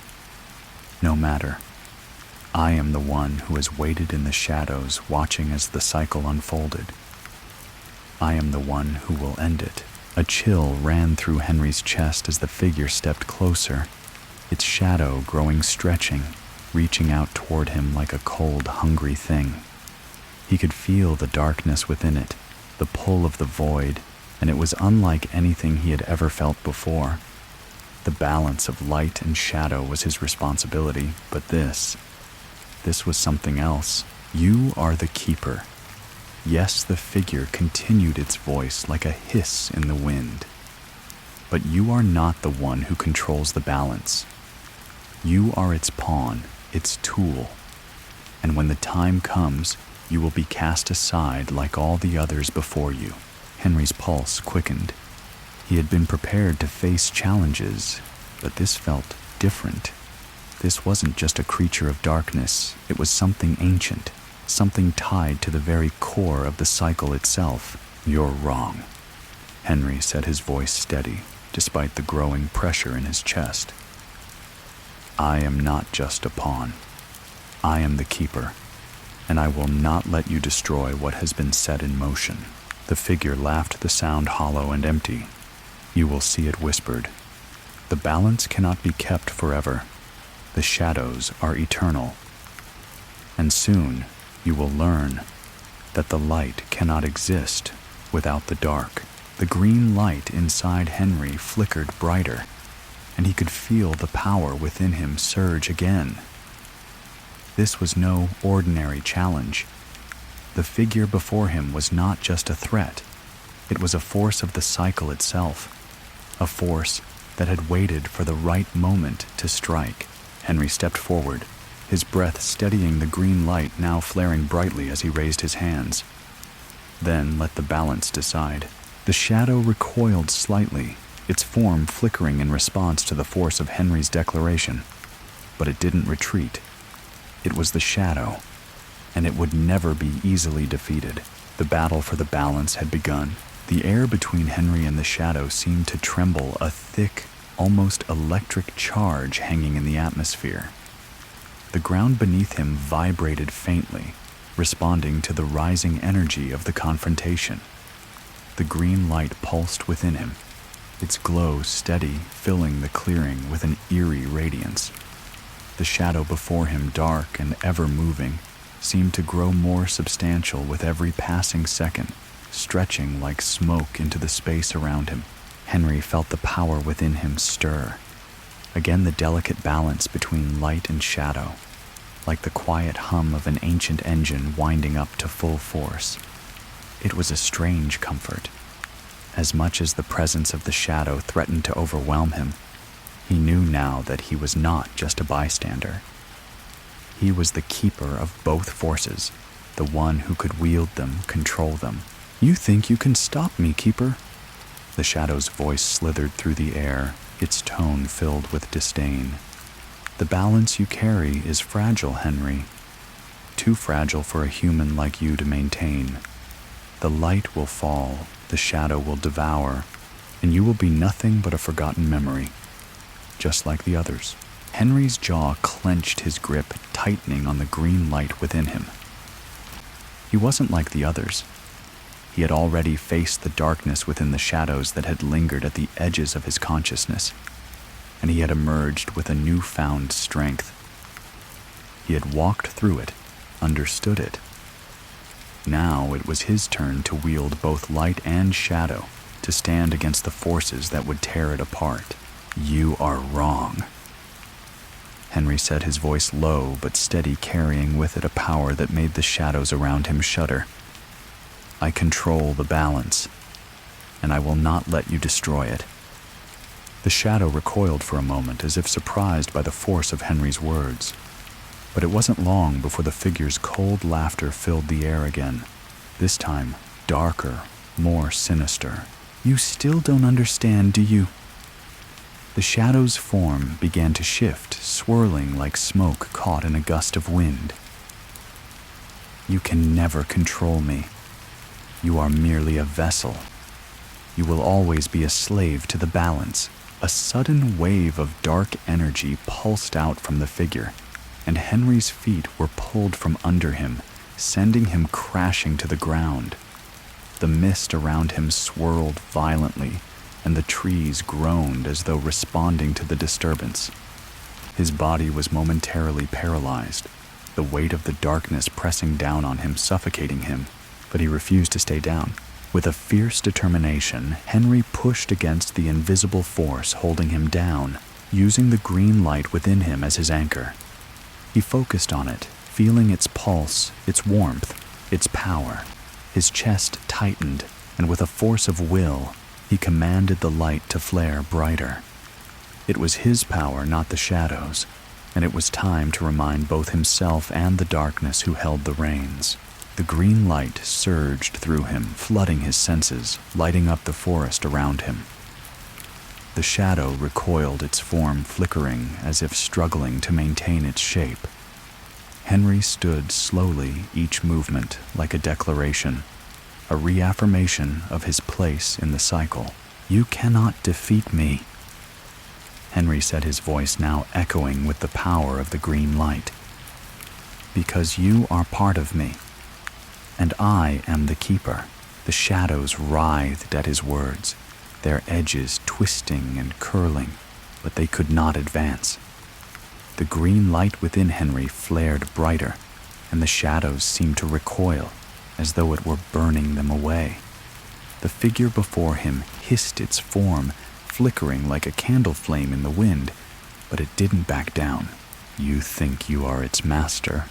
No matter. I am the one who has waited in the shadows, watching as the cycle unfolded. I am the one who will end it." A chill ran through Henry's chest as the figure stepped closer, its shadow growing, stretching, reaching out toward him like a cold, hungry thing. He could feel the darkness within it, the pull of the void, and it was unlike anything he had ever felt before. The balance of light and shadow was his responsibility, but this was something else. "You are the Keeper." Yes, the figure continued, its voice like a hiss in the wind. "But you are not the one who controls the balance. You are its pawn, its tool. And when the time comes, you will be cast aside like all the others before you." Henry's pulse quickened. He had been prepared to face challenges, but this felt different. This wasn't just a creature of darkness, it was something ancient, something tied to the very core of the cycle itself. "You're wrong," Henry said, his voice steady, despite the growing pressure in his chest. "I am not just a pawn. I am the Keeper, and I will not let you destroy what has been set in motion." The figure laughed, the sound hollow and empty. "You will see," it whispered. "The balance cannot be kept forever. The shadows are eternal. And soon you will learn that the light cannot exist without the dark." The green light inside Henry flickered brighter, and he could feel the power within him surge again. This was no ordinary challenge. The figure before him was not just a threat. It was a force of the cycle itself, a force that had waited for the right moment to strike. Henry stepped forward, his breath steadying the green light now flaring brightly as he raised his hands. Then let the balance decide. The shadow recoiled slightly, its form flickering in response to the force of Henry's declaration. But it didn't retreat. It was the shadow, and it would never be easily defeated. The battle for the balance had begun. The air between Henry and the shadow seemed to tremble, a thick, almost electric charge hanging in the atmosphere. The ground beneath him vibrated faintly, responding to the rising energy of the confrontation. The green light pulsed within him, its glow steady, filling the clearing with an eerie radiance. The shadow before him, dark and ever-moving, seemed to grow more substantial with every passing second, stretching like smoke into the space around him. Henry felt the power within him stir. Again the delicate balance between light and shadow, like the quiet hum of an ancient engine winding up to full force. It was a strange comfort. As much as the presence of the shadow threatened to overwhelm him, he knew now that he was not just a bystander. He was the keeper of both forces, the one who could wield them, control them. "You think you can stop me, Keeper?" The shadow's voice slithered through the air, its tone filled with disdain. "The balance you carry is fragile, Henry. Too fragile for a human like you to maintain. The light will fall, the shadow will devour, and you will be nothing but a forgotten memory, just like the others." Henry's jaw clenched, his grip tightening on the green light within him. He wasn't like the others. He had already faced the darkness within the shadows that had lingered at the edges of his consciousness, and he had emerged with a newfound strength. He had walked through it, understood it, Now it was his turn to wield both light and shadow, to stand against the forces that would tear it apart. "You are wrong," Henry said, his voice low but steady, carrying with it a power that made the shadows around him shudder. "I control the balance, and I will not let you destroy it." The shadow recoiled for a moment, as if surprised by the force of Henry's words. But it wasn't long before the figure's cold laughter filled the air again, this time darker, more sinister. "You still don't understand, do you?" The shadow's form began to shift, swirling like smoke caught in a gust of wind. "You can never control me. You are merely a vessel. You will always be a slave to the balance." A sudden wave of dark energy pulsed out from the figure, and Henry's feet were pulled from under him, sending him crashing to the ground. The mist around him swirled violently, and the trees groaned as though responding to the disturbance. His body was momentarily paralyzed, the weight of the darkness pressing down on him, suffocating him, but he refused to stay down. With a fierce determination, Henry pushed against the invisible force holding him down, using the green light within him as his anchor. He focused on it, feeling its pulse, its warmth, its power. His chest tightened, and with a force of will, he commanded the light to flare brighter. It was his power, not the shadow's, and it was time to remind both himself and the darkness who held the reins. The green light surged through him, flooding his senses, lighting up the forest around him. The shadow recoiled, its form flickering as if struggling to maintain its shape. Henry stood slowly, each movement like a declaration, a reaffirmation of his place in the cycle. "You cannot defeat me," Henry said, his voice now echoing with the power of the green light. "Because you are part of me, and I am the keeper." The shadows writhed at his words, their edges twisting and curling, but they could not advance. The green light within Henry flared brighter, and the shadows seemed to recoil, as though it were burning them away. The figure before him hissed its form, flickering like a candle flame in the wind, but it didn't back down. "You think you are its master?"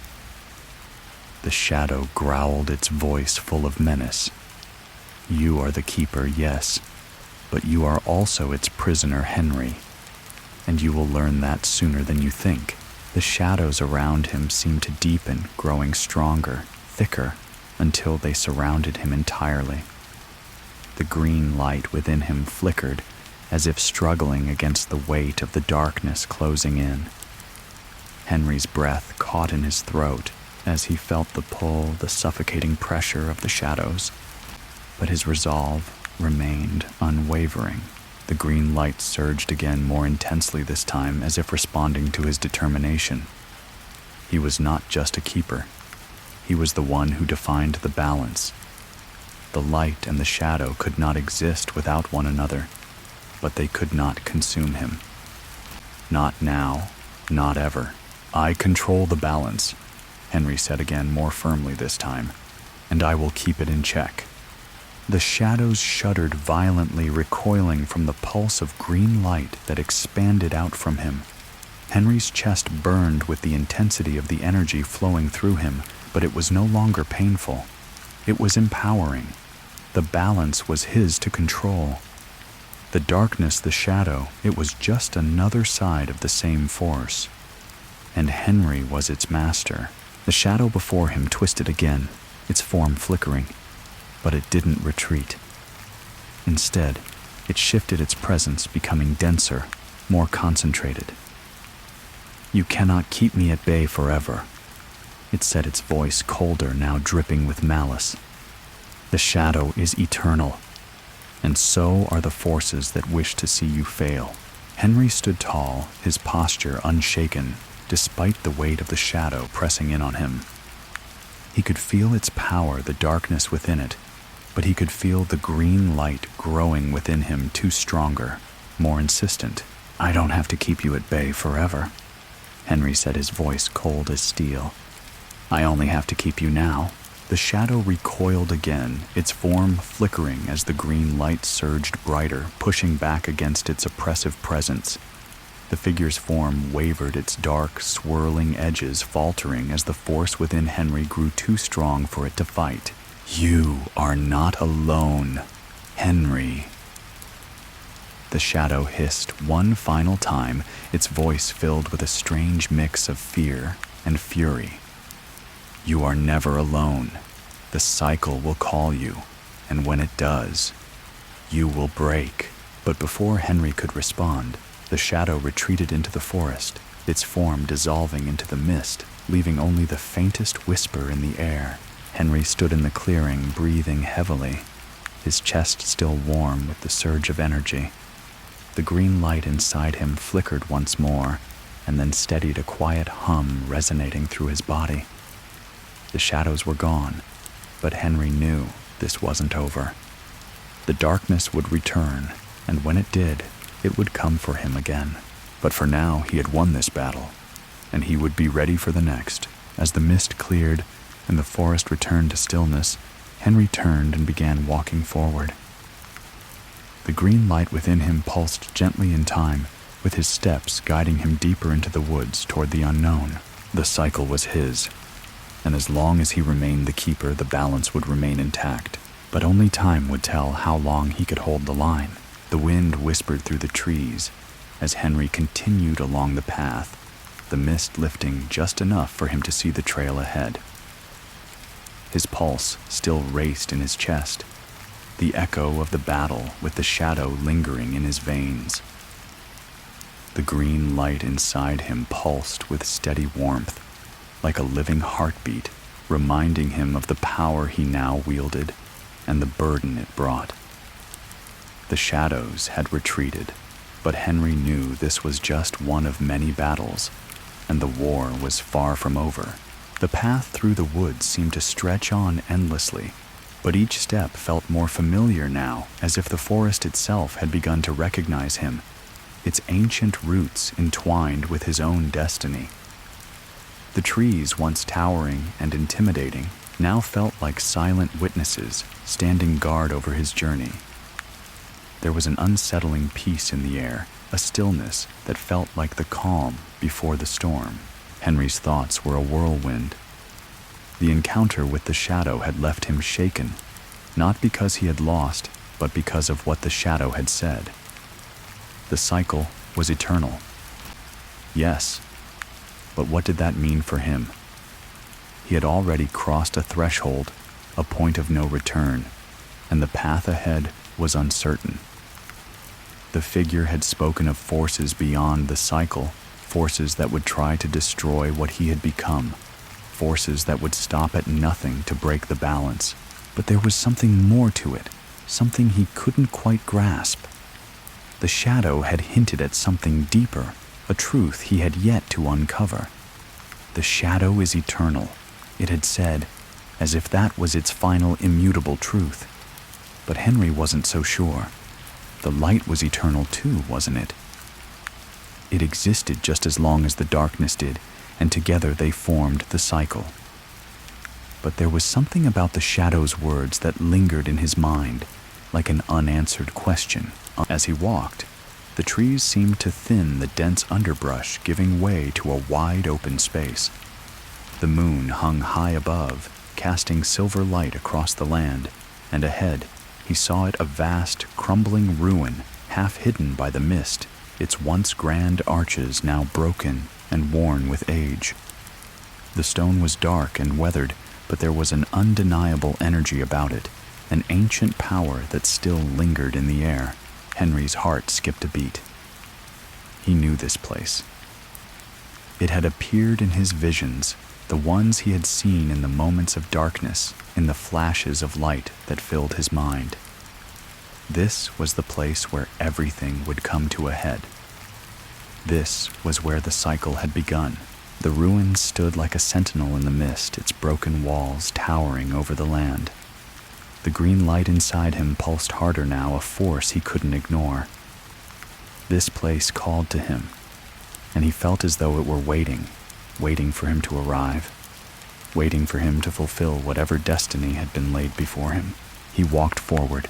The shadow growled, its voice full of menace. "You are the keeper, yes, but you are also its prisoner, Henry, and you will learn that sooner than you think." The shadows around him seemed to deepen, growing stronger, thicker, until they surrounded him entirely. The green light within him flickered, as if struggling against the weight of the darkness closing in. Henry's breath caught in his throat as he felt the pull, the suffocating pressure of the shadows, but his resolve remained unwavering. The green light surged again, more intensely this time, as if responding to his determination. He was not just a keeper. He was the one who defined the balance. The light and the shadow could not exist without one another, but they could not consume him. "Not now, not ever. I control the balance," Henry said again, more firmly this time, "and I will keep it in check." The shadows shuddered violently, recoiling from the pulse of green light that expanded out from him. Henry's chest burned with the intensity of the energy flowing through him, but it was no longer painful. It was empowering. The balance was his to control. The darkness, the shadow, it was just another side of the same force. And Henry was its master. The shadow before him twisted again, its form flickering, but it didn't retreat. Instead, it shifted its presence, becoming denser, more concentrated. "You cannot keep me at bay forever," it said, its voice colder, now dripping with malice. "The shadow is eternal, and so are the forces that wish to see you fail." Henry stood tall, his posture unshaken, despite the weight of the shadow pressing in on him. He could feel its power, the darkness within it, but he could feel the green light growing within him, too stronger, more insistent. "I don't have to keep you at bay forever," Henry said, his voice cold as steel. "I only have to keep you now." The shadow recoiled again, its form flickering as the green light surged brighter, pushing back against its oppressive presence. The figure's form wavered, its dark, swirling edges faltering as the force within Henry grew too strong for it to fight. "You are not alone, Henry." The shadow hissed one final time, its voice filled with a strange mix of fear and fury. "You are never alone. The cycle will call you, and when it does, you will break." But before Henry could respond, the shadow retreated into the forest, its form dissolving into the mist, leaving only the faintest whisper in the air. Henry stood in the clearing, breathing heavily, his chest still warm with the surge of energy. The green light inside him flickered once more, and then steadied a quiet hum resonating through his body. The shadows were gone, but Henry knew this wasn't over. The darkness would return, and when it did, it would come for him again. But for now, he had won this battle, and he would be ready for the next. As the mist cleared and the forest returned to stillness, Henry turned and began walking forward. The green light within him pulsed gently in time, with his steps guiding him deeper into the woods toward the unknown. The cycle was his, and as long as he remained the keeper, the balance would remain intact. But only time would tell how long he could hold the line. The wind whispered through the trees as Henry continued along the path, the mist lifting just enough for him to see the trail ahead. His pulse still raced in his chest, the echo of the battle with the shadow lingering in his veins. The green light inside him pulsed with steady warmth, like a living heartbeat, reminding him of the power he now wielded and the burden it brought. The shadows had retreated, but Henry knew this was just one of many battles, and the war was far from over. The path through the woods seemed to stretch on endlessly, but each step felt more familiar now, as if the forest itself had begun to recognize him, its ancient roots entwined with his own destiny. The trees, once towering and intimidating, now felt like silent witnesses standing guard over his journey. There was an unsettling peace in the air, a stillness that felt like the calm before the storm. Henry's thoughts were a whirlwind. The encounter with the shadow had left him shaken, not because he had lost, but because of what the shadow had said. The cycle was eternal. Yes, but what did that mean for him? He had already crossed a threshold, a point of no return, and the path ahead was uncertain. The figure had spoken of forces beyond the cycle, forces that would try to destroy what he had become, forces that would stop at nothing to break the balance. But there was something more to it, something he couldn't quite grasp. The shadow had hinted at something deeper, a truth he had yet to uncover. The shadow is eternal, it had said, as if that was its final immutable truth. But Henry wasn't so sure. The light was eternal too, wasn't it? It existed just as long as the darkness did, and together they formed the cycle. But there was something about the shadow's words that lingered in his mind, like an unanswered question. As he walked, the trees seemed to thin the dense underbrush, giving way to a wide open space. The moon hung high above, casting silver light across the land, and ahead he saw it a vast, crumbling ruin, half hidden by the mist, its once grand arches now broken and worn with age. The stone was dark and weathered, but there was an undeniable energy about it, an ancient power that still lingered in the air. Henry's heart skipped a beat. He knew this place. It had appeared in his visions, the ones he had seen in the moments of darkness, in the flashes of light that filled his mind. This was the place where everything would come to a head. This was where the cycle had begun. The ruin stood like a sentinel in the mist, its broken walls towering over the land. The green light inside him pulsed harder now, a force he couldn't ignore. This place called to him, and he felt as though it were waiting for him to arrive. waiting for him to fulfill whatever destiny had been laid before him. He walked forward,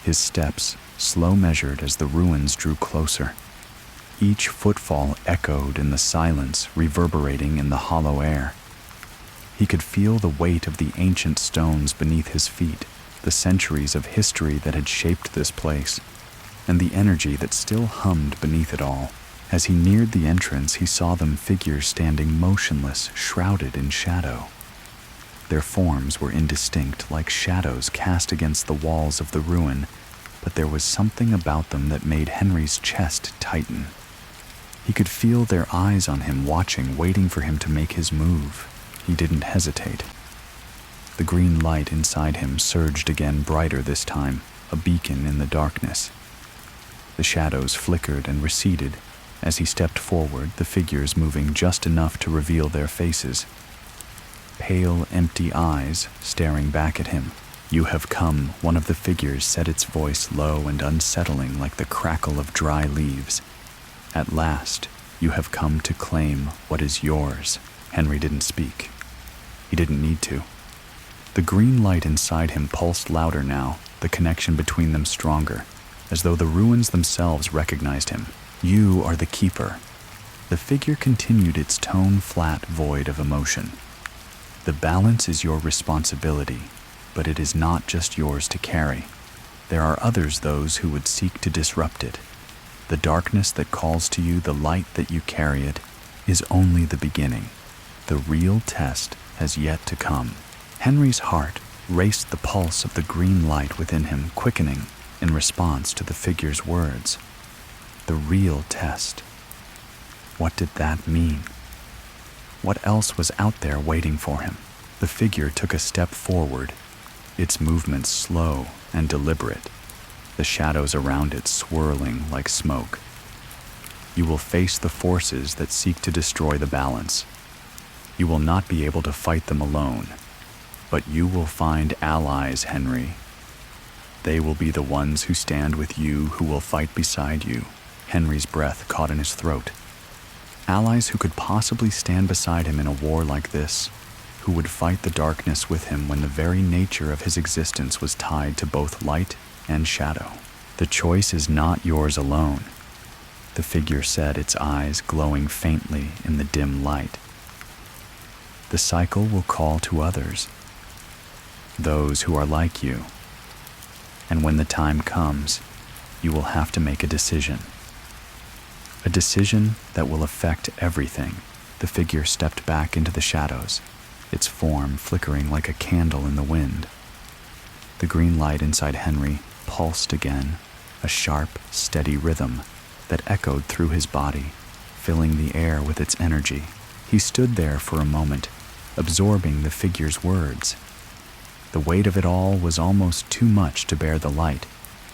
his steps slow measured as the ruins drew closer. Each footfall echoed in the silence, reverberating in the hollow air. He could feel the weight of the ancient stones beneath his feet, the centuries of history that had shaped this place, and the energy that still hummed beneath it all. As he neared the entrance, he saw them figures standing motionless, shrouded in shadow. Their forms were indistinct, like shadows cast against the walls of the ruin, but there was something about them that made Henry's chest tighten. He could feel their eyes on him, watching, waiting for him to make his move. He didn't hesitate. The green light inside him surged again, brighter this time, a beacon in the darkness. The shadows flickered and receded as he stepped forward, the figures moving just enough to reveal their faces. Pale, empty eyes staring back at him. "You have come," one of the figures said, its voice low and unsettling like the crackle of dry leaves. "At last, you have come to claim what is yours." Henry didn't speak. He didn't need to. The green light inside him pulsed louder now, the connection between them stronger, as though the ruins themselves recognized him. "You are the keeper." The figure continued, its tone flat, void of emotion. "The balance is your responsibility, but it is not just yours to carry. There are others, those who would seek to disrupt it. The darkness that calls to you, the light that you carry it, is only the beginning. The real test has yet to come." Henry's heart raced, the pulse of the green light within him quickening in response to the figure's words. The real test. What did that mean? What else was out there waiting for him? The figure took a step forward, its movements slow and deliberate, the shadows around it swirling like smoke. "You will face the forces that seek to destroy the balance. You will not be able to fight them alone, but you will find allies, Henry. They will be the ones who stand with you, who will fight beside you." Henry's breath caught in his throat. Allies who could possibly stand beside him in a war like this, who would fight the darkness with him when the very nature of his existence was tied to both light and shadow. "The choice is not yours alone," the figure said, its eyes glowing faintly in the dim light. "The cycle will call to others, those who are like you. And when the time comes, you will have to make a decision. A decision that will affect everything." The figure stepped back into the shadows, its form flickering like a candle in the wind. The green light inside Henry pulsed again, a sharp, steady rhythm that echoed through his body, filling the air with its energy. He stood there for a moment, absorbing the figure's words. The weight of it all was almost too much to bear, the light,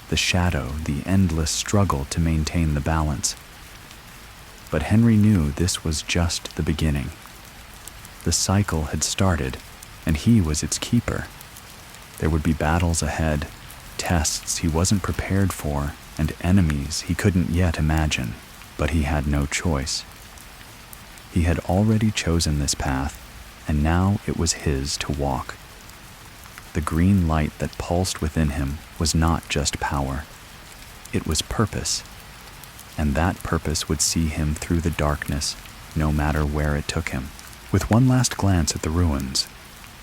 the shadow, the endless struggle to maintain the balance. But Henry knew this was just the beginning. The cycle had started, and he was its keeper. There would be battles ahead, tests he wasn't prepared for, and enemies he couldn't yet imagine, but he had no choice. He had already chosen this path, and now it was his to walk. The green light that pulsed within him was not just power. It was purpose, and that purpose would see him through the darkness, no matter where it took him. With one last glance at the ruins,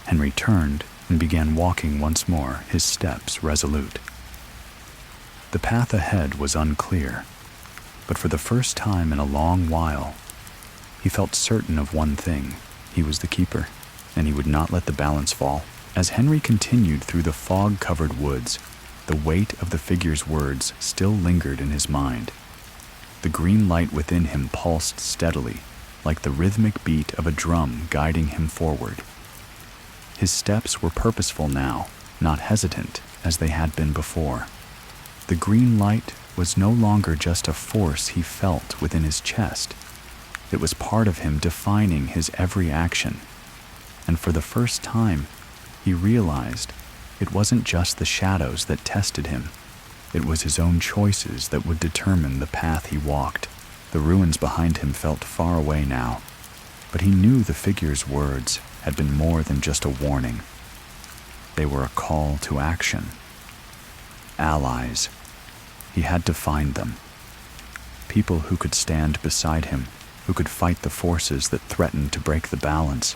Henry turned and began walking once more, his steps resolute. The path ahead was unclear, but for the first time in a long while, he felt certain of one thing: he was the keeper, and he would not let the balance fall. As Henry continued through the fog-covered woods, the weight of the figure's words still lingered in his mind. The green light within him pulsed steadily, like the rhythmic beat of a drum guiding him forward. His steps were purposeful now, not hesitant as they had been before. The green light was no longer just a force he felt within his chest. It was part of him, defining his every action. And for the first time, he realized it wasn't just the shadows that tested him. It was his own choices that would determine the path he walked. The ruins behind him felt far away now, but he knew the figure's words. had been more than just a warning. They were a call to action. Allies. He had to find them. People who could stand beside him, who could fight the forces that threatened to break the balance.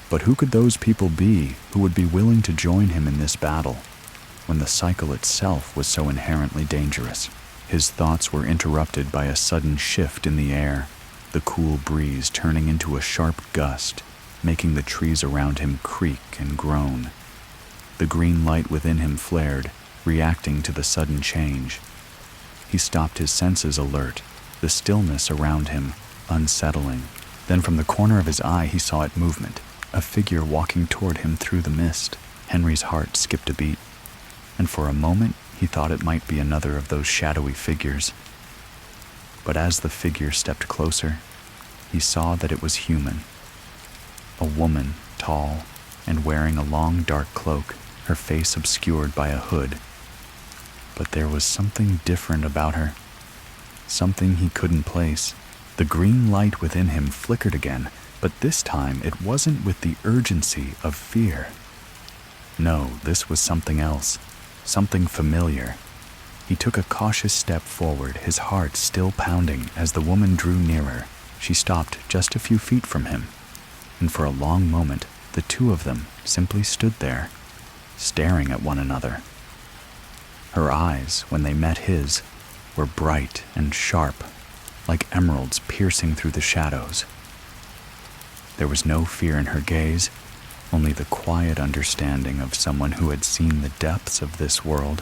But who could those people be who would be willing to join him in this battle when the cycle itself was so inherently dangerous? His thoughts were interrupted by a sudden shift in the air, the cool breeze turning into a sharp gust, making the trees around him creak and groan. The green light within him flared, reacting to the sudden change. He stopped, his senses alert, the stillness around him unsettling. Then from the corner of his eye he saw it movement, a figure walking toward him through the mist. Henry's heart skipped a beat, and for a moment he thought it might be another of those shadowy figures. But as the figure stepped closer, he saw that it was human. A woman, tall and wearing a long dark cloak, her face obscured by a hood. But there was something different about her, something he couldn't place. The green light within him flickered again, but this time it wasn't with the urgency of fear. No, this was something else, something familiar. He took a cautious step forward, his heart still pounding. As the woman drew nearer, she stopped just a few feet from him, and for a long moment, the two of them simply stood there, staring at one another. Her eyes, when they met his, were bright and sharp, like emeralds piercing through the shadows. There was no fear in her gaze, only the quiet understanding of someone who had seen the depths of this world,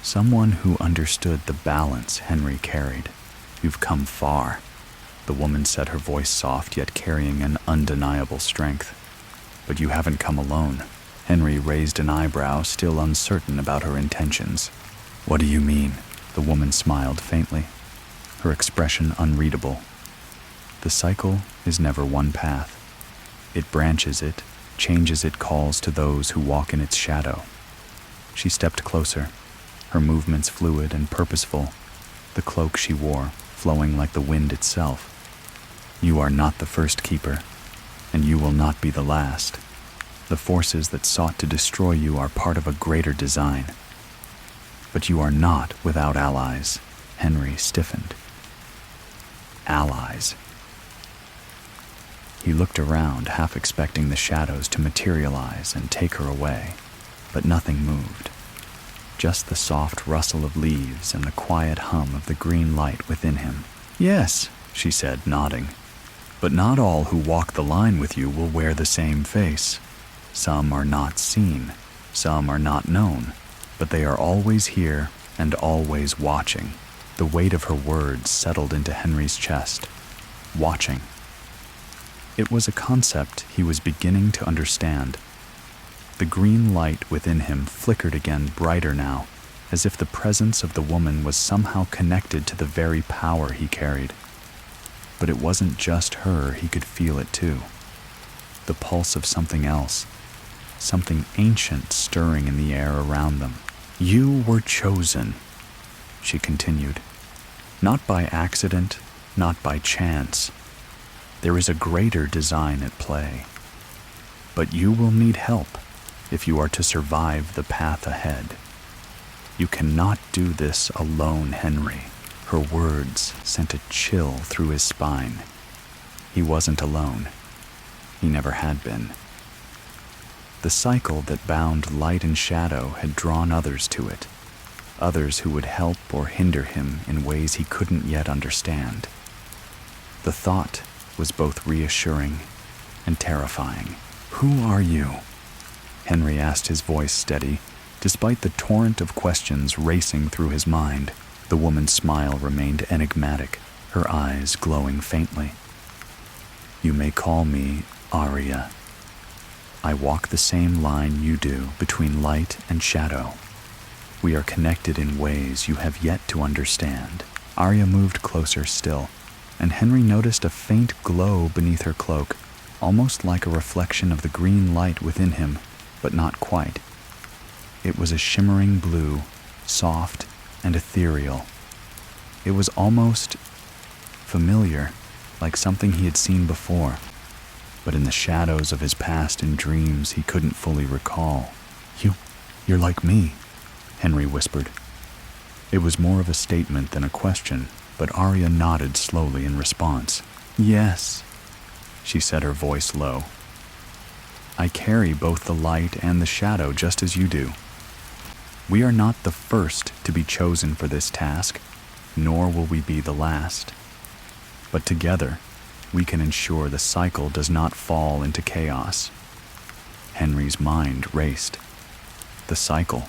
someone who understood the balance Henry carried. "You've come far," the woman said, her voice soft yet carrying an undeniable strength. "But you haven't come alone." Henry raised an eyebrow, still uncertain about her intentions. "What do you mean?" The woman smiled faintly, her expression unreadable. "The cycle is never one path. It branches it, changes it, calls to those who walk in its shadow." She stepped closer, her movements fluid and purposeful, the cloak she wore flowing like the wind itself. "You are not the first keeper, and you will not be the last. The forces that sought to destroy you are part of a greater design. But you are not without allies." Henry stiffened. Allies. He looked around, half expecting the shadows to materialize and take her away, but nothing moved. Just the soft rustle of leaves and the quiet hum of the green light within him. "Yes," she said, nodding. "But not all who walk the line with you will wear the same face. Some are not seen, some are not known, but they are always here and always watching." The weight of her words settled into Henry's chest. Watching. It was a concept he was beginning to understand. The green light within him flickered again, brighter now, as if the presence of the woman was somehow connected to the very power he carried. But it wasn't just her, he could feel it too. The pulse of something else, something ancient stirring in the air around them. "You were chosen," she continued. "Not by accident, not by chance. There is a greater design at play. But you will need help if you are to survive the path ahead. You cannot do this alone, Henry." Her words sent a chill through his spine. He wasn't alone. He never had been. The cycle that bound light and shadow had drawn others to it, others who would help or hinder him in ways he couldn't yet understand. The thought was both reassuring and terrifying. "Who are you?" Henry asked, his voice steady, despite the torrent of questions racing through his mind. The woman's smile remained enigmatic, her eyes glowing faintly. "You may call me Aria. I walk the same line you do between light and shadow. We are connected in ways you have yet to understand." Aria moved closer still, and Henry noticed a faint glow beneath her cloak, almost like a reflection of the green light within him, but not quite. It was a shimmering blue, soft and ethereal. It was almost familiar, like something he had seen before. but in the shadows of his past and dreams he couldn't fully recall. You're like me," Henry whispered. It was more of a statement than a question, but Arya nodded slowly in response. "Yes," she said, her voice low. "I carry both the light and the shadow just as you do. We are not the first to be chosen for this task, nor will we be the last. But together, we can ensure the cycle does not fall into chaos." Henry's mind raced. The cycle,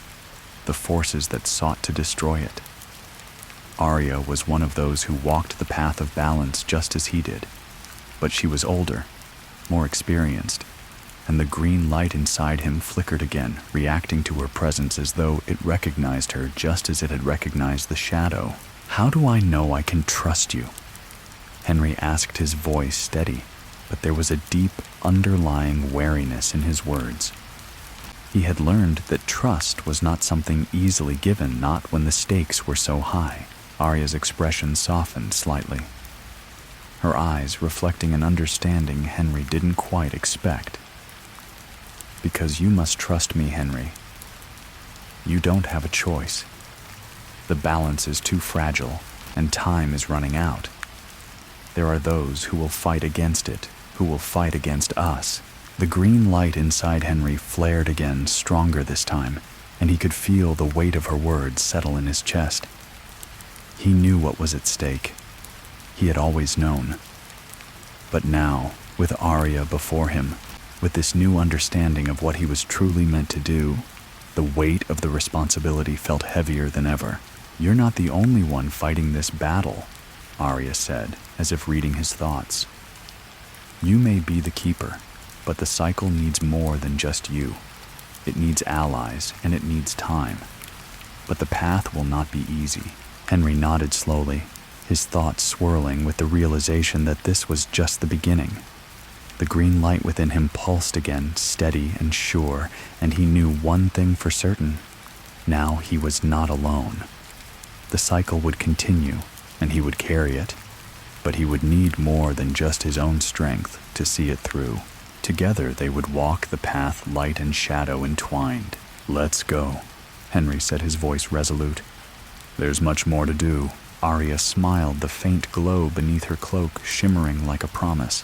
the forces that sought to destroy it. Arya was one of those who walked the path of balance just as he did, but she was older, more experienced, and the green light inside him flickered again, reacting to her presence as though it recognized her just as it had recognized the shadow. "How do I know I can trust you?" Henry asked, his voice steady, but there was a deep, underlying wariness in his words. He had learned that trust was not something easily given, not when the stakes were so high. Arya's expression softened slightly, her eyes reflecting an understanding Henry didn't quite expect. "Because you must trust me, Henry. You don't have a choice. The balance is too fragile, and time is running out. There are those who will fight against it, who will fight against us." The green light inside Henry flared again, stronger this time, and he could feel the weight of her words settle in his chest. He knew what was at stake. He had always known. But now, with Arya before him, with this new understanding of what he was truly meant to do, the weight of the responsibility felt heavier than ever. "You're not the only one fighting this battle," Arya said, as if reading his thoughts. "You may be the keeper, but the cycle needs more than just you. It needs allies, and it needs time. But the path will not be easy." Henry nodded slowly, his thoughts swirling with the realization that this was just the beginning. The green light within him pulsed again, steady and sure, and he knew one thing for certain. Now he was not alone. The cycle would continue, and he would carry it, but he would need more than just his own strength to see it through. Together they would walk the path, light and shadow entwined. "Let's go," Henry said, his voice resolute. "There's much more to do." Arya smiled, the faint glow beneath her cloak shimmering like a promise.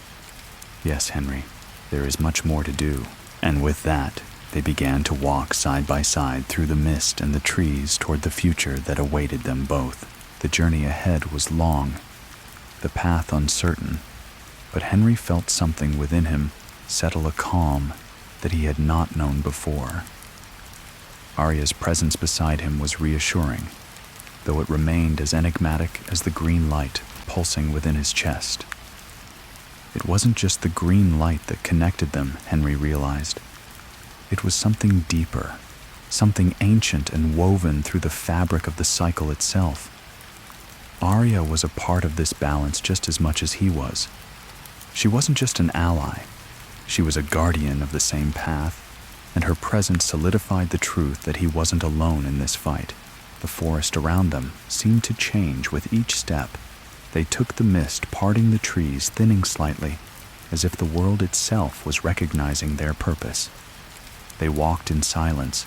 "Yes, Henry, there is much more to do." And with that, they began to walk side by side through the mist and the trees toward the future that awaited them both. The journey ahead was long, the path uncertain, but Henry felt something within him settle, a calm that he had not known before. Arya's presence beside him was reassuring, though it remained as enigmatic as the green light pulsing within his chest. It wasn't just the green light that connected them, Henry realized. It was something deeper, something ancient and woven through the fabric of the cycle itself. Arya was a part of this balance just as much as he was. She wasn't just an ally. She was a guardian of the same path, and her presence solidified the truth that he wasn't alone in this fight. The forest around them seemed to change with each step. They took the mist, parting the trees, thinning slightly, as if the world itself was recognizing their purpose. They walked in silence,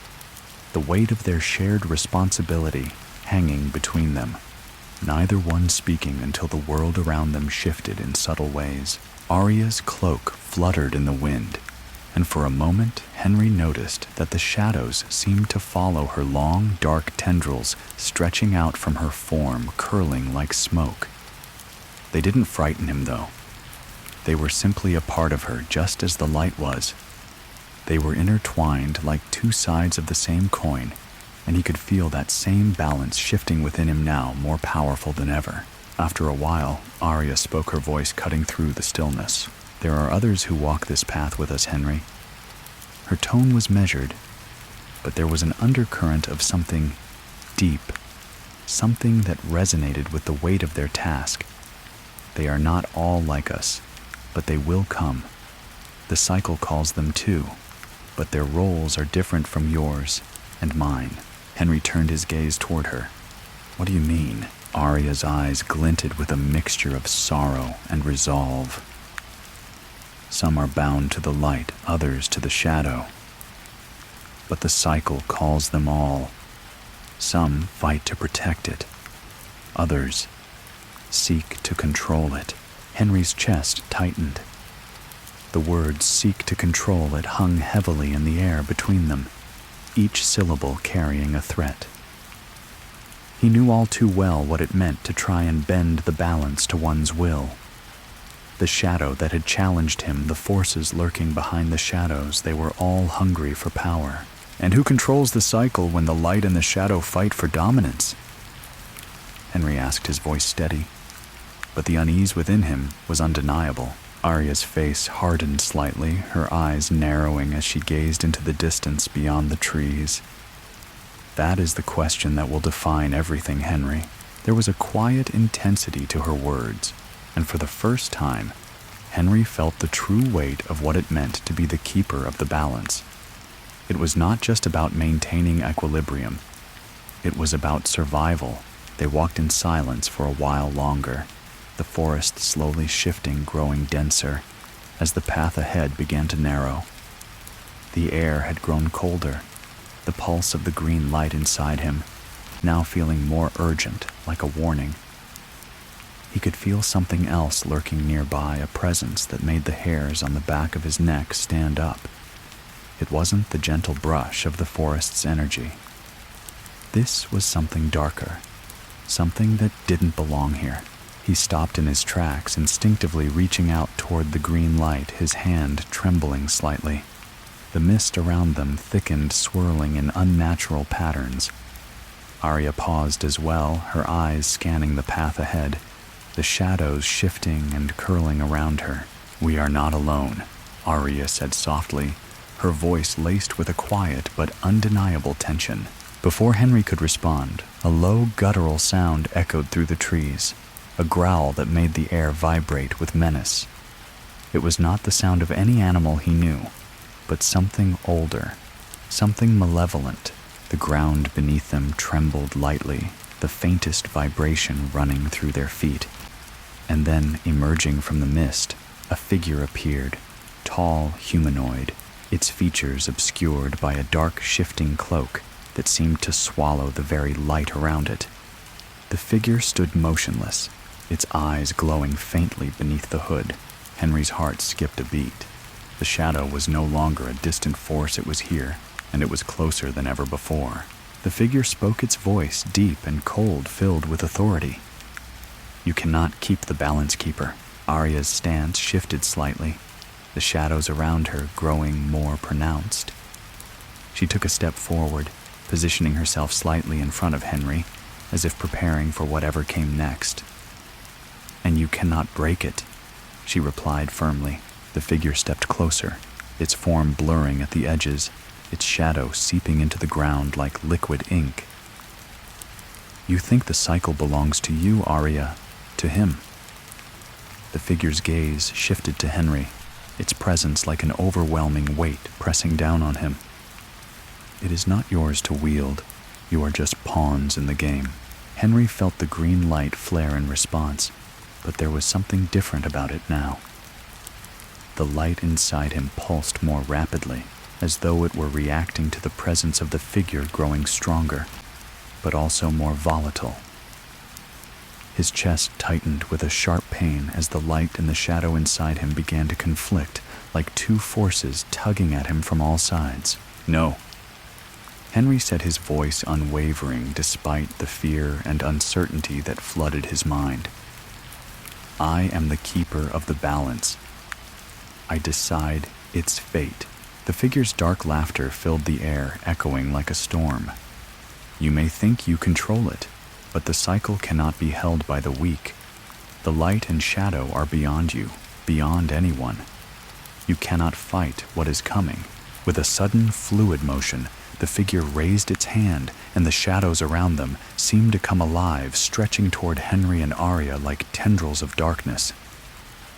the weight of their shared responsibility hanging between them, neither one speaking until the world around them shifted in subtle ways. Arya's cloak fluttered in the wind, and for a moment Henry noticed that the shadows seemed to follow her long, dark tendrils stretching out from her form, curling like smoke. They didn't frighten him, though. They were simply a part of her, just as the light was. They were intertwined like two sides of the same coin, and he could feel that same balance shifting within him now, more powerful than ever. After a while, Arya spoke, her voice cutting through the stillness. "There are others who walk this path with us, Henry." Her tone was measured, but there was an undercurrent of something deep, something that resonated with the weight of their task. "They are not all like us, but they will come. The cycle calls them too, but their roles are different from yours and mine." Henry turned his gaze toward her. "What do you mean?" Arya's eyes glinted with a mixture of sorrow and resolve. Some are bound to the light, others to the shadow. But the cycle calls them all. Some fight to protect it. Others seek to control it. Henry's chest tightened. The words "seek to control it" hung heavily in the air between them, each syllable carrying a threat. He knew all too well what it meant to try and bend the balance to one's will. The shadow that had challenged him, the forces lurking behind the shadows, they were all hungry for power. And who controls the cycle when the light and the shadow fight for dominance? Henry asked, his voice steady. But the unease within him was undeniable. Arya's face hardened slightly, her eyes narrowing as she gazed into the distance beyond the trees. That is the question that will define everything, Henry. There was a quiet intensity to her words, and for the first time, Henry felt the true weight of what it meant to be the keeper of the balance. It was not just about maintaining equilibrium. It was about survival. They walked in silence for a while longer, the forest slowly shifting, growing denser, as the path ahead began to narrow. The air had grown colder, the pulse of the green light inside him, now feeling more urgent, like a warning. He could feel something else lurking nearby, a presence that made the hairs on the back of his neck stand up. It wasn't the gentle brush of the forest's energy. This was something darker, something that didn't belong here. He stopped in his tracks, instinctively reaching out toward the green light, his hand trembling slightly. The mist around them thickened, swirling in unnatural patterns. Arya paused as well, her eyes scanning the path ahead, the shadows shifting and curling around her. "We are not alone," Arya said softly, her voice laced with a quiet but undeniable tension. Before Henry could respond, a low guttural sound echoed through the trees, a growl that made the air vibrate with menace. It was not the sound of any animal he knew, but something older, something malevolent. The ground beneath them trembled lightly, the faintest vibration running through their feet. And then, emerging from the mist, a figure appeared, tall, humanoid, its features obscured by a dark, shifting cloak that seemed to swallow the very light around it. The figure stood motionless, its eyes glowing faintly beneath the hood. Henry's heart skipped a beat. The shadow was no longer a distant force, it was here, and it was closer than ever before. The figure spoke, its voice deep and cold, filled with authority. "You cannot keep the balance, keeper." Arya's stance shifted slightly, the shadows around her growing more pronounced. She took a step forward, positioning herself slightly in front of Henry, as if preparing for whatever came next. "And you cannot break it," she replied firmly. The figure stepped closer, its form blurring at the edges, its shadow seeping into the ground like liquid ink. "You think the cycle belongs to you, Arya, to him." The figure's gaze shifted to Henry, its presence like an overwhelming weight pressing down on him. "It is not yours to wield. You are just pawns in the game." Henry felt the green light flare in response, but there was something different about it now. The light inside him pulsed more rapidly, as though it were reacting to the presence of the figure growing stronger, but also more volatile. His chest tightened with a sharp pain as the light and the shadow inside him began to conflict, like two forces tugging at him from all sides. "No." Henry said, his voice unwavering despite the fear and uncertainty that flooded his mind. "I am the keeper of the balance. I decide its fate." The figure's dark laughter filled the air, echoing like a storm. "You may think you control it, but the cycle cannot be held by the weak. The light and shadow are beyond you, beyond anyone. You cannot fight what is coming." With a sudden, fluid motion, the figure raised its hand, and the shadows around them seemed to come alive, stretching toward Henry and Arya like tendrils of darkness.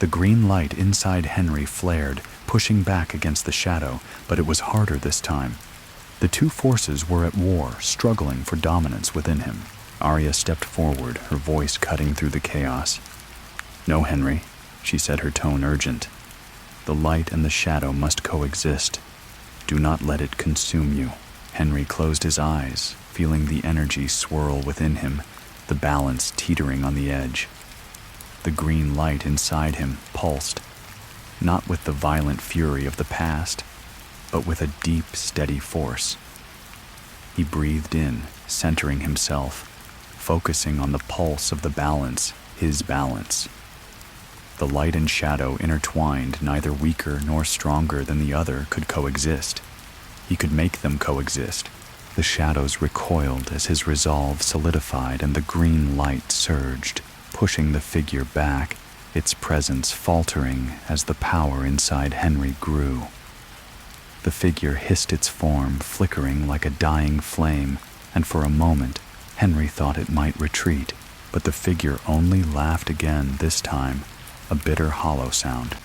The green light inside Henry flared, pushing back against the shadow, but it was harder this time. The two forces were at war, struggling for dominance within him. Arya stepped forward, her voice cutting through the chaos. "No, Henry," she said, her tone urgent. The light and the shadow must coexist. Do not let it consume you. Henry closed his eyes, feeling the energy swirl within him, the balance teetering on the edge. The green light inside him pulsed, not with the violent fury of the past, but with a deep, steady force. He breathed in, centering himself, focusing on the pulse of the balance, his balance. The light and shadow intertwined, neither weaker nor stronger than the other could coexist. He could make them coexist. The shadows recoiled as his resolve solidified and the green light surged, pushing the figure back, its presence faltering as the power inside Henry grew. The figure hissed its form, flickering like a dying flame, and for a moment, Henry thought it might retreat, but the figure only laughed again this time, a bitter hollow sound.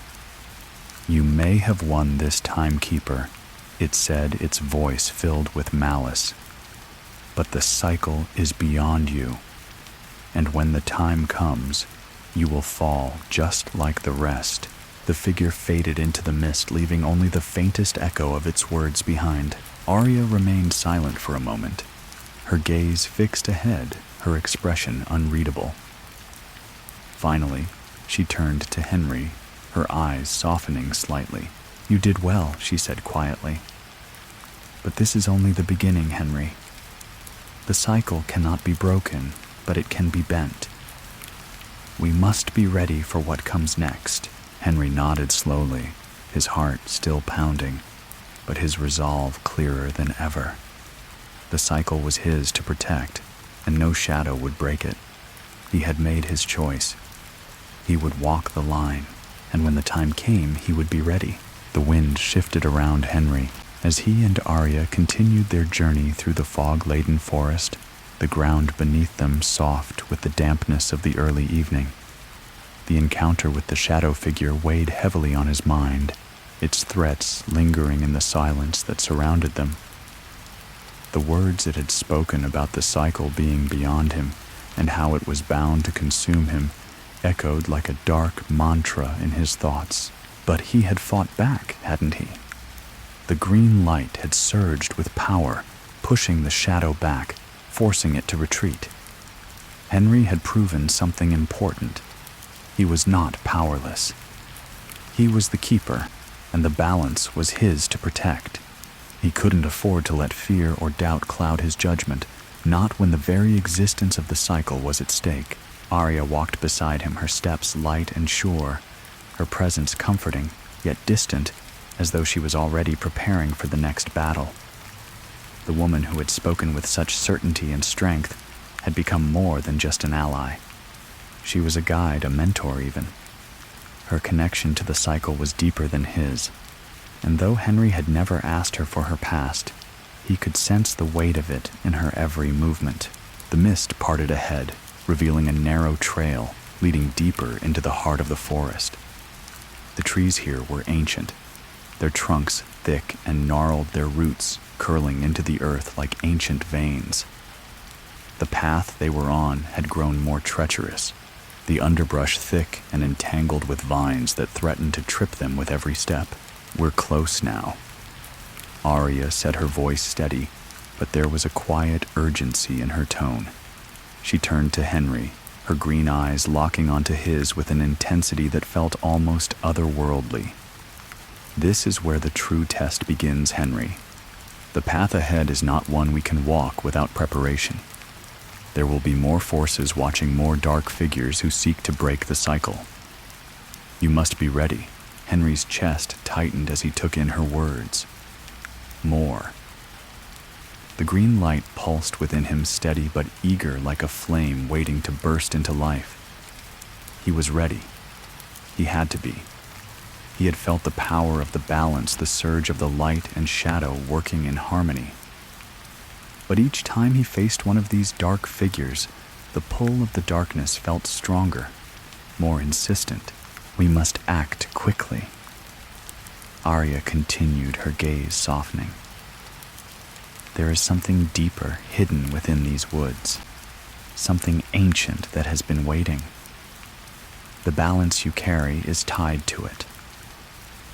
"You may have won this timekeeper," it said, its voice filled with malice. "But the cycle is beyond you, and when the time comes, you will fall just like the rest." The figure faded into the mist, leaving only the faintest echo of its words behind. Arya remained silent for a moment, her gaze fixed ahead, her expression unreadable. Finally, she turned to Henry, her eyes softening slightly. "You did well," she said quietly. "But this is only the beginning, Henry. The cycle cannot be broken, but it can be bent. We must be ready for what comes next." Henry nodded slowly, his heart still pounding, but his resolve clearer than ever. The cycle was his to protect, and no shadow would break it. He had made his choice. He would walk the line, and when the time came, he would be ready. The wind shifted around Henry as he and Arya continued their journey through the fog-laden forest, the ground beneath them soft with the dampness of the early evening. The encounter with the shadow figure weighed heavily on his mind, its threats lingering in the silence that surrounded them. The words it had spoken about the cycle being beyond him and how it was bound to consume him echoed like a dark mantra in his thoughts. But he had fought back, hadn't he? The green light had surged with power, pushing the shadow back, forcing it to retreat. Henry had proven something important. He was not powerless. He was the keeper, and the balance was his to protect. He couldn't afford to let fear or doubt cloud his judgment, not when the very existence of the cycle was at stake. Arya walked beside him, her steps light and sure, her presence comforting, yet distant, as though she was already preparing for the next battle. The woman who had spoken with such certainty and strength had become more than just an ally. She was a guide, a mentor even. Her connection to the cycle was deeper than his, and though Henry had never asked her for her past, he could sense the weight of it in her every movement. The mist parted ahead, revealing a narrow trail leading deeper into the heart of the forest. The trees here were ancient, their trunks thick and gnarled, their roots curling into the earth like ancient veins. The path they were on had grown more treacherous, the underbrush thick and entangled with vines that threatened to trip them with every step. "We're close now." Arya said, her voice steady, but there was a quiet urgency in her tone. She turned to Henry, her green eyes locking onto his with an intensity that felt almost otherworldly. "This is where the true test begins, Henry. The path ahead is not one we can walk without preparation. There will be more forces watching, more dark figures who seek to break the cycle. You must be ready." Henry's chest tightened as he took in her words. More. The green light pulsed within him, steady but eager, like a flame waiting to burst into life. He was ready. He had to be. He had felt the power of the balance, the surge of the light and shadow working in harmony. But each time he faced one of these dark figures, the pull of the darkness felt stronger, more insistent. "We must act quickly." Arya continued, her gaze softening. "There is something deeper hidden within these woods, something ancient that has been waiting. The balance you carry is tied to it,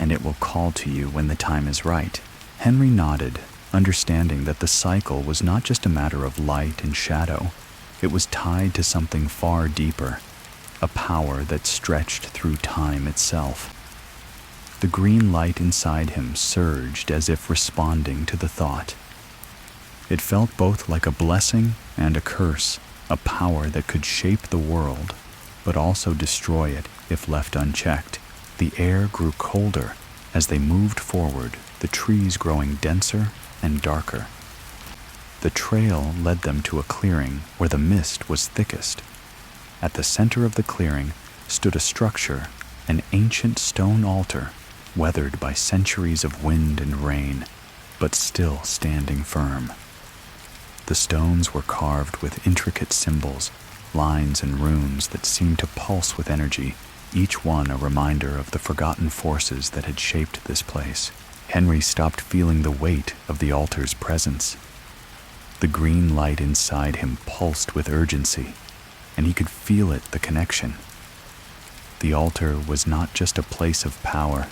and it will call to you when the time is right. Henry nodded, understanding that the cycle was not just a matter of light and shadow. It was tied to something far deeper, a power that stretched through time itself. The green light inside him surged as if responding to the thought. It felt both like a blessing and a curse, a power that could shape the world, but also destroy it if left unchecked. The air grew colder as they moved forward, the trees growing denser and darker. The trail led them to a clearing where the mist was thickest. At the center of the clearing stood a structure, an ancient stone altar, weathered by centuries of wind and rain, but still standing firm. The stones were carved with intricate symbols, lines and runes that seemed to pulse with energy, each one a reminder of the forgotten forces that had shaped this place. Henry stopped feeling the weight of the altar's presence. The green light inside him pulsed with urgency, and he could feel it, the connection. The altar was not just a place of power,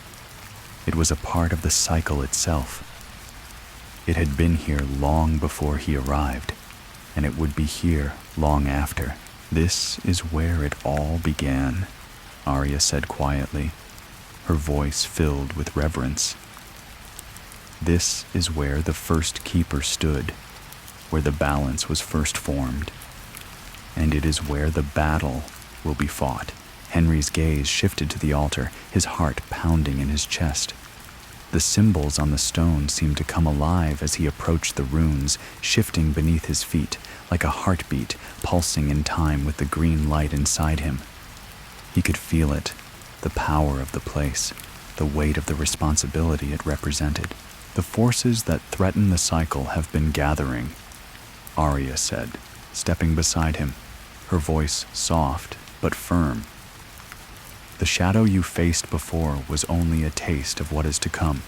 it was a part of the cycle itself. It had been here long before he arrived, and it would be here long after. "This is where it all began," Arya said quietly, her voice filled with reverence. "This is where the first keeper stood, where the balance was first formed, and it is where the battle will be fought." Henry's gaze shifted to the altar, his heart pounding in his chest. The symbols on the stone seemed to come alive as he approached the runes, shifting beneath his feet, like a heartbeat pulsing in time with the green light inside him. He could feel it, the power of the place, the weight of the responsibility it represented. "The forces that threaten the cycle have been gathering," Arya said, stepping beside him, her voice soft but firm. "The shadow you faced before was only a taste of what is to come.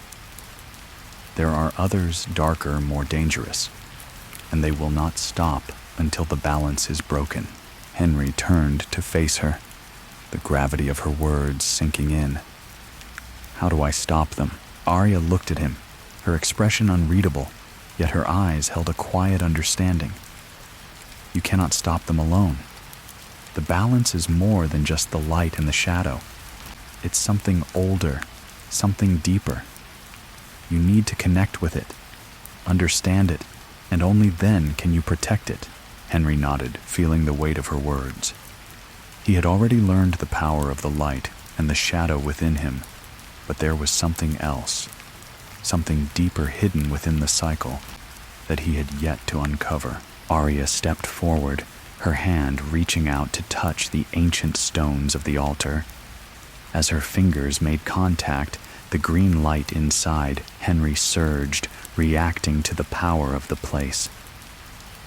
There are others darker, more dangerous, and they will not stop until the balance is broken." Henry turned to face her, the gravity of her words sinking in. "How do I stop them?" Arya looked at him, her expression unreadable, yet her eyes held a quiet understanding. "You cannot stop them alone. The balance is more than just the light and the shadow. It's something older, something deeper. You need to connect with it, understand it, and only then can you protect it." Henry nodded, feeling the weight of her words. He had already learned the power of the light and the shadow within him, but there was something else, something deeper hidden within the cycle that he had yet to uncover. Arya stepped forward, her hand reaching out to touch the ancient stones of the altar. As her fingers made contact, the green light inside Henry surged, reacting to the power of the place.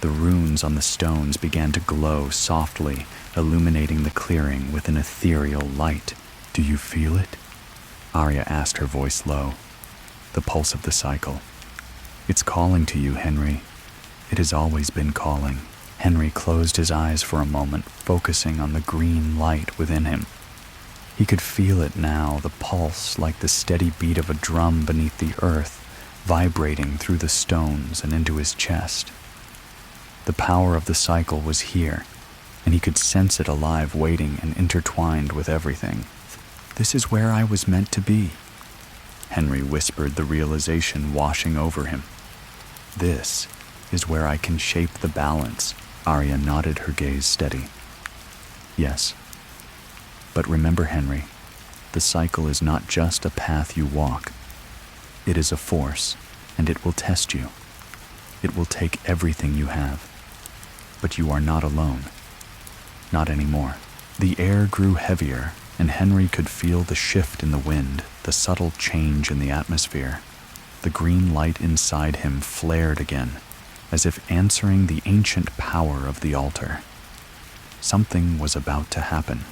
The runes on the stones began to glow softly, illuminating the clearing with an ethereal light. "Do you feel it?" Arya asked, her voice low. "The pulse of the cycle. It's calling to you, Henry. It has always been calling." Henry closed his eyes for a moment, focusing on the green light within him. He could feel it now, the pulse like the steady beat of a drum beneath the earth, vibrating through the stones and into his chest. The power of the cycle was here, and he could sense it alive, waiting and intertwined with everything. "This is where I was meant to be," Henry whispered, the realization washing over him. "This is where I can shape the balance." Arya nodded, her gaze steady. "Yes. But remember, Henry, the cycle is not just a path you walk. It is a force, and it will test you. It will take everything you have. But you are not alone. Not anymore." The air grew heavier, and Henry could feel the shift in the wind, the subtle change in the atmosphere. The green light inside him flared again, as if answering the ancient power of the altar. Something was about to happen.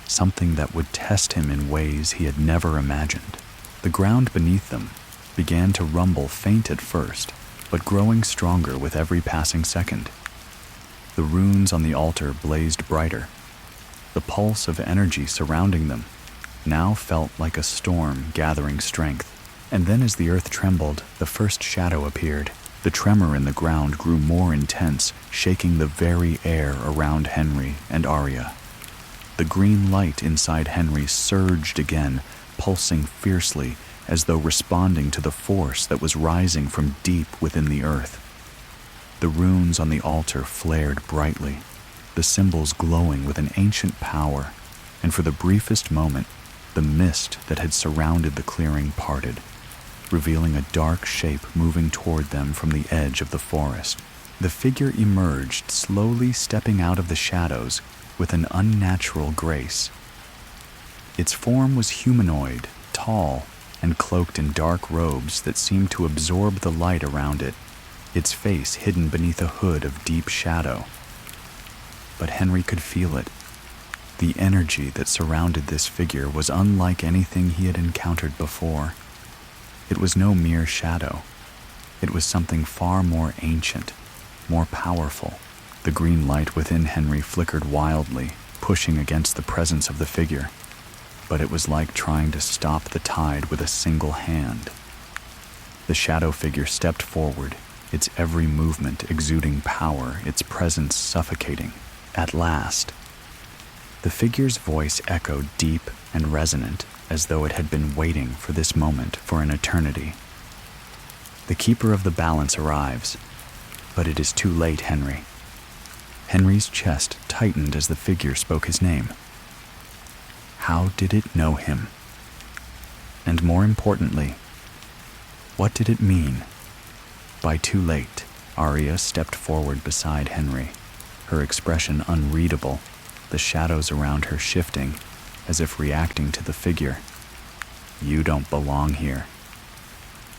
Something that would test him in ways he had never imagined. The ground beneath them began to rumble, faint at first, but growing stronger with every passing second. The runes on the altar blazed brighter, the pulse of energy surrounding them, now felt like a storm gathering strength. And then as the earth trembled, the first shadow appeared. The tremor in the ground grew more intense, shaking the very air around Henry and Arya. The green light inside Henry surged again, pulsing fiercely, as though responding to the force that was rising from deep within the earth. The runes on the altar flared brightly, the symbols glowing with an ancient power, and for the briefest moment, the mist that had surrounded the clearing parted, revealing a dark shape moving toward them from the edge of the forest. The figure emerged, slowly stepping out of the shadows with an unnatural grace. Its form was humanoid, tall, and cloaked in dark robes that seemed to absorb the light around it, its face hidden beneath a hood of deep shadow. But Henry could feel it. The energy that surrounded this figure was unlike anything he had encountered before. It was no mere shadow. It was something far more ancient, more powerful. The green light within Henry flickered wildly, pushing against the presence of the figure. But it was like trying to stop the tide with a single hand. The shadow figure stepped forward, its every movement exuding power, its presence suffocating. At last, the figure's voice echoed deep and resonant, as though it had been waiting for this moment for an eternity. The keeper of the balance arrives, but it is too late, Henry. Henry's chest tightened as the figure spoke his name. How did it know him? And more importantly, what did it mean? By too late, Arya stepped forward beside Henry, her expression unreadable, the shadows around her shifting, as if reacting to the figure. You don't belong here,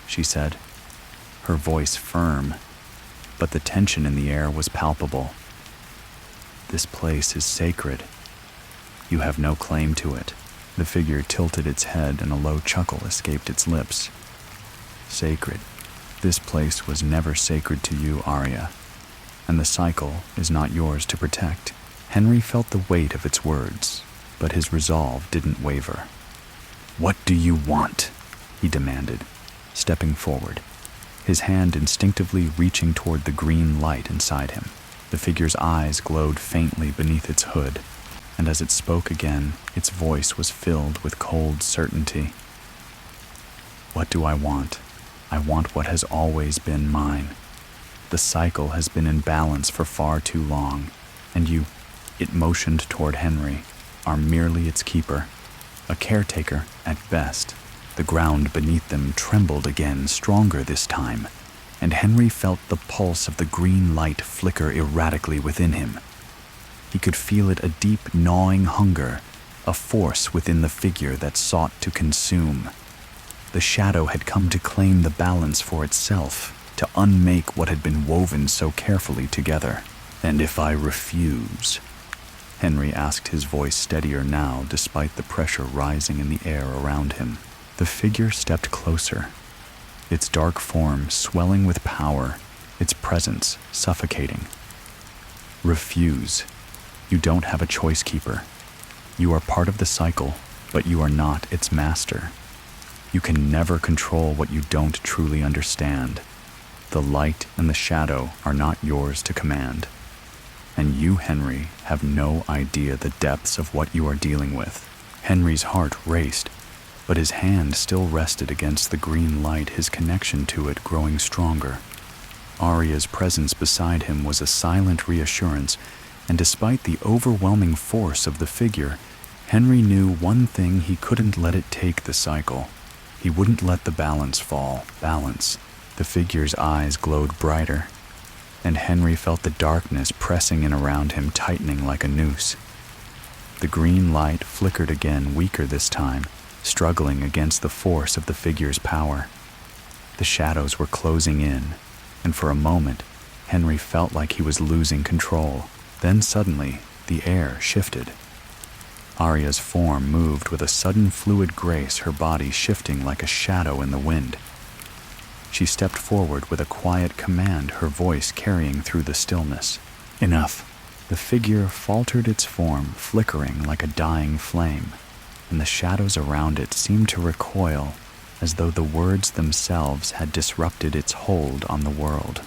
she said, her voice firm, but the tension in the air was palpable. This place is sacred. You have no claim to it. The figure tilted its head and a low chuckle escaped its lips. Sacred. This place was never sacred to you, Arya, and the cycle is not yours to protect. Henry felt the weight of its words, but his resolve didn't waver. What do you want? He demanded, stepping forward, his hand instinctively reaching toward the green light inside him. The figure's eyes glowed faintly beneath its hood, and as it spoke again, its voice was filled with cold certainty. What do I want? I want what has always been mine. The cycle has been in balance for far too long, and you, it motioned toward Henry, are merely its keeper, a caretaker at best. The ground beneath them trembled again, stronger this time, and Henry felt the pulse of the green light flicker erratically within him. He could feel it, a deep, gnawing hunger, a force within the figure that sought to consume. The shadow had come to claim the balance for itself, to unmake what had been woven so carefully together. And if I refuse? Henry asked, his voice steadier now despite the pressure rising in the air around him. The figure stepped closer, its dark form swelling with power, its presence suffocating. Refuse. You don't have a choice, keeper. You are part of the cycle, but you are not its master. You can never control what you don't truly understand. The light and the shadow are not yours to command. And you, Henry, have no idea the depths of what you are dealing with. Henry's heart raced, but his hand still rested against the green light, his connection to it growing stronger. Arya's presence beside him was a silent reassurance, and despite the overwhelming force of the figure, Henry knew one thing: he couldn't let it take the cycle. He wouldn't let the balance fall. Balance. The figure's eyes glowed brighter, and Henry felt the darkness pressing in around him, tightening like a noose. The green light flickered again, weaker this time, struggling against the force of the figure's power. The shadows were closing in, and for a moment, Henry felt like he was losing control. Then suddenly, the air shifted. Arya's form moved with a sudden fluid grace, her body shifting like a shadow in the wind. She stepped forward with a quiet command, her voice carrying through the stillness. Enough. The figure faltered its form, flickering like a dying flame, and the shadows around it seemed to recoil, as though the words themselves had disrupted its hold on the world.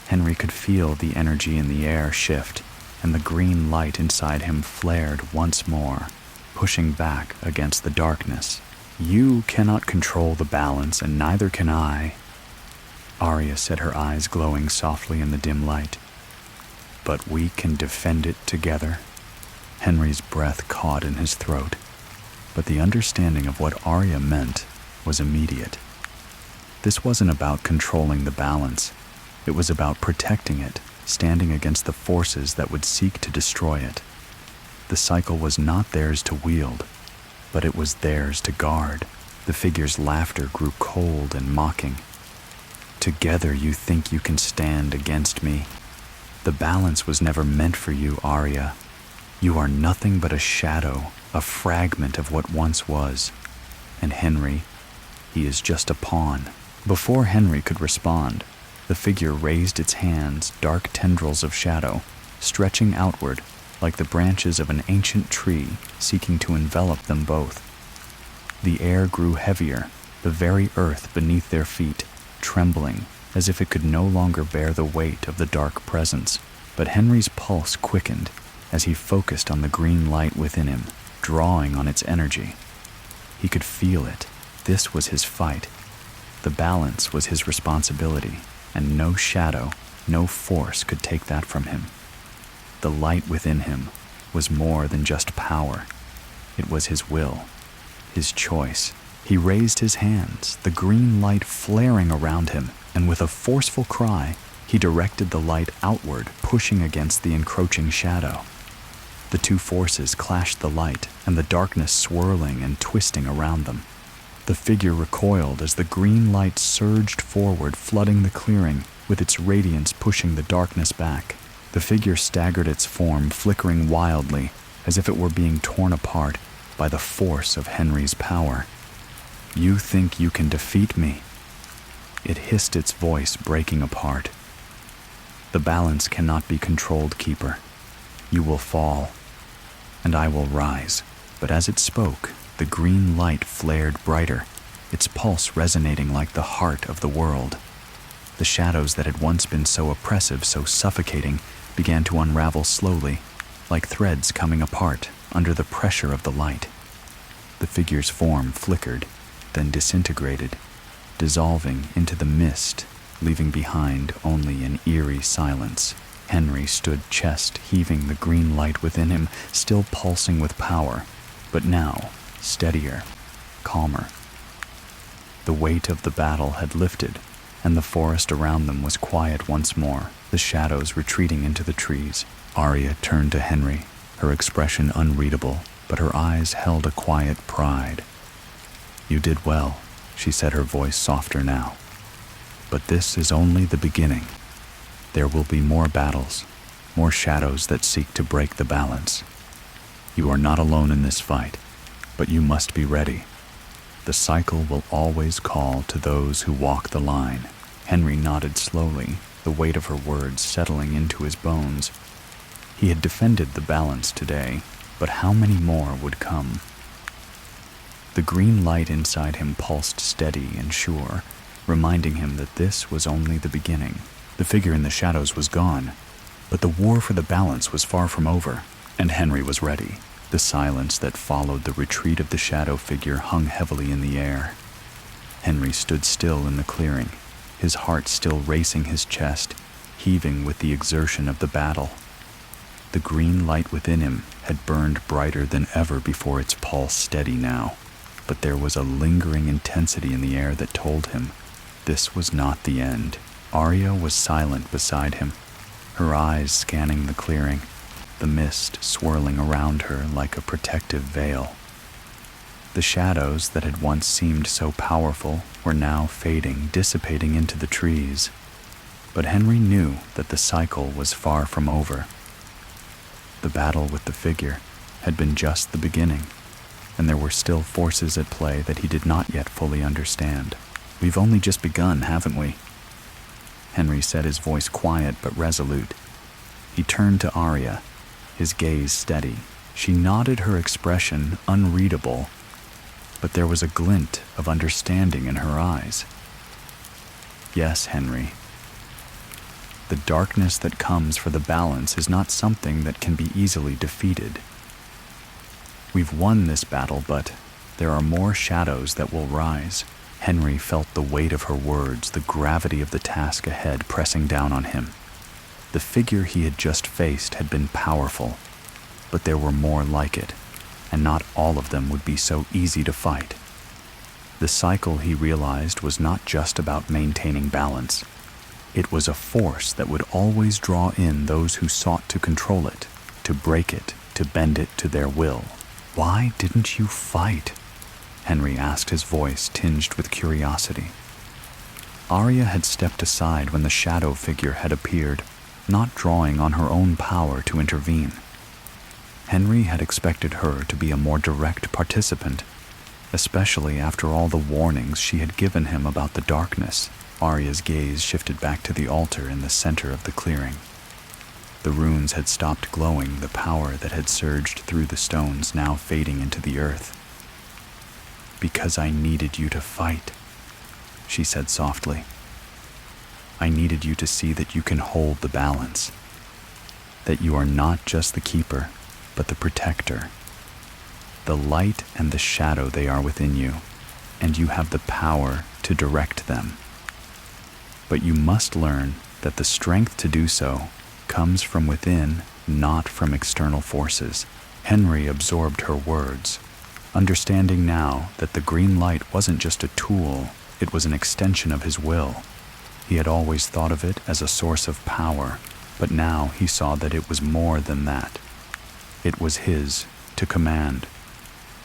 Henry could feel the energy in the air shift, and the green light inside him flared once more, pushing back against the darkness. "You cannot control the balance, and neither can I," Arya said, her eyes glowing softly in the dim light. "But we can defend it together." Henry's breath caught in his throat, but the understanding of what Arya meant was immediate. This wasn't about controlling the balance. It was about protecting it, standing against the forces that would seek to destroy it. The cycle was not theirs to wield, but it was theirs to guard. The figure's laughter grew cold and mocking. "Together you think you can stand against me. The balance was never meant for you, Arya. You are nothing but a shadow, a fragment of what once was. And Henry, he is just a pawn." Before Henry could respond, the figure raised its hands, dark tendrils of shadow, stretching outward like the branches of an ancient tree seeking to envelop them both. The air grew heavier, the very earth beneath their feet, trembling as if it could no longer bear the weight of the dark presence. But Henry's pulse quickened as he focused on the green light within him, drawing on its energy. He could feel it. This was his fight. The balance was his responsibility, and no shadow, no force could take that from him. The light within him was more than just power. It was his will, his choice. He raised his hands, the green light flaring around him, and with a forceful cry, he directed the light outward, pushing against the encroaching shadow. The two forces clashed, the light and the darkness swirling and twisting around them. The figure recoiled as the green light surged forward, flooding the clearing, with its radiance pushing the darkness back. The figure staggered its form, flickering wildly, as if it were being torn apart by the force of Henry's power. "You think you can defeat me?" It hissed, its voice breaking apart. "The balance cannot be controlled, Keeper. You will fall, and I will rise." But as it spoke, the green light flared brighter, its pulse resonating like the heart of the world. The shadows that had once been so oppressive, so suffocating, began to unravel slowly, like threads coming apart under the pressure of the light. The figure's form flickered, then disintegrated, dissolving into the mist, leaving behind only an eerie silence. Henry stood chest heaving, the green light within him still pulsing with power, but now steadier, calmer. The weight of the battle had lifted, and the forest around them was quiet once more, the shadows retreating into the trees. Arya turned to Henry, her expression unreadable, but her eyes held a quiet pride. "You did well," she said, her voice softer now. "But this is only the beginning. There will be more battles, more shadows that seek to break the balance. You are not alone in this fight, but you must be ready. The cycle will always call to those who walk the line." Henry nodded slowly, the weight of her words settling into his bones. He had defended the balance today, but how many more would come? The green light inside him pulsed steady and sure, reminding him that this was only the beginning. The figure in the shadows was gone, but the war for the balance was far from over, and Henry was ready. The silence that followed the retreat of the shadow figure hung heavily in the air. Henry stood still in the clearing, his heart still racing his chest, heaving with the exertion of the battle. The green light within him had burned brighter than ever before, its pulse steady now, but there was a lingering intensity in the air that told him this was not the end. Arya was silent beside him, her eyes scanning the clearing, the mist swirling around her like a protective veil. The shadows that had once seemed so powerful were now fading, dissipating into the trees. But Henry knew that the cycle was far from over. The battle with the figure had been just the beginning, and there were still forces at play that he did not yet fully understand. "We've only just begun, haven't we?" Henry said, his voice quiet but resolute. He turned to Arya, his gaze steady, She nodded, her expression unreadable, but there was a glint of understanding in her eyes. Yes, Henry. The darkness that comes for the balance is not something that can be easily defeated. We've won this battle, but there are more shadows that will rise. Henry felt the weight of her words, the gravity of the task ahead pressing down on him. The figure he had just faced had been powerful, but there were more like it, and not all of them would be so easy to fight. The cycle, he realized, was not just about maintaining balance. It was a force that would always draw in those who sought to control it, to break it, to bend it to their will. "Why didn't you fight?" Henry asked, his voice tinged with curiosity. Arya had stepped aside when the shadow figure had appeared, not drawing on her own power to intervene. Henry had expected her to be a more direct participant, especially after all the warnings she had given him about the darkness. Arya's gaze shifted back to the altar in the center of the clearing. The runes had stopped glowing, the power that had surged through the stones now fading into the earth. "Because I needed you to fight," she said softly. "I needed you to see that you can hold the balance, that you are not just the keeper, but the protector. The light and the shadow, they are within you, and you have the power to direct them. But you must learn that the strength to do so comes from within, not from external forces." Henry absorbed her words, understanding now that the green light wasn't just a tool, it was an extension of his will. He had always thought of it as a source of power, but now he saw that it was more than that. It was his to command.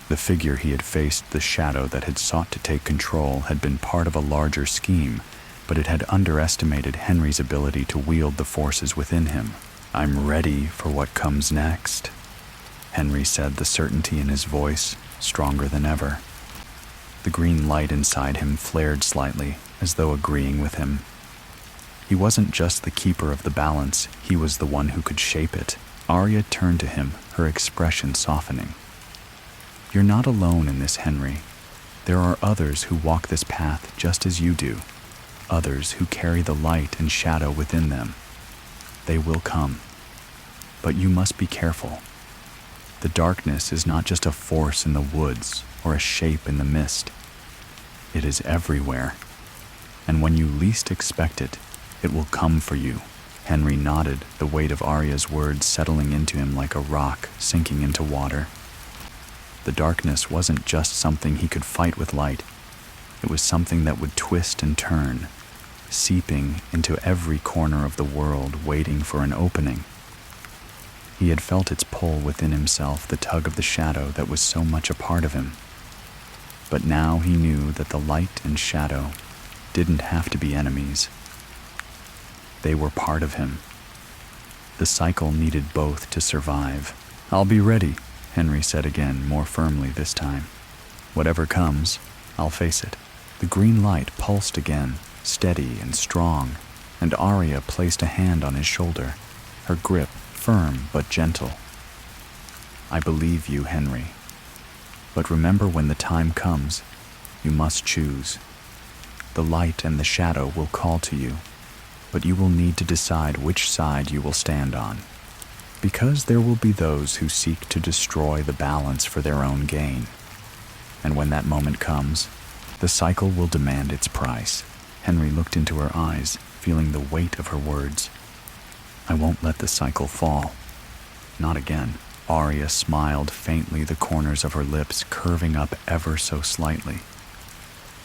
The figure he had faced, the shadow that had sought to take control, had been part of a larger scheme, but it had underestimated Henry's ability to wield the forces within him. "I'm ready for what comes next," Henry said, the certainty in his voice stronger than ever. The green light inside him flared slightly, as though agreeing with him. He wasn't just the keeper of the balance, he was the one who could shape it. Arya turned to him, her expression softening. "You're not alone in this, Henry. There are others who walk this path just as you do, others who carry the light and shadow within them. They will come. But you must be careful. The darkness is not just a force in the woods or a shape in the mist. It is everywhere. And when you least expect it, it will come for you." Henry nodded, the weight of Arya's words settling into him like a rock sinking into water. The darkness wasn't just something he could fight with light. It was something that would twist and turn, seeping into every corner of the world, waiting for an opening. He had felt its pull within himself, the tug of the shadow that was so much a part of him. But now he knew that the light and shadow didn't have to be enemies. They were part of him. The cycle needed both to survive. "I'll be ready," Henry said again, more firmly this time. "Whatever comes, I'll face it." The green light pulsed again, steady and strong, and Arya placed a hand on his shoulder, her grip firm but gentle. "I believe you, Henry. But remember, when the time comes, you must choose. The light and the shadow will call to you, but you will need to decide which side you will stand on. Because there will be those who seek to destroy the balance for their own gain. And when that moment comes, the cycle will demand its price." Henry looked into her eyes, feeling the weight of her words. "I won't let the cycle fall. Not again." Arya smiled faintly, the corners of her lips curving up ever so slightly.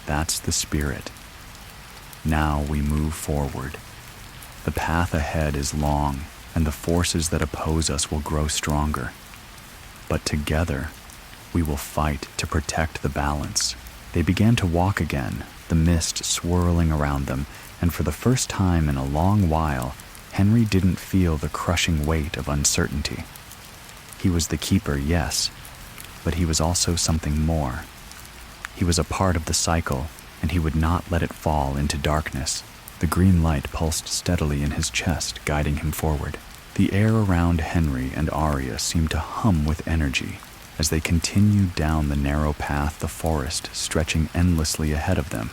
"That's the spirit. Now we move forward. The path ahead is long, and the forces that oppose us will grow stronger. But together, we will fight to protect the balance." They began to walk again, the mist swirling around them, and for the first time in a long while, Henry didn't feel the crushing weight of uncertainty. He was the keeper, yes, but he was also something more. He was a part of the cycle, and he would not let it fall into darkness. The green light pulsed steadily in his chest, guiding him forward. The air around Henry and Arya seemed to hum with energy as they continued down the narrow path, the forest stretching endlessly ahead of them.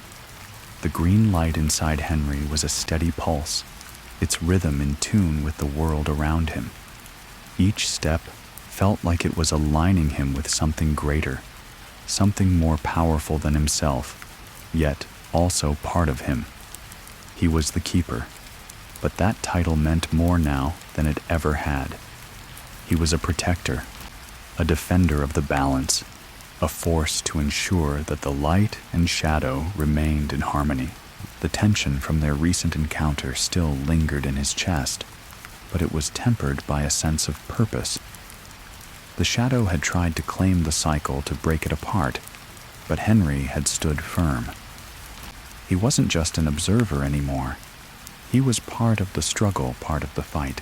The green light inside Henry was a steady pulse, its rhythm in tune with the world around him. Each step felt like it was aligning him with something greater, something more powerful than himself, yet also part of him. He was the keeper, but that title meant more now than it ever had. He was a protector, a defender of the balance, a force to ensure that the light and shadow remained in harmony. The tension from their recent encounter still lingered in his chest, but it was tempered by a sense of purpose. The shadow had tried to claim the cycle to break it apart, but Henry had stood firm. He wasn't just an observer anymore. He was part of the struggle, part of the fight.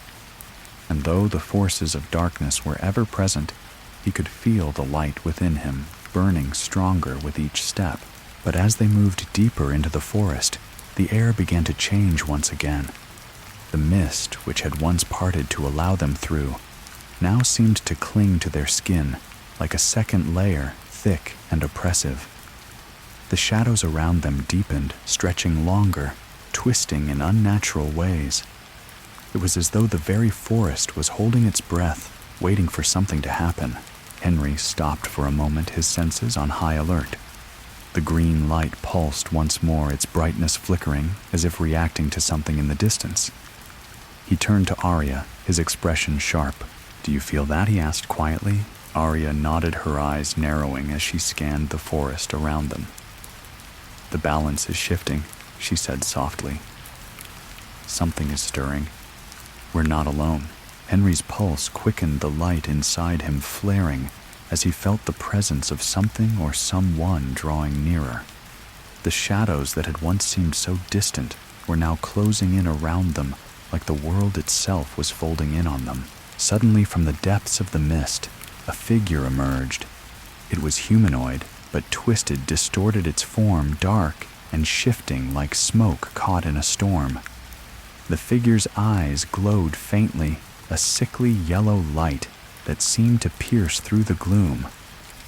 And though the forces of darkness were ever present, he could feel the light within him burning stronger with each step. But as they moved deeper into the forest, the air began to change once again. The mist, which had once parted to allow them through, now seemed to cling to their skin like a second layer, thick and oppressive. The shadows around them deepened, stretching longer, twisting in unnatural ways. It was as though the very forest was holding its breath, waiting for something to happen. Henry stopped for a moment, his senses on high alert. The green light pulsed once more, its brightness flickering, as if reacting to something in the distance. He turned to Arya, his expression sharp. "Do you feel that?" he asked quietly. Arya nodded, her eyes narrowing as she scanned the forest around them. "The balance is shifting," she said softly. "Something is stirring. We're not alone." Henry's pulse quickened, the light inside him flaring as he felt the presence of something or someone drawing nearer. The shadows that had once seemed so distant were now closing in around them, like the world itself was folding in on them. Suddenly, from the depths of the mist, a figure emerged. It was humanoid, but twisted, distorted its form, dark and shifting like smoke caught in a storm. The figure's eyes glowed faintly, a sickly yellow light that seemed to pierce through the gloom.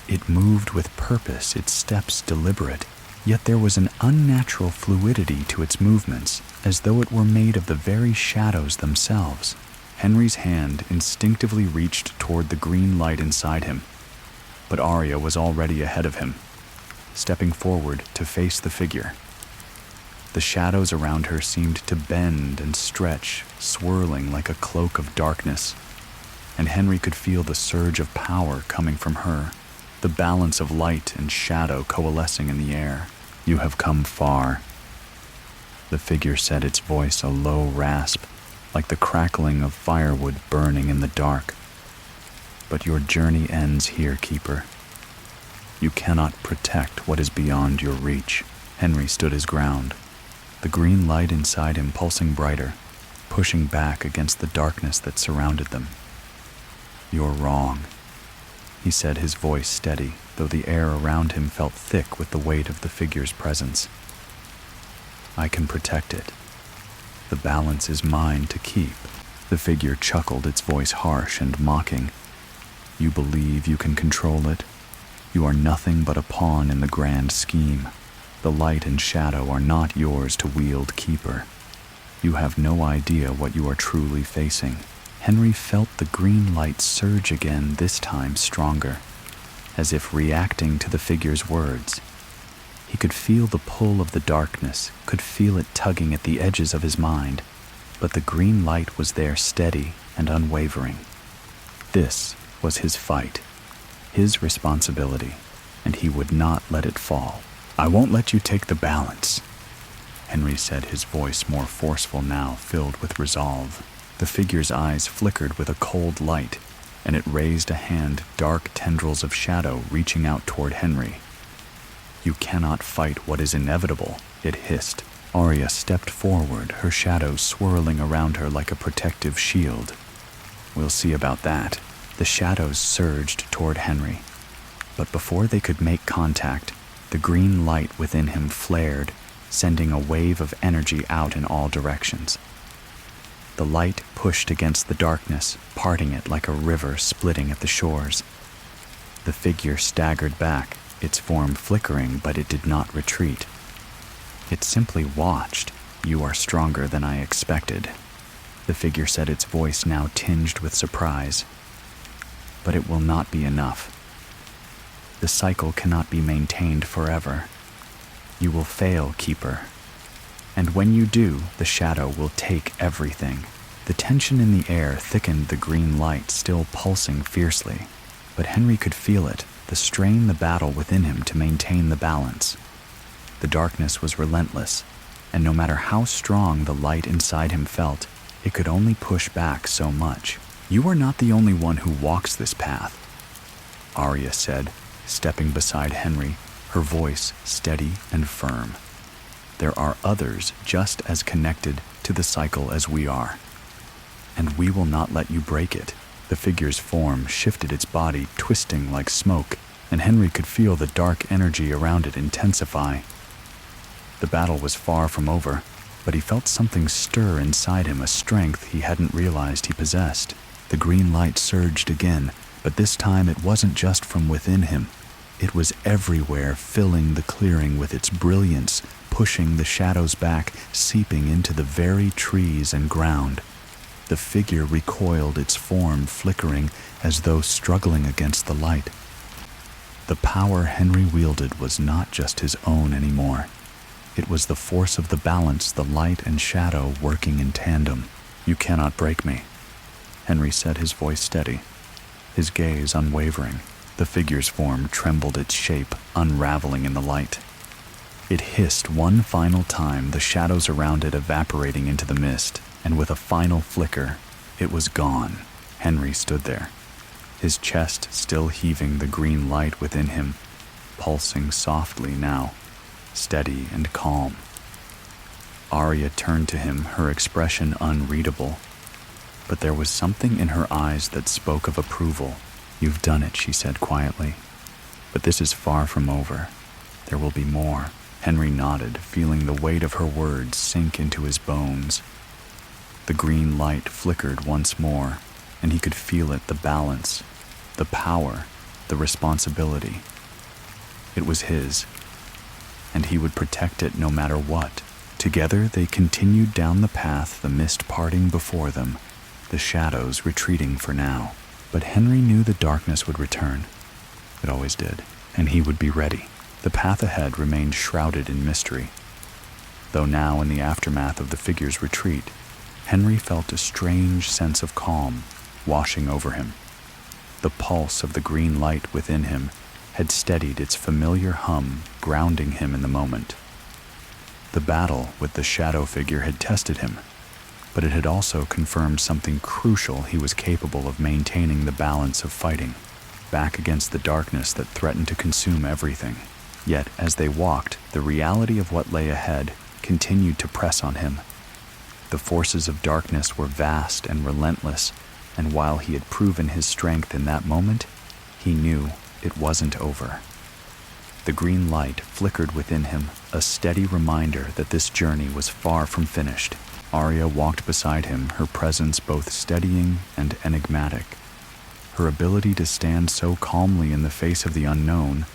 It moved with purpose, its steps deliberate, yet there was an unnatural fluidity to its movements, as though it were made of the very shadows themselves. Henry's hand instinctively reached toward the green light inside him, but Arya was already ahead of him, stepping forward to face the figure. The shadows around her seemed to bend and stretch, swirling like a cloak of darkness, and Henry could feel the surge of power coming from her, the balance of light and shadow coalescing in the air. "You have come far," the figure said, its voice a low rasp, like the crackling of firewood burning in the dark. "But your journey ends here, Keeper. You cannot protect what is beyond your reach." Henry stood his ground, the green light inside him pulsing brighter, pushing back against the darkness that surrounded them. "You're wrong," he said, his voice steady, though the air around him felt thick with the weight of the figure's presence. "I can protect it. The balance is mine to keep." The figure chuckled, its voice harsh and mocking. "You believe you can control it? You are nothing but a pawn in the grand scheme. The light and shadow are not yours to wield, Keeper. You have no idea what you are truly facing." Henry felt the green light surge again, this time stronger, as if reacting to the figure's words. He could feel the pull of the darkness, could feel it tugging at the edges of his mind, but the green light was there, steady and unwavering. This was his fight, his responsibility, and he would not let it fall. "I won't let you take the balance," Henry said, his voice more forceful now, filled with resolve. The figure's eyes flickered with a cold light, and it raised a hand, dark tendrils of shadow reaching out toward Henry. "You cannot fight what is inevitable," it hissed. Arya stepped forward, her shadow swirling around her like a protective shield. "We'll see about that." The shadows surged toward Henry, but before they could make contact, the green light within him flared, sending a wave of energy out in all directions. The The light pushed against the darkness, parting it like a river splitting at the shores. The figure staggered back, its form flickering, but it did not retreat. It simply watched. "You are stronger than I expected," the figure said, its voice now tinged with surprise. "But it will not be enough. The cycle cannot be maintained forever. You will fail, Keeper. And when you do, the shadow will take everything." The tension in the air thickened, the green light still pulsing fiercely. But Henry could feel it, the strain, the battle within him to maintain the balance. The darkness was relentless, and no matter how strong the light inside him felt, it could only push back so much. "You are not the only one who walks this path," Arya said, stepping beside Henry, her voice steady and firm. "There are others just as connected to the cycle as we are. And we will not let you break it." The figure's form shifted, its body twisting like smoke, and Henry could feel the dark energy around it intensify. The battle was far from over, but he felt something stir inside him, a strength he hadn't realized he possessed. The green light surged again, but this time it wasn't just from within him. It was everywhere, filling the clearing with its brilliance, pushing the shadows back, seeping into the very trees and ground. The figure recoiled, its form flickering as though struggling against the light. The power Henry wielded was not just his own anymore. It was the force of the balance, the light and shadow working in tandem. "You cannot break me," Henry said, his voice steady, his gaze unwavering. The figure's form trembled, its shape unraveling in the light. It hissed one final time, the shadows around it evaporating into the mist, and with a final flicker, it was gone. Henry stood there, his chest still heaving, the green light within him pulsing softly now, steady and calm. Arya turned to him, her expression unreadable, but there was something in her eyes that spoke of approval. "You've done it," she said quietly, "but this is far from over. There will be more." Henry nodded, feeling the weight of her words sink into his bones. The green light flickered once more, and he could feel it, the balance, the power, the responsibility. It was his, and he would protect it no matter what. Together they continued down the path, the mist parting before them, the shadows retreating for now. But Henry knew the darkness would return. It always did, and he would be ready. The path ahead remained shrouded in mystery, though now in the aftermath of the figure's retreat, Henry felt a strange sense of calm washing over him. The pulse of the green light within him had steadied, its familiar hum grounding him in the moment. The battle with the shadow figure had tested him, but it had also confirmed something crucial: he was capable of maintaining the balance of fighting, back against the darkness that threatened to consume everything. Yet, as they walked, the reality of what lay ahead continued to press on him. The forces of darkness were vast and relentless, and while he had proven his strength in that moment, he knew it wasn't over. The green light flickered within him, a steady reminder that this journey was far from finished. Arya walked beside him, her presence both steadying and enigmatic. Her ability to stand so calmly in the face of the unknown,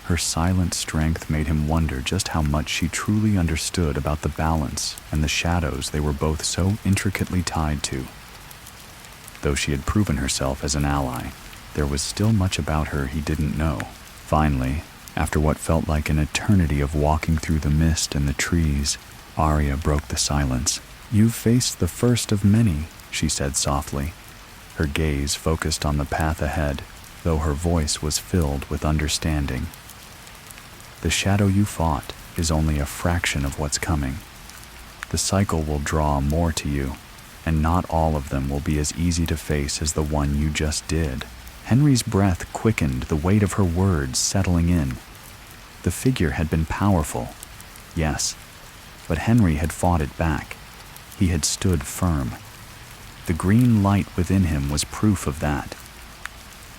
her silent strength made him wonder just how much she truly understood about the balance and the shadows they were both so intricately tied to. Though she had proven herself as an ally, there was still much about her he didn't know. Finally, after what felt like an eternity of walking through the mist and the trees, Arya broke the silence. "You've faced the first of many," she said softly, her gaze focused on the path ahead, though her voice was filled with understanding. "The shadow you fought is only a fraction of what's coming. The cycle will draw more to you, and not all of them will be as easy to face as the one you just did." Henry's breath quickened, the weight of her words settling in. The figure had been powerful, yes, but Henry had fought it back. He had stood firm. The green light within him was proof of that.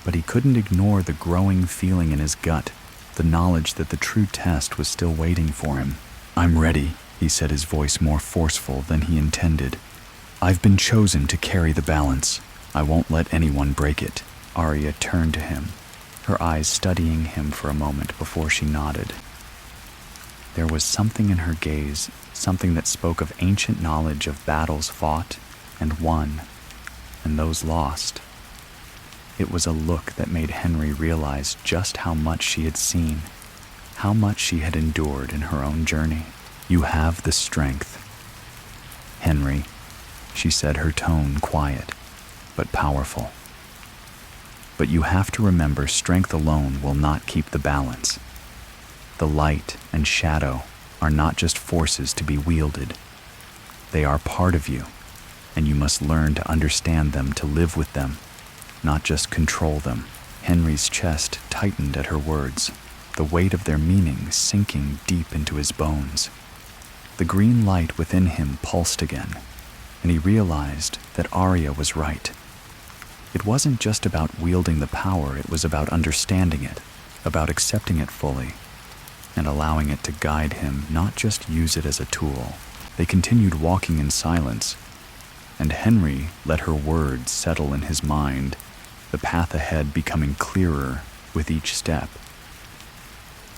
But he couldn't ignore the growing feeling in his gut, the knowledge that the true test was still waiting for him. "I'm ready," he said, his voice more forceful than he intended. I've been chosen to carry the balance. I won't let anyone break it. Arya turned to him, her eyes studying him for a moment before she nodded. There was something in her gaze, something that spoke of ancient knowledge of battles fought and won, and those lost. It was a look that made Henry realize just how much she had seen, how much she had endured in her own journey. You have the strength. Henry, she said, her tone quiet, but powerful. But you have to remember, strength alone will not keep the balance. The light and shadow are not just forces to be wielded. They are part of you, and you must learn to understand them, to live with them, not just control them. Henry's chest tightened at her words, the weight of their meaning sinking deep into his bones. The green light within him pulsed again, and he realized that Arya was right. It wasn't just about wielding the power, it was about understanding it, about accepting it fully, and allowing it to guide him, not just use it as a tool. They continued walking in silence, and Henry let her words settle in his mind, the path ahead becoming clearer with each step.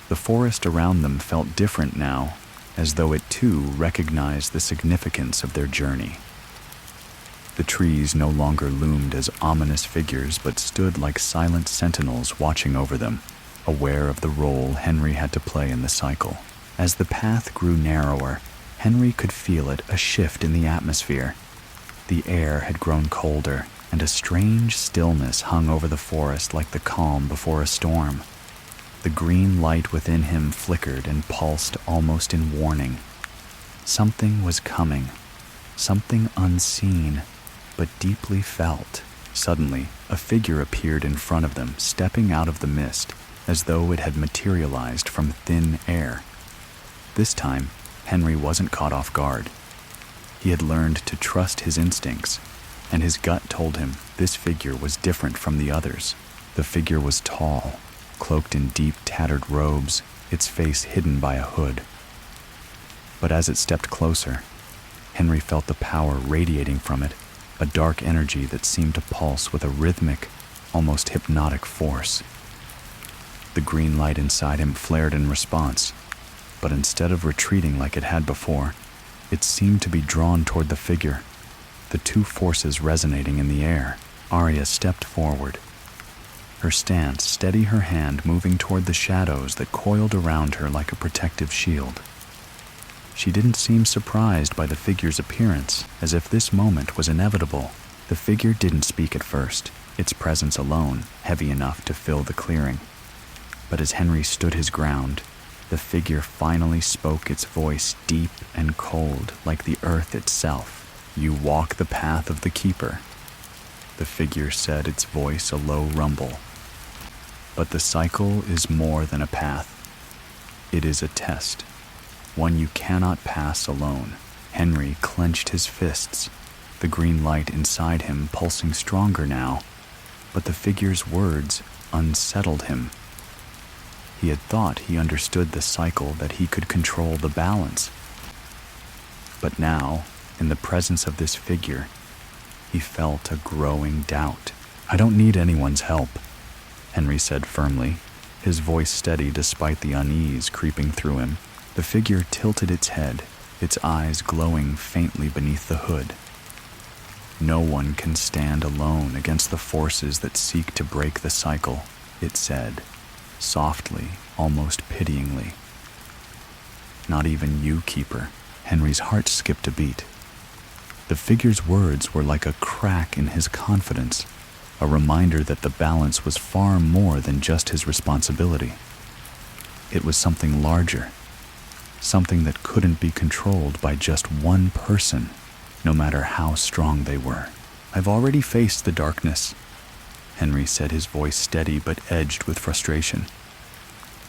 The forest around them felt different now, as though it too recognized the significance of their journey. The trees no longer loomed as ominous figures, but stood like silent sentinels watching over them, aware of the role Henry had to play in the cycle. As the path grew narrower, Henry could feel it, a shift in the atmosphere. The air had grown colder, and a strange stillness hung over the forest like the calm before a storm. The green light within him flickered and pulsed almost in warning. Something was coming, something unseen, but deeply felt. Suddenly, a figure appeared in front of them, stepping out of the mist, as though it had materialized from thin air. This time, Henry wasn't caught off guard. He had learned to trust his instincts, and his gut told him this figure was different from the others. The figure was tall, cloaked in deep, tattered robes, its face hidden by a hood. But as it stepped closer, Henry felt the power radiating from it, a dark energy that seemed to pulse with a rhythmic, almost hypnotic force. The green light inside him flared in response, but instead of retreating like it had before, it seemed to be drawn toward the figure, the two forces resonating in the air. Arya stepped forward, her stance steady, her hand moving toward the shadows that coiled around her like a protective shield. She didn't seem surprised by the figure's appearance, as if this moment was inevitable. The figure didn't speak at first, its presence alone heavy enough to fill the clearing. But as Henry stood his ground, the figure finally spoke, its voice deep and cold like the earth itself. You walk the path of the keeper, the figure said, its voice a low rumble. But the cycle is more than a path. It is a test, one you cannot pass alone. Henry clenched his fists, the green light inside him pulsing stronger now, but the figure's words unsettled him. He had thought he understood the cycle, that he could control the balance. But now, in the presence of this figure, he felt a growing doubt. I don't need anyone's help, Henry said firmly, his voice steady despite the unease creeping through him. The figure tilted its head, its eyes glowing faintly beneath the hood. No one can stand alone against the forces that seek to break the cycle, it said, softly, almost pityingly. Not even you, Keeper. Henry's heart skipped a beat. The figure's words were like a crack in his confidence, a reminder that the balance was far more than just his responsibility. It was something larger, something that couldn't be controlled by just one person, no matter how strong they were. I've already faced the darkness, Henry said, his voice steady but edged with frustration,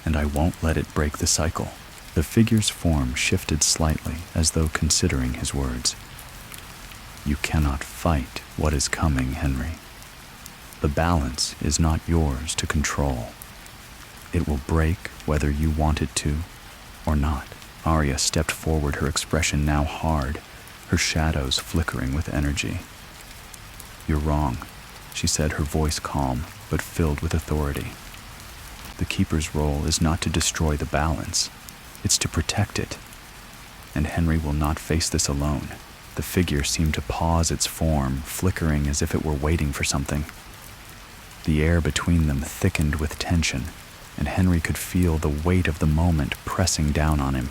and I won't let it break the cycle. The figure's form shifted slightly, as though considering his words. You cannot fight what is coming, Henry. The balance is not yours to control. It will break whether you want it to or not. Arya stepped forward, her expression now hard, her shadows flickering with energy. "You're wrong," she said, her voice calm but filled with authority. "The keeper's role is not to destroy the balance, it's to protect it. And Henry will not face this alone." The figure seemed to pause its form, flickering as if it were waiting for something. The air between them thickened with tension, and Henry could feel the weight of the moment pressing down on him.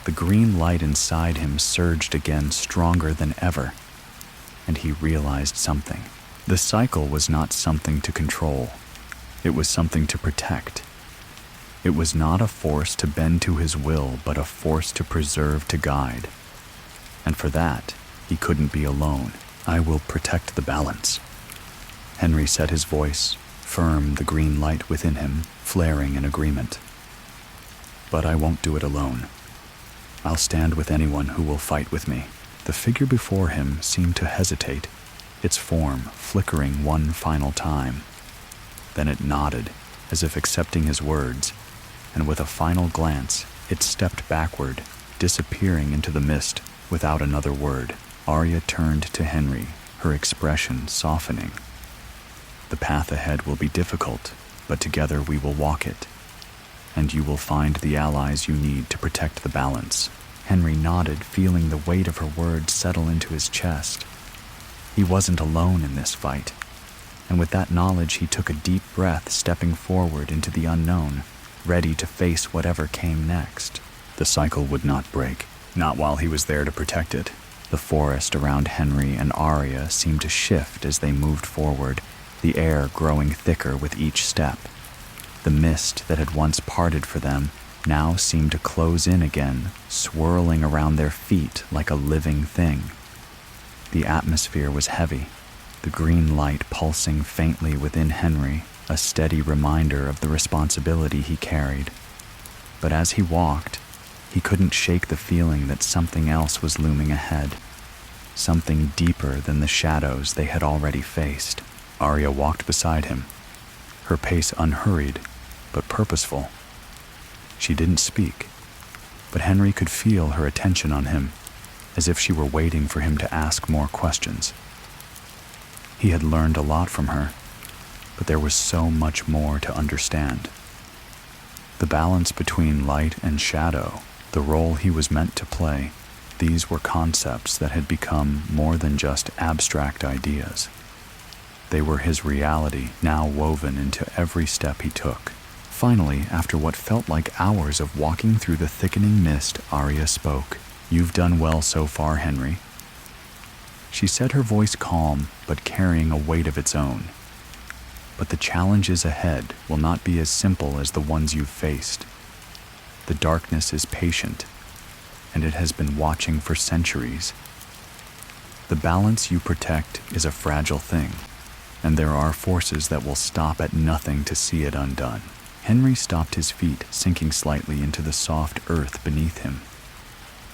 The green light inside him surged again, stronger than ever, and he realized something. The cycle was not something to control. It was something to protect. It was not a force to bend to his will, but a force to preserve, to guide. And for that, he couldn't be alone. "I will protect the balance." Henry set his voice, firm, the green light within him flaring in agreement. "But I won't do it alone. I'll stand with anyone who will fight with me." The figure before him seemed to hesitate, its form flickering one final time. Then it nodded, as if accepting his words, and with a final glance, it stepped backward, disappearing into the mist without another word. Arya turned to Henry, her expression softening. "The path ahead will be difficult, but together we will walk it. And you will find the allies you need to protect the balance." Henry nodded, feeling the weight of her words settle into his chest. He wasn't alone in this fight, and with that knowledge he took a deep breath, stepping forward into the unknown, ready to face whatever came next. The cycle would not break, not while he was there to protect it. The forest around Henry and Arya seemed to shift as they moved forward, the air growing thicker with each step. The mist that had once parted for them now seemed to close in again, swirling around their feet like a living thing. The atmosphere was heavy, the green light pulsing faintly within Henry, a steady reminder of the responsibility he carried. But as he walked, he couldn't shake the feeling that something else was looming ahead, something deeper than the shadows they had already faced. Arya walked beside him, her pace unhurried but purposeful. She didn't speak, but Henry could feel her attention on him, as if she were waiting for him to ask more questions. He had learned a lot from her, but there was so much more to understand. The balance between light and shadow, the role he was meant to play, these were concepts that had become more than just abstract ideas. They were his reality, now woven into every step he took. Finally, after what felt like hours of walking through the thickening mist, Arya spoke. "You've done well so far, Henry." She said, her voice calm, but carrying a weight of its own. "But the challenges ahead will not be as simple as the ones you've faced. The darkness is patient, and it has been watching for centuries. The balance you protect is a fragile thing, and there are forces that will stop at nothing to see it undone." Henry stopped, his feet sinking slightly into the soft earth beneath him.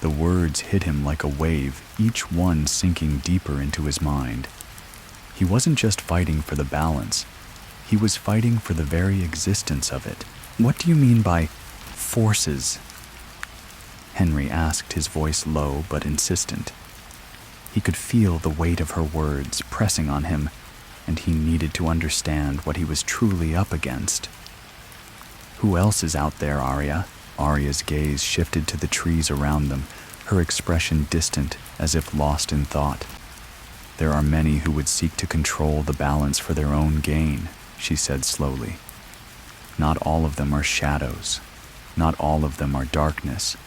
The words hit him like a wave, each one sinking deeper into his mind. He wasn't just fighting for the balance, he was fighting for the very existence of it. "What do you mean by forces?" Henry asked, his voice low but insistent. He could feel the weight of her words pressing on him, and he needed to understand what he was truly up against. "Who else is out there, Arya?" Arya's gaze shifted to the trees around them, her expression distant, as if lost in thought. "There are many who would seek to control the balance for their own gain," she said slowly. "Not all of them are shadows. Not all of them are darkness.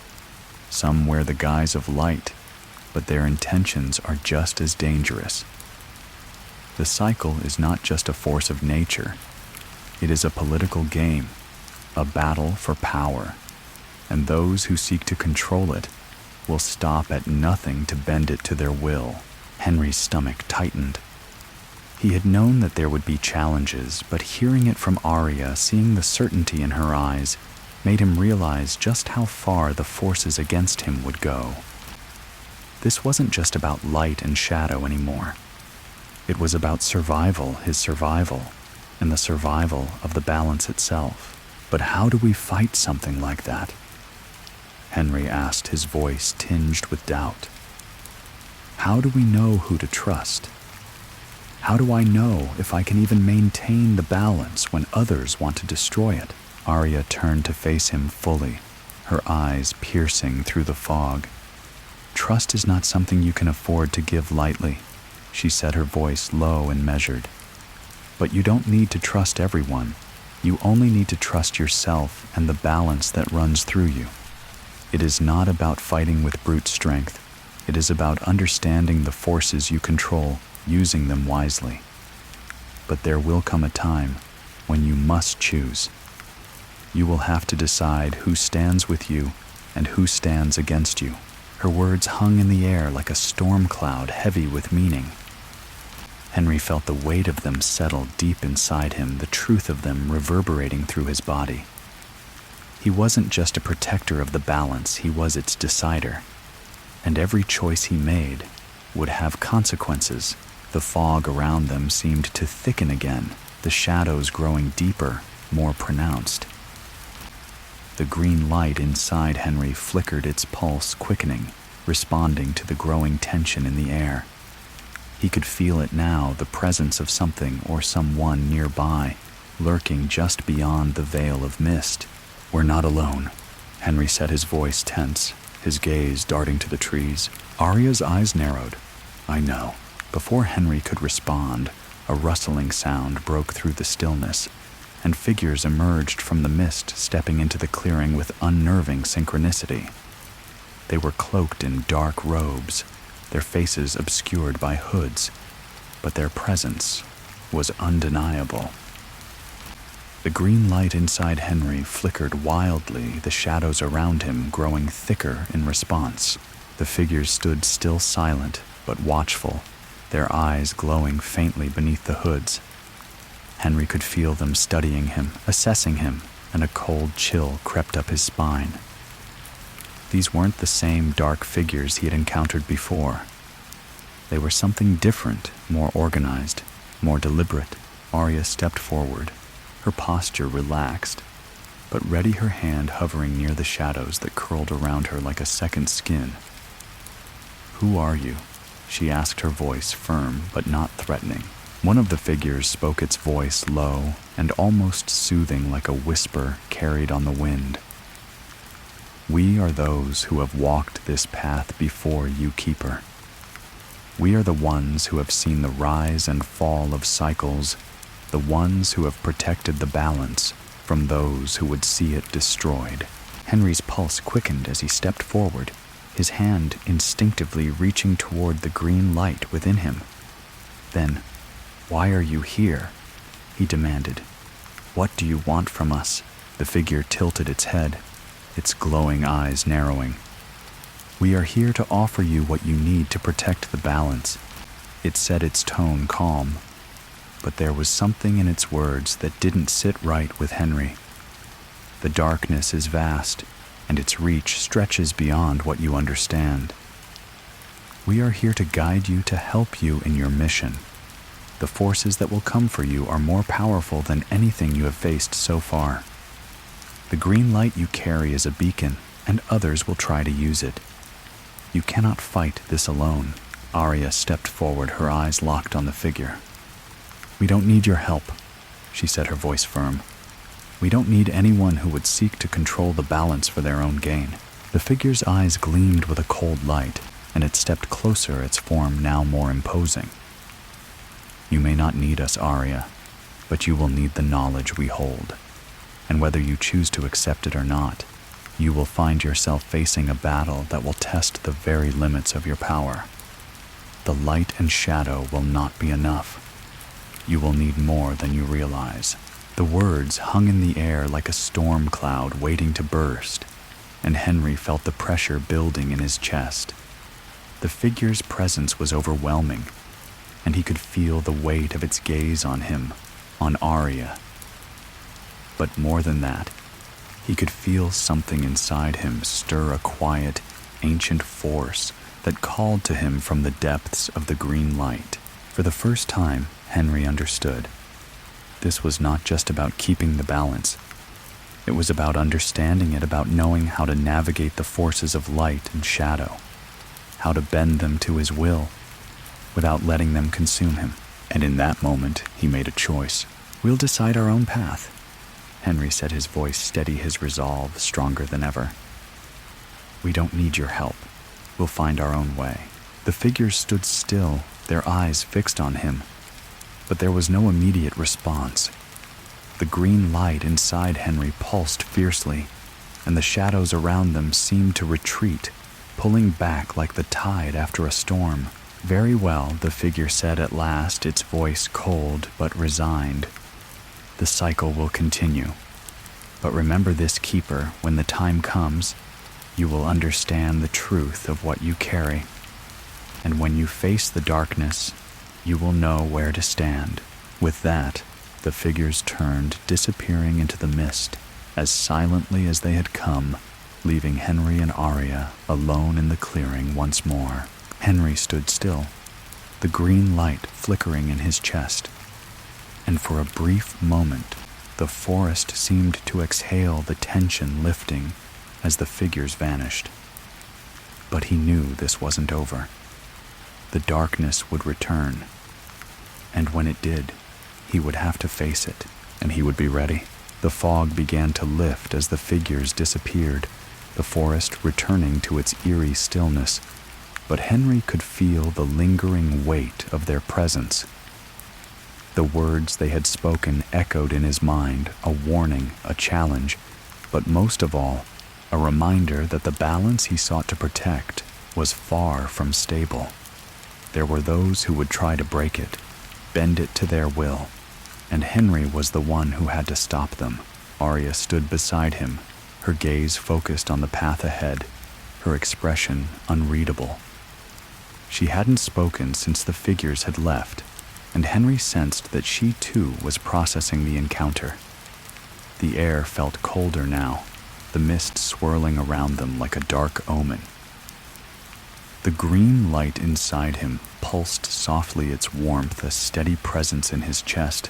Some wear the guise of light, but their intentions are just as dangerous. The cycle is not just a force of nature. It is a political game, a battle for power, and those who seek to control it will stop at nothing to bend it to their will." Henry's stomach tightened. He had known that there would be challenges, but hearing it from Arya, seeing the certainty in her eyes, made him realize just how far the forces against him would go. This wasn't just about light and shadow anymore. It was about survival, his survival, and the survival of the balance itself. But how do we fight something like that? Henry asked, his voice tinged with doubt. How do we know who to trust? How do I know if I can even maintain the balance when others want to destroy it? Arya turned to face him fully, her eyes piercing through the fog. Trust is not something you can afford to give lightly, she said, her voice low and measured. But you don't need to trust everyone. You only need to trust yourself and the balance that runs through you. It is not about fighting with brute strength. It is about understanding the forces you control, using them wisely. But there will come a time when you must choose. You will have to decide who stands with you and who stands against you. Her words hung in the air like a storm cloud heavy with meaning. Henry felt the weight of them settle deep inside him, the truth of them reverberating through his body. He wasn't just a protector of the balance, he was its decider. And every choice he made would have consequences. The fog around them seemed to thicken again, the shadows growing deeper, more pronounced. The green light inside Henry flickered, its pulse quickening, responding to the growing tension in the air. He could feel it now, the presence of something or someone nearby, lurking just beyond the veil of mist. "We're not alone," Henry said, his voice tense, his gaze darting to the trees. Arya's eyes narrowed. "I know." Before Henry could respond, a rustling sound broke through the stillness, and figures emerged from the mist, stepping into the clearing with unnerving synchronicity. They were cloaked in dark robes, their faces obscured by hoods, but their presence was undeniable. The green light inside Henry flickered wildly, the shadows around him growing thicker in response. The figures stood still, silent but watchful, their eyes glowing faintly beneath the hoods. Henry could feel them studying him, assessing him, and a cold chill crept up his spine. These weren't the same dark figures he had encountered before. They were something different, more organized, more deliberate. Arya stepped forward, her posture relaxed, but ready, her hand hovering near the shadows that curled around her like a second skin. "Who are you?" she asked, her voice firm but not threatening. One of the figures spoke, its voice low and almost soothing, like a whisper carried on the wind. "We are those who have walked this path before you, Keeper. We are the ones who have seen the rise and fall of cycles, the ones who have protected the balance from those who would see it destroyed." Henry's pulse quickened as he stepped forward, his hand instinctively reaching toward the green light within him. Then, "Why are you here?" he demanded. "What do you want from us?" The figure tilted its head, its glowing eyes narrowing. "We are here to offer you what you need to protect the balance." It said, its tone calm, but there was something in its words that didn't sit right with Henry. The darkness is vast, and its reach stretches beyond what you understand. We are here to guide you, to help you in your mission. The forces that will come for you are more powerful than anything you have faced so far. The green light you carry is a beacon, and others will try to use it. You cannot fight this alone. Arya stepped forward, her eyes locked on the figure. "We don't need your help," she said, her voice firm. "We don't need anyone who would seek to control the balance for their own gain." The figure's eyes gleamed with a cold light, and it stepped closer, its form now more imposing. "You may not need us, Arya, but you will need the knowledge we hold. And whether you choose to accept it or not, you will find yourself facing a battle that will test the very limits of your power. The light and shadow will not be enough. You will need more than you realize." The words hung in the air like a storm cloud waiting to burst, and Henry felt the pressure building in his chest. The figure's presence was overwhelming, and he could feel the weight of its gaze on him, on Arya. But more than that, he could feel something inside him stir, a quiet, ancient force that called to him from the depths of the green light. For the first time, Henry understood. This was not just about keeping the balance. It was about understanding it, about knowing how to navigate the forces of light and shadow, how to bend them to his will without letting them consume him. And in that moment, he made a choice. "We'll decide our own path," Henry said, his voice steady, his resolve stronger than ever. "We don't need your help. We'll find our own way." The figures stood still, their eyes fixed on him, but there was no immediate response. The green light inside Henry pulsed fiercely, and the shadows around them seemed to retreat, pulling back like the tide after a storm. "Very well," the figure said at last, its voice cold but resigned. "The cycle will continue. But remember this, Keeper, when the time comes, you will understand the truth of what you carry. And when you face the darkness, you will know where to stand." With that, the figures turned, disappearing into the mist, as silently as they had come, leaving Henry and Arya alone in the clearing once more. Henry stood still, the green light flickering in his chest, and for a brief moment, the forest seemed to exhale, the tension lifting as the figures vanished. But he knew this wasn't over. The darkness would return, and when it did, he would have to face it, and he would be ready. The fog began to lift as the figures disappeared, the forest returning to its eerie stillness, but Henry could feel the lingering weight of their presence. The words they had spoken echoed in his mind, a warning, a challenge, but most of all, a reminder that the balance he sought to protect was far from stable. There were those who would try to break it, bend it to their will, and Henry was the one who had to stop them. Arya stood beside him, her gaze focused on the path ahead, her expression unreadable. She hadn't spoken since the figures had left, and Henry sensed that she too was processing the encounter. The air felt colder now, the mist swirling around them like a dark omen. The green light inside him pulsed softly, its warmth a steady presence in his chest,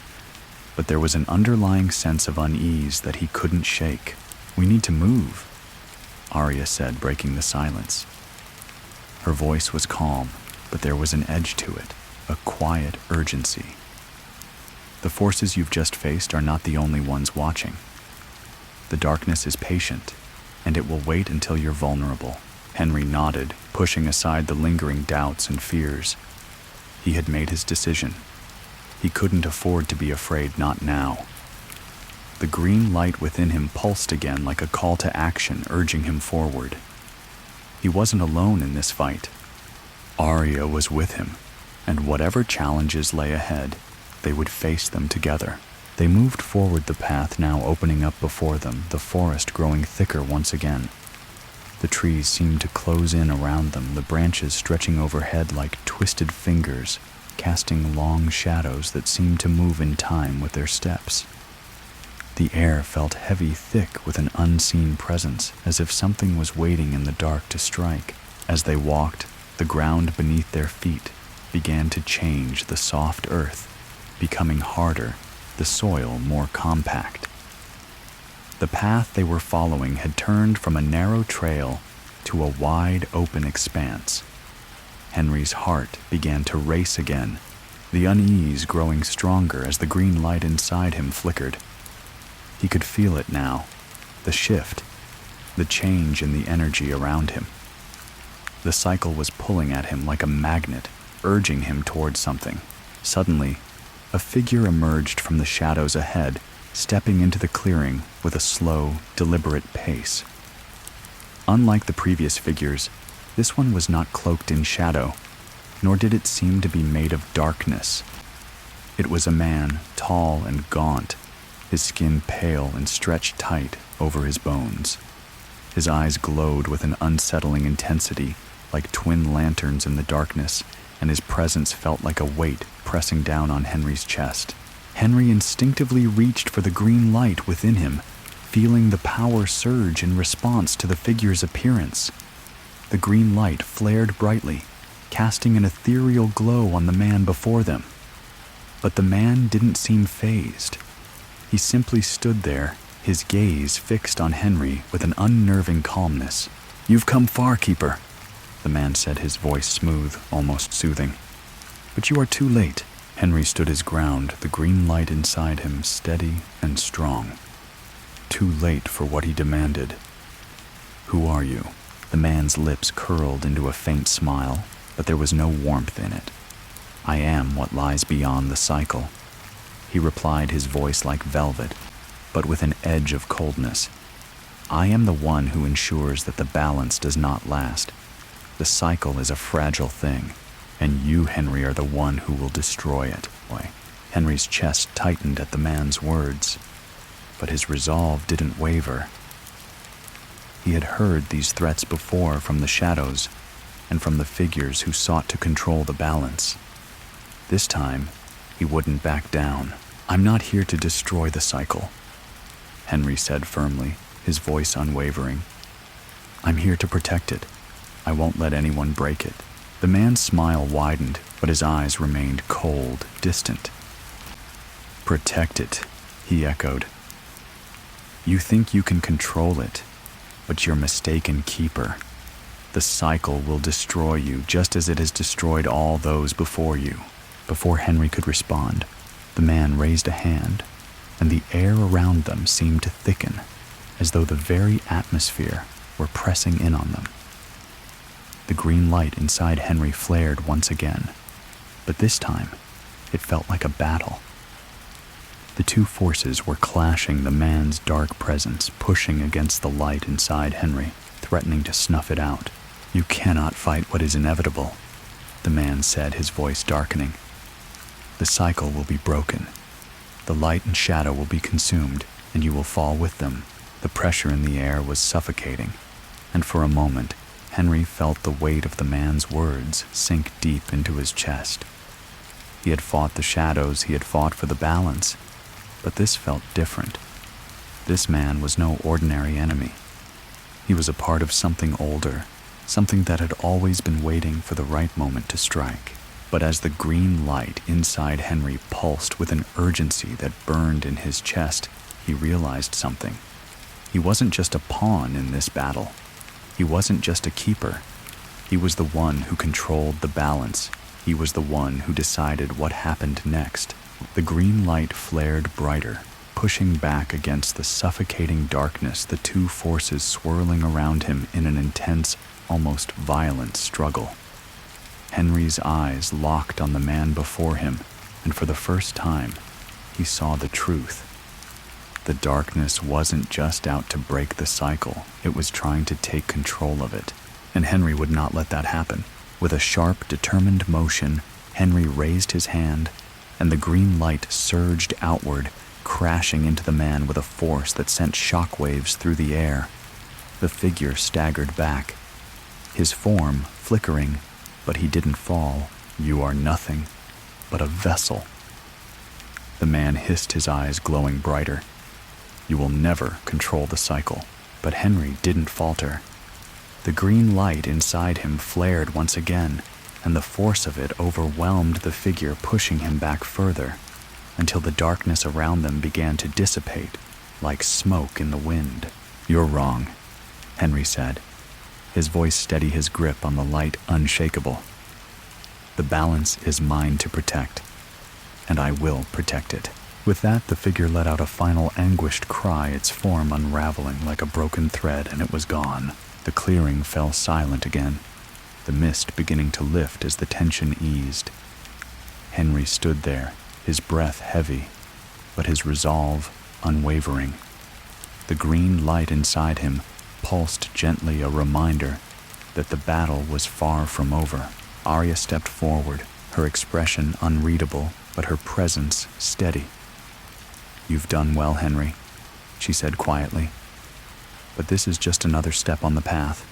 but there was an underlying sense of unease that he couldn't shake. "We need to move," Arya said, breaking the silence. Her voice was calm, but there was an edge to it, a quiet urgency. "The forces you've just faced are not the only ones watching. The darkness is patient, and it will wait until you're vulnerable." Henry nodded, pushing aside the lingering doubts and fears. He had made his decision. He couldn't afford to be afraid, not now. The green light within him pulsed again like a call to action, urging him forward. He wasn't alone in this fight. Arya was with him, and whatever challenges lay ahead, they would face them together. They moved forward, the path now opening up before them, the forest growing thicker once again. The trees seemed to close in around them, the branches stretching overhead like twisted fingers, casting long shadows that seemed to move in time with their steps. The air felt heavy, thick with an unseen presence, as if something was waiting in the dark to strike. As they walked, the ground beneath their feet began to change, the soft earth becoming harder, the soil more compact. The path they were following had turned from a narrow trail to a wide open expanse. Henry's heart began to race again, the unease growing stronger as the green light inside him flickered. He could feel it now, the shift, the change in the energy around him. The cycle was pulling at him like a magnet, urging him towards something. Suddenly, a figure emerged from the shadows ahead, stepping into the clearing with a slow, deliberate pace. Unlike the previous figures, this one was not cloaked in shadow, nor did it seem to be made of darkness. It was a man, tall and gaunt, his skin pale and stretched tight over his bones. His eyes glowed with an unsettling intensity, like twin lanterns in the darkness, and his presence felt like a weight pressing down on Henry's chest. Henry instinctively reached for the green light within him, feeling the power surge in response to the figure's appearance. The green light flared brightly, casting an ethereal glow on the man before them. But the man didn't seem fazed. He simply stood there, his gaze fixed on Henry with an unnerving calmness. "You've come far, Keeper," the man said, his voice smooth, almost soothing. But you are too late. Henry stood his ground, the green light inside him steady and strong. Too late for what he demanded. Who are you? The man's lips curled into a faint smile, but there was no warmth in it. I am what lies beyond the cycle, he replied, his voice like velvet, but with an edge of coldness. I am the one who ensures that the balance does not last. The cycle is a fragile thing, and you, Henry, are the one who will destroy it. Henry's chest tightened at the man's words, but his resolve didn't waver. He had heard these threats before from the shadows and from the figures who sought to control the balance. This time, he wouldn't back down. I'm not here to destroy the cycle, Henry said firmly, his voice unwavering. I'm here to protect it. I won't let anyone break it. The man's smile widened, but his eyes remained cold, distant. Protect it, he echoed. You think you can control it, but you're mistaken, keeper. The cycle will destroy you just as it has destroyed all those before you. Before Henry could respond, the man raised a hand, and the air around them seemed to thicken, as though the very atmosphere were pressing in on them. The green light inside Henry flared once again, but this time it felt like a battle. The two forces were clashing, the man's dark presence pushing against the light inside Henry, threatening to snuff it out. You cannot fight what is inevitable, the man said, his voice darkening. The cycle will be broken. The light and shadow will be consumed, and you will fall with them. The pressure in the air was suffocating, and for a moment, Henry felt the weight of the man's words sink deep into his chest. He had fought the shadows, he had fought for the balance, but this felt different. This man was no ordinary enemy. He was a part of something older, something that had always been waiting for the right moment to strike. But as the green light inside Henry pulsed with an urgency that burned in his chest, he realized something. He wasn't just a pawn in this battle. He wasn't just a keeper. He was the one who controlled the balance. He was the one who decided what happened next. The green light flared brighter, pushing back against the suffocating darkness, the two forces swirling around him in an intense, almost violent struggle. Henry's eyes locked on the man before him, and for the first time, he saw the truth. The darkness wasn't just out to break the cycle, it was trying to take control of it, and Henry would not let that happen. With a sharp, determined motion, Henry raised his hand, and the green light surged outward, crashing into the man with a force that sent shockwaves through the air. The figure staggered back, his form flickering, but he didn't fall. You are nothing but a vessel. The man hissed, his eyes glowing brighter. You will never control the cycle. But Henry didn't falter. The green light inside him flared once again, and the force of it overwhelmed the figure, pushing him back further, until the darkness around them began to dissipate, like smoke in the wind. You're wrong, Henry said, his voice steady, his grip on the light unshakable. The balance is mine to protect, and I will protect it. With that, the figure let out a final anguished cry, its form unraveling like a broken thread, and it was gone. The clearing fell silent again, the mist beginning to lift as the tension eased. Henry stood there, his breath heavy, but his resolve unwavering. The green light inside him pulsed gently, a reminder that the battle was far from over. Arya stepped forward, her expression unreadable, but her presence steady. You've done well, Henry, she said quietly. But this is just another step on the path.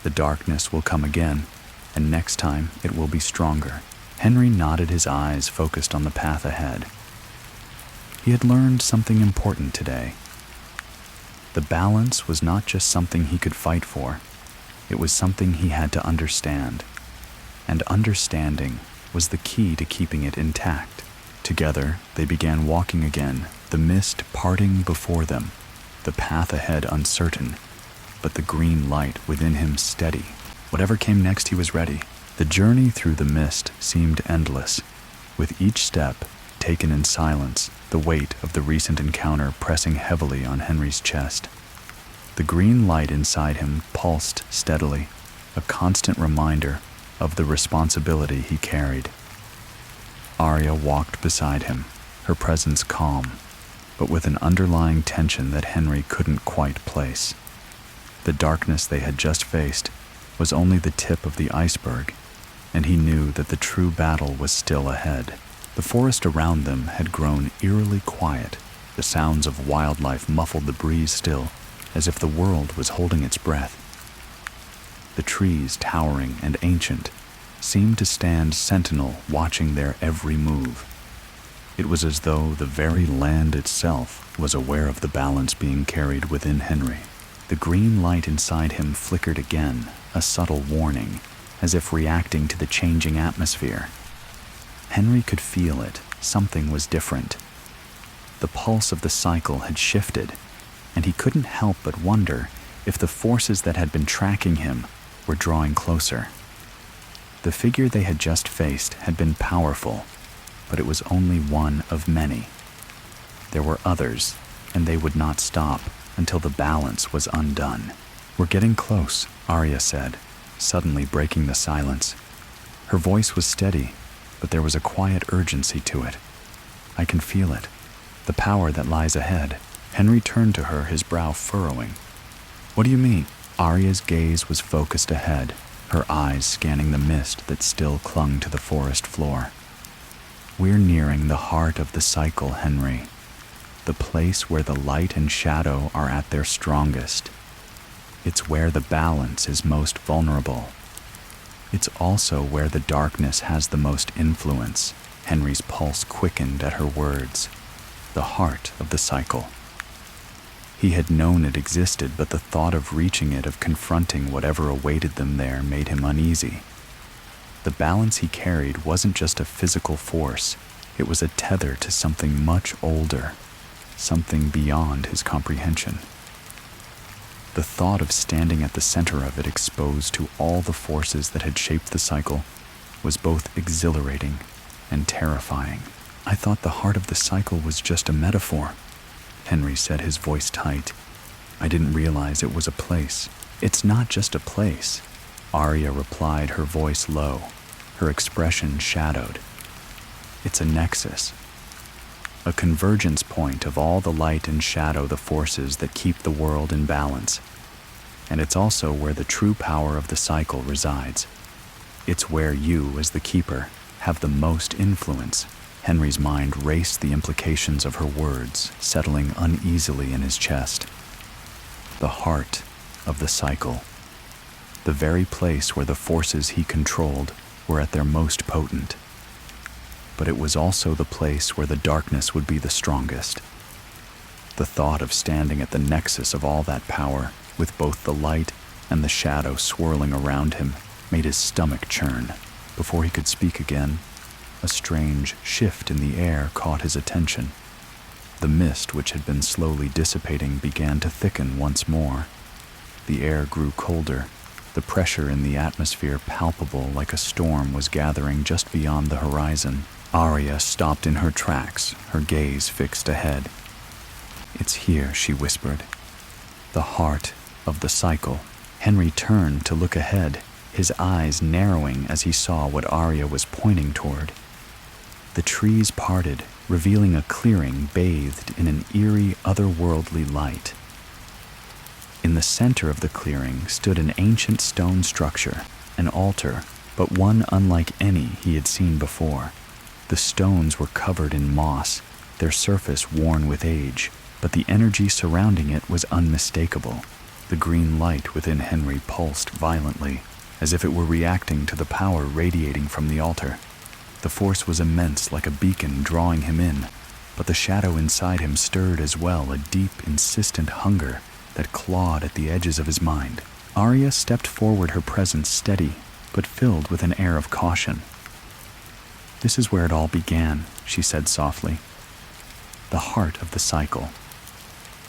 The darkness will come again, and next time it will be stronger. Henry nodded, his eyes focused on the path ahead. He had learned something important today. The balance was not just something he could fight for. It was something he had to understand. And understanding was the key to keeping it intact. Together, they began walking again, the mist parting before them, the path ahead uncertain, but the green light within him steady. Whatever came next, he was ready. The journey through the mist seemed endless, with each step taken in silence, the weight of the recent encounter pressing heavily on Henry's chest. The green light inside him pulsed steadily, a constant reminder of the responsibility he carried. Arya walked beside him, her presence calm, but with an underlying tension that Henry couldn't quite place. The darkness they had just faced was only the tip of the iceberg, and he knew that the true battle was still ahead. The forest around them had grown eerily quiet. The sounds of wildlife muffled the breeze still, as if the world was holding its breath. The trees, towering and ancient, seemed to stand sentinel, watching their every move. It was as though the very land itself was aware of the balance being carried within Henry. The green light inside him flickered again, a subtle warning, as if reacting to the changing atmosphere. Henry could feel it. Something was different. The pulse of the cycle had shifted, and he couldn't help but wonder if the forces that had been tracking him were drawing closer. The figure they had just faced had been powerful, but it was only one of many. There were others, and they would not stop until the balance was undone. "We're getting close," Arya said, suddenly breaking the silence. Her voice was steady, but there was a quiet urgency to it. "I can feel it, the power that lies ahead." Henry turned to her, his brow furrowing. "What do you mean?" Arya's gaze was focused ahead, her eyes scanning the mist that still clung to the forest floor. "We're nearing the heart of the cycle, Henry. The place where the light and shadow are at their strongest. It's where the balance is most vulnerable. It's also where the darkness has the most influence." Henry's pulse quickened at her words. The heart of the cycle. He had known it existed, but the thought of reaching it, of confronting whatever awaited them there, made him uneasy. The balance he carried wasn't just a physical force, it was a tether to something much older, something beyond his comprehension. The thought of standing at the center of it, exposed to all the forces that had shaped the cycle, was both exhilarating and terrifying. "I thought the heart of the cycle was just a metaphor," Henry said, his voice tight. "I didn't realize it was a place." "It's not just a place," Arya replied, her voice low, her expression shadowed. "It's a nexus, a convergence point of all the light and shadow, the forces that keep the world in balance. And it's also where the true power of the cycle resides. It's where you, as the keeper, have the most influence." Henry's mind raced the implications of her words, settling uneasily in his chest. The heart of the cycle. The very place where the forces he controlled were at their most potent. But it was also the place where the darkness would be the strongest. The thought of standing at the nexus of all that power, with both the light and the shadow swirling around him, made his stomach churn. Before he could speak again, a strange shift in the air caught his attention. The mist, which had been slowly dissipating, began to thicken once more. The air grew colder, the pressure in the atmosphere palpable, like a storm was gathering just beyond the horizon. Arya stopped in her tracks, her gaze fixed ahead. "It's here," she whispered. "The heart of the cycle." Henry turned to look ahead, his eyes narrowing as he saw what Arya was pointing toward. The trees parted, revealing a clearing bathed in an eerie, otherworldly light. In the center of the clearing stood an ancient stone structure, an altar, but one unlike any he had seen before. The stones were covered in moss, their surface worn with age, but the energy surrounding it was unmistakable. The green light within Henry pulsed violently, as if it were reacting to the power radiating from the altar. The force was immense, like a beacon drawing him in, but the shadow inside him stirred as well, a deep, insistent hunger that clawed at the edges of his mind. Arya stepped forward, her presence steady, but filled with an air of caution. "This is where it all began," she said softly. "The heart of the cycle.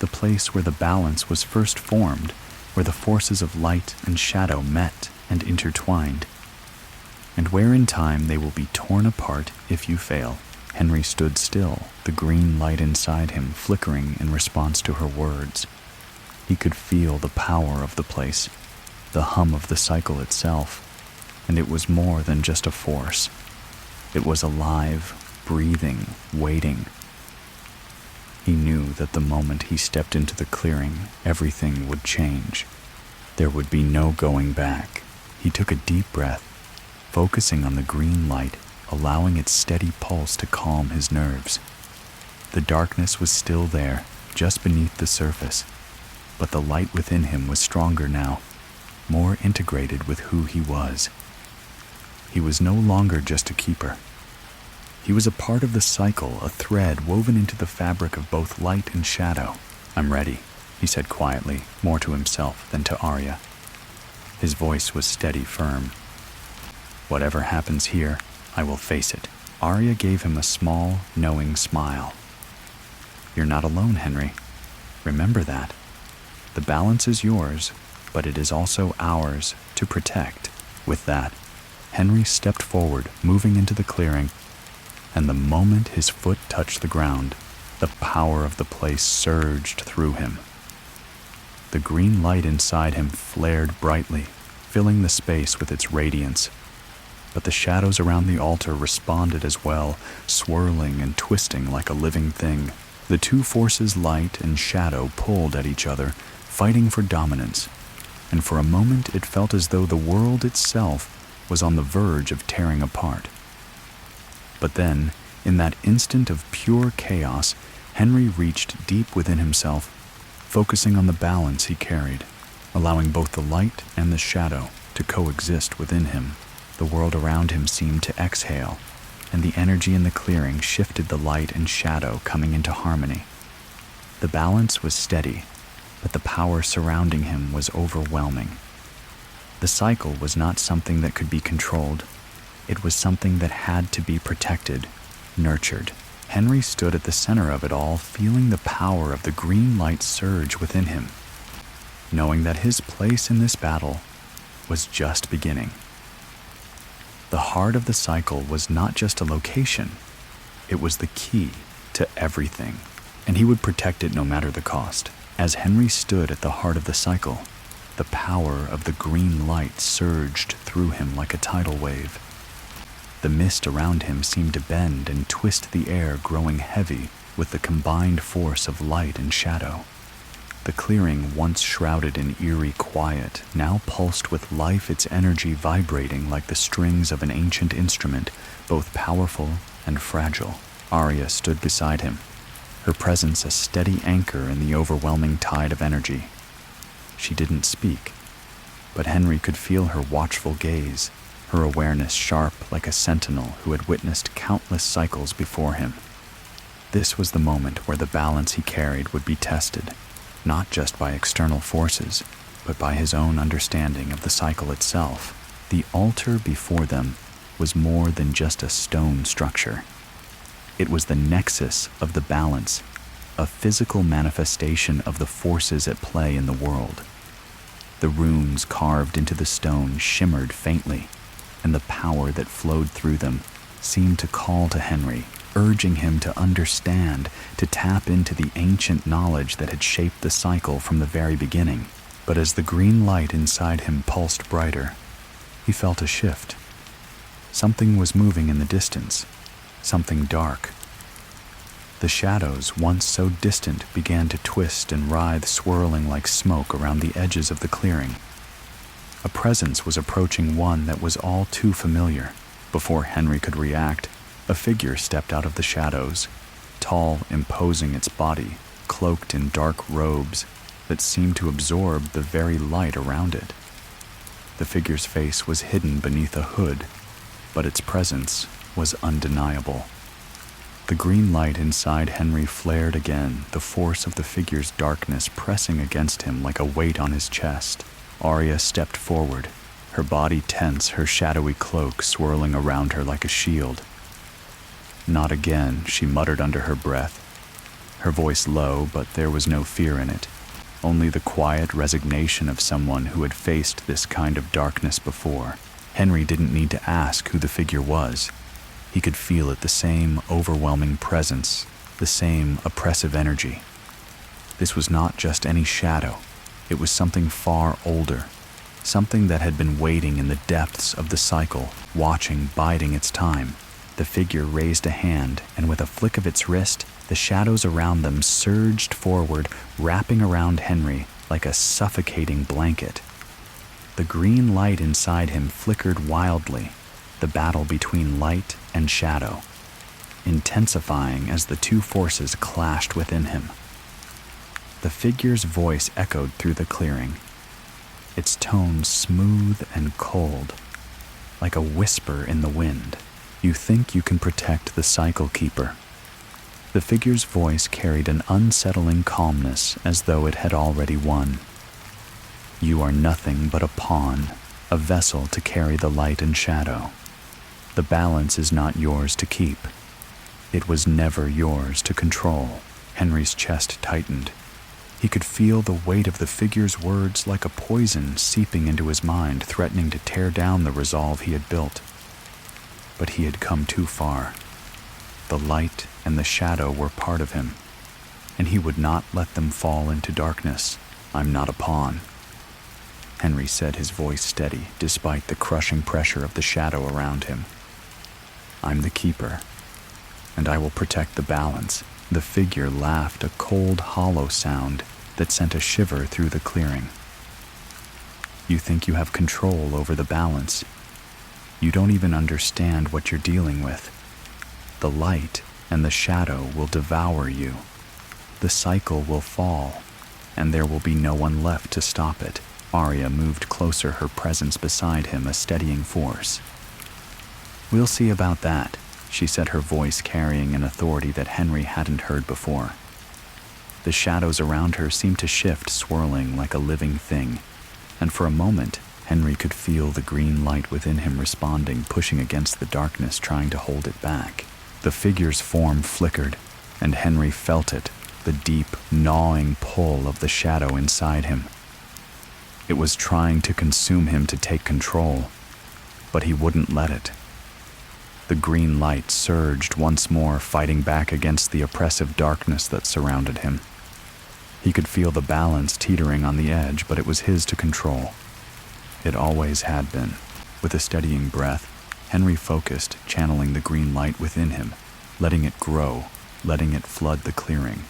The place where the balance was first formed, where the forces of light and shadow met and intertwined, and where in time they will be torn apart if you fail. Henry stood still, the green light inside him flickering in response to her words. He could feel the power of the place, the hum of the cycle itself, and it was more than just a force. It was alive, breathing, waiting. He knew that the moment he stepped into the clearing, everything would change. There would be no going back. He took a deep breath, focusing on the green light, allowing its steady pulse to calm his nerves. The darkness was still there, just beneath the surface, but the light within him was stronger now, more integrated with who he was. He was no longer just a keeper. He was a part of the cycle, a thread woven into the fabric of both light and shadow. "I'm ready," he said quietly, more to himself than to Arya. His voice was steady, firm. "Whatever happens here, I will face it." Arya gave him a small, knowing smile. "You're not alone, Henry. Remember that. The balance is yours, but it is also ours to protect." With that, Henry stepped forward, moving into the clearing, and the moment his foot touched the ground, the power of the place surged through him. The green light inside him flared brightly, filling the space with its radiance. But the shadows around the altar responded as well, swirling and twisting like a living thing. The two forces, light and shadow, pulled at each other, fighting for dominance, and for a moment it felt as though the world itself was on the verge of tearing apart. But then, in that instant of pure chaos, Henry reached deep within himself, focusing on the balance he carried, allowing both the light and the shadow to coexist within him. The world around him seemed to exhale, and the energy in the clearing shifted the light and shadow coming into harmony. The balance was steady, but the power surrounding him was overwhelming. The cycle was not something that could be controlled. It was something that had to be protected, nurtured. Henry stood at the center of it all, feeling the power of the green light surge within him, knowing that his place in this battle was just beginning. The heart of the cycle was not just a location, it was the key to everything, and he would protect it no matter the cost. As Henry stood at the heart of the cycle, the power of the green light surged through him like a tidal wave. The mist around him seemed to bend and twist the air, growing heavy with the combined force of light and shadow. The clearing, once shrouded in eerie quiet, now pulsed with life, its energy vibrating like the strings of an ancient instrument, both powerful and fragile. Arya stood beside him, her presence a steady anchor in the overwhelming tide of energy. She didn't speak, but Henry could feel her watchful gaze, her awareness sharp like a sentinel who had witnessed countless cycles before him. This was the moment where the balance he carried would be tested, not just by external forces, but by his own understanding of the cycle itself. The altar before them was more than just a stone structure. It was the nexus of the balance, a physical manifestation of the forces at play in the world. The runes carved into the stone shimmered faintly, and the power that flowed through them seemed to call to Henry, urging him to understand, to tap into the ancient knowledge that had shaped the cycle from the very beginning. But as the green light inside him pulsed brighter, he felt a shift. Something was moving in the distance, something dark. The shadows, once so distant, began to twist and writhe, swirling like smoke around the edges of the clearing. A presence was approaching, one that was all too familiar. Before Henry could react, a figure stepped out of the shadows, tall, imposing its body, cloaked in dark robes that seemed to absorb the very light around it. The figure's face was hidden beneath a hood, but its presence was undeniable. The green light inside Henry flared again, the force of the figure's darkness pressing against him like a weight on his chest. Arya stepped forward, her body tense, her shadowy cloak swirling around her like a shield. "Not again," she muttered under her breath, her voice low, but there was no fear in it. only the quiet resignation of someone who had faced this kind of darkness before. Henry didn't need to ask who the figure was. He could feel it, the same overwhelming presence, the same oppressive energy. This was not just any shadow. It was something far older, something that had been waiting in the depths of the cycle, watching, biding its time. The figure raised a hand, and with a flick of its wrist, the shadows around them surged forward, wrapping around Henry like a suffocating blanket. The green light inside him flickered wildly, the battle between light and shadow, intensifying as the two forces clashed within him. The figure's voice echoed through the clearing, its tone smooth and cold, like a whisper in the wind. You think you can protect the cycle keeper. The figure's voice carried an unsettling calmness, as though it had already won. You are nothing but a pawn, a vessel to carry the light and shadow. The balance is not yours to keep. It was never yours to control. Henry's chest tightened. He could feel the weight of the figure's words like a poison seeping into his mind, threatening to tear down the resolve he had built. But he had come too far. The light and the shadow were part of him, and he would not let them fall into darkness. I'm not a pawn, Henry said, his voice steady, despite the crushing pressure of the shadow around him. I'm the keeper, and I will protect the balance. The figure laughed, a cold, hollow sound that sent a shiver through the clearing. You think you have control over the balance. You don't even understand what you're dealing with. The light and the shadow will devour you. The cycle will fall, and there will be no one left to stop it. Arya moved closer, her presence beside him a steadying force. We'll see about that, she said, her voice carrying an authority that Henry hadn't heard before. The shadows around her seemed to shift, swirling like a living thing, and for a moment, Henry could feel the green light within him responding, pushing against the darkness, trying to hold it back. The figure's form flickered, and Henry felt it, the deep, gnawing pull of the shadow inside him. It was trying to consume him, to take control, but he wouldn't let it. The green light surged once more, fighting back against the oppressive darkness that surrounded him. He could feel the balance teetering on the edge, but it was his to control. It always had been. With a steadying breath, Henry focused, channeling the green light within him, letting it grow, letting it flood the clearing.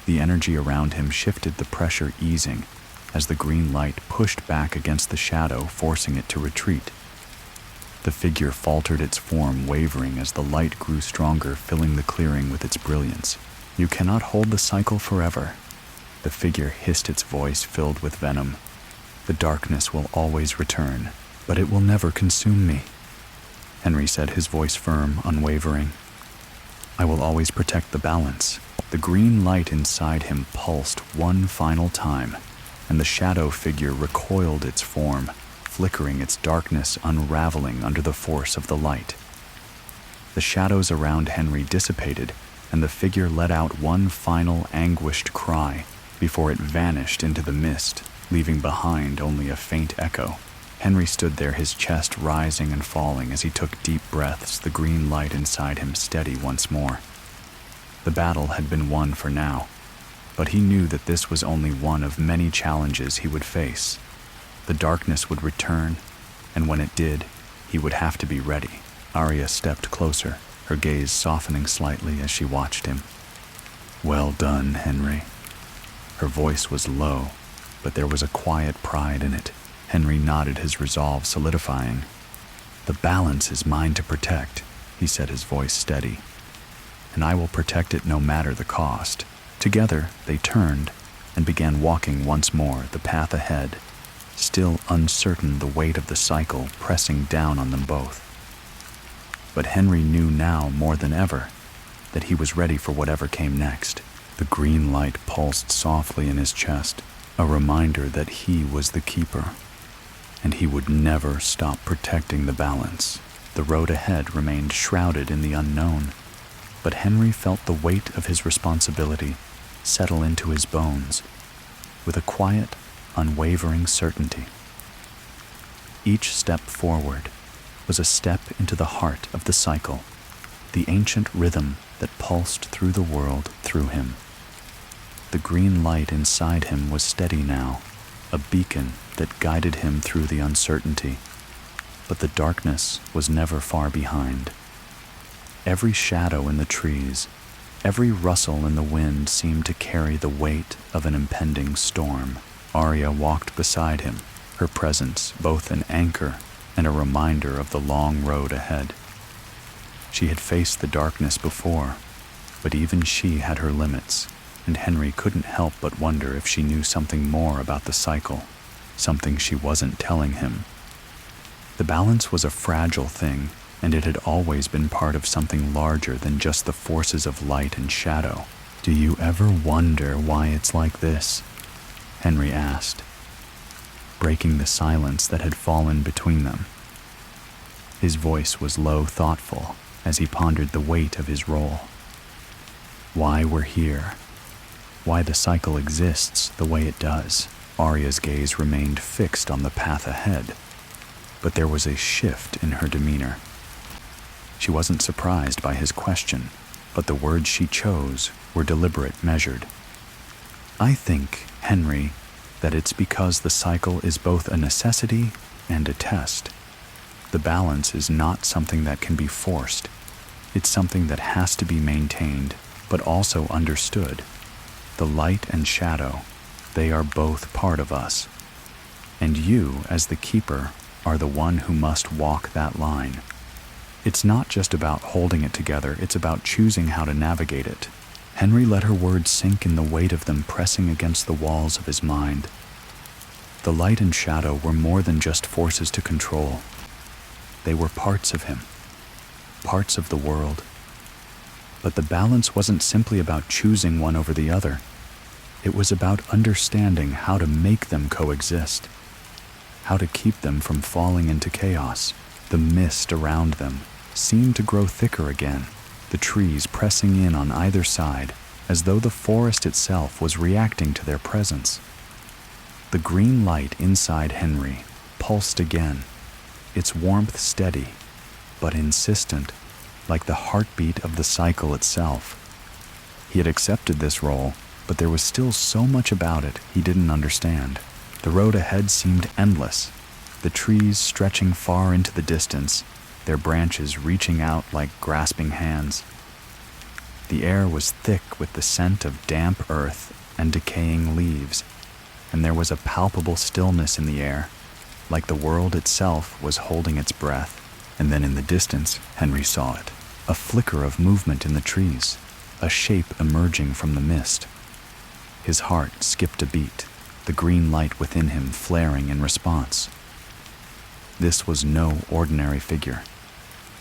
The energy around him shifted, the pressure easing, as the green light pushed back against the shadow, forcing it to retreat. The figure faltered, its form wavering as the light grew stronger, filling the clearing with its brilliance. You cannot hold the cycle forever. The figure hissed, its voice filled with venom. The darkness will always return, but it will never consume me, Henry said, his voice firm, unwavering. I will always protect the balance. The green light inside him pulsed one final time, and the shadow figure recoiled its form, flickering, its darkness unraveling under the force of the light. The shadows around Henry dissipated, and the figure let out one final anguished cry before it vanished into the mist, leaving behind only a faint echo. Henry stood there, his chest rising and falling as he took deep breaths, the green light inside him steady once more. The battle had been won for now, but he knew that this was only one of many challenges he would face. The darkness would return, and when it did, he would have to be ready. Arya stepped closer, her gaze softening slightly as she watched him. Well done, Henry. Her voice was low, but there was a quiet pride in it. Henry nodded, his resolve solidifying. The balance is mine to protect, he said, his voice steady. And I will protect it no matter the cost. Together, they turned and began walking once more, the path ahead, still uncertain, the weight of the cycle pressing down on them both. But Henry knew now more than ever that he was ready for whatever came next. The green light pulsed softly in his chest, a reminder that he was the keeper, and he would never stop protecting the balance. The road ahead remained shrouded in the unknown, but Henry felt the weight of his responsibility settle into his bones. with a quiet, unwavering certainty. Each step forward was a step into the heart of the cycle, the ancient rhythm that pulsed through the world through him. The green light inside him was steady now, a beacon that guided him through the uncertainty, but the darkness was never far behind. Every shadow in the trees, every rustle in the wind seemed to carry the weight of an impending storm. Arya walked beside him, her presence both an anchor and a reminder of the long road ahead. She had faced the darkness before, but even she had her limits, and Henry couldn't help but wonder if she knew something more about the cycle, something she wasn't telling him. The balance was a fragile thing, and it had always been part of something larger than just the forces of light and shadow. "Do you ever wonder why it's like this?" Henry asked, breaking the silence that had fallen between them. His voice was low, thoughtful, as he pondered the weight of his role. Why we're here, why the cycle exists the way it does. Arya's gaze remained fixed on the path ahead, but there was a shift in her demeanor. She wasn't surprised by his question, but the words she chose were deliberate, measured. "I think, Henry, that it's because the cycle is both a necessity and a test. The balance is not something that can be forced. It's something that has to be maintained, but also understood. The light and shadow, they are both part of us. And you, as the keeper, are the one who must walk that line. It's not just about holding it together, it's about choosing how to navigate it." Henry let her words sink in, the weight of them pressing against the walls of his mind. The light and shadow were more than just forces to control. They were parts of him, parts of the world. But the balance wasn't simply about choosing one over the other. It was about understanding how to make them coexist, how to keep them from falling into chaos. The mist around them seemed to grow thicker again, the trees pressing in on either side, as though the forest itself was reacting to their presence. The green light inside Henry pulsed again, its warmth steady, but insistent, like the heartbeat of the cycle itself. He had accepted this role, but there was still so much about it he didn't understand. The road ahead seemed endless, the trees stretching far into the distance, their branches reaching out like grasping hands. The air was thick with the scent of damp earth and decaying leaves, and there was a palpable stillness in the air, like the world itself was holding its breath. And then in the distance, Henry saw it, a flicker of movement in the trees, a shape emerging from the mist. His heart skipped a beat, the green light within him flaring in response. This was no ordinary figure.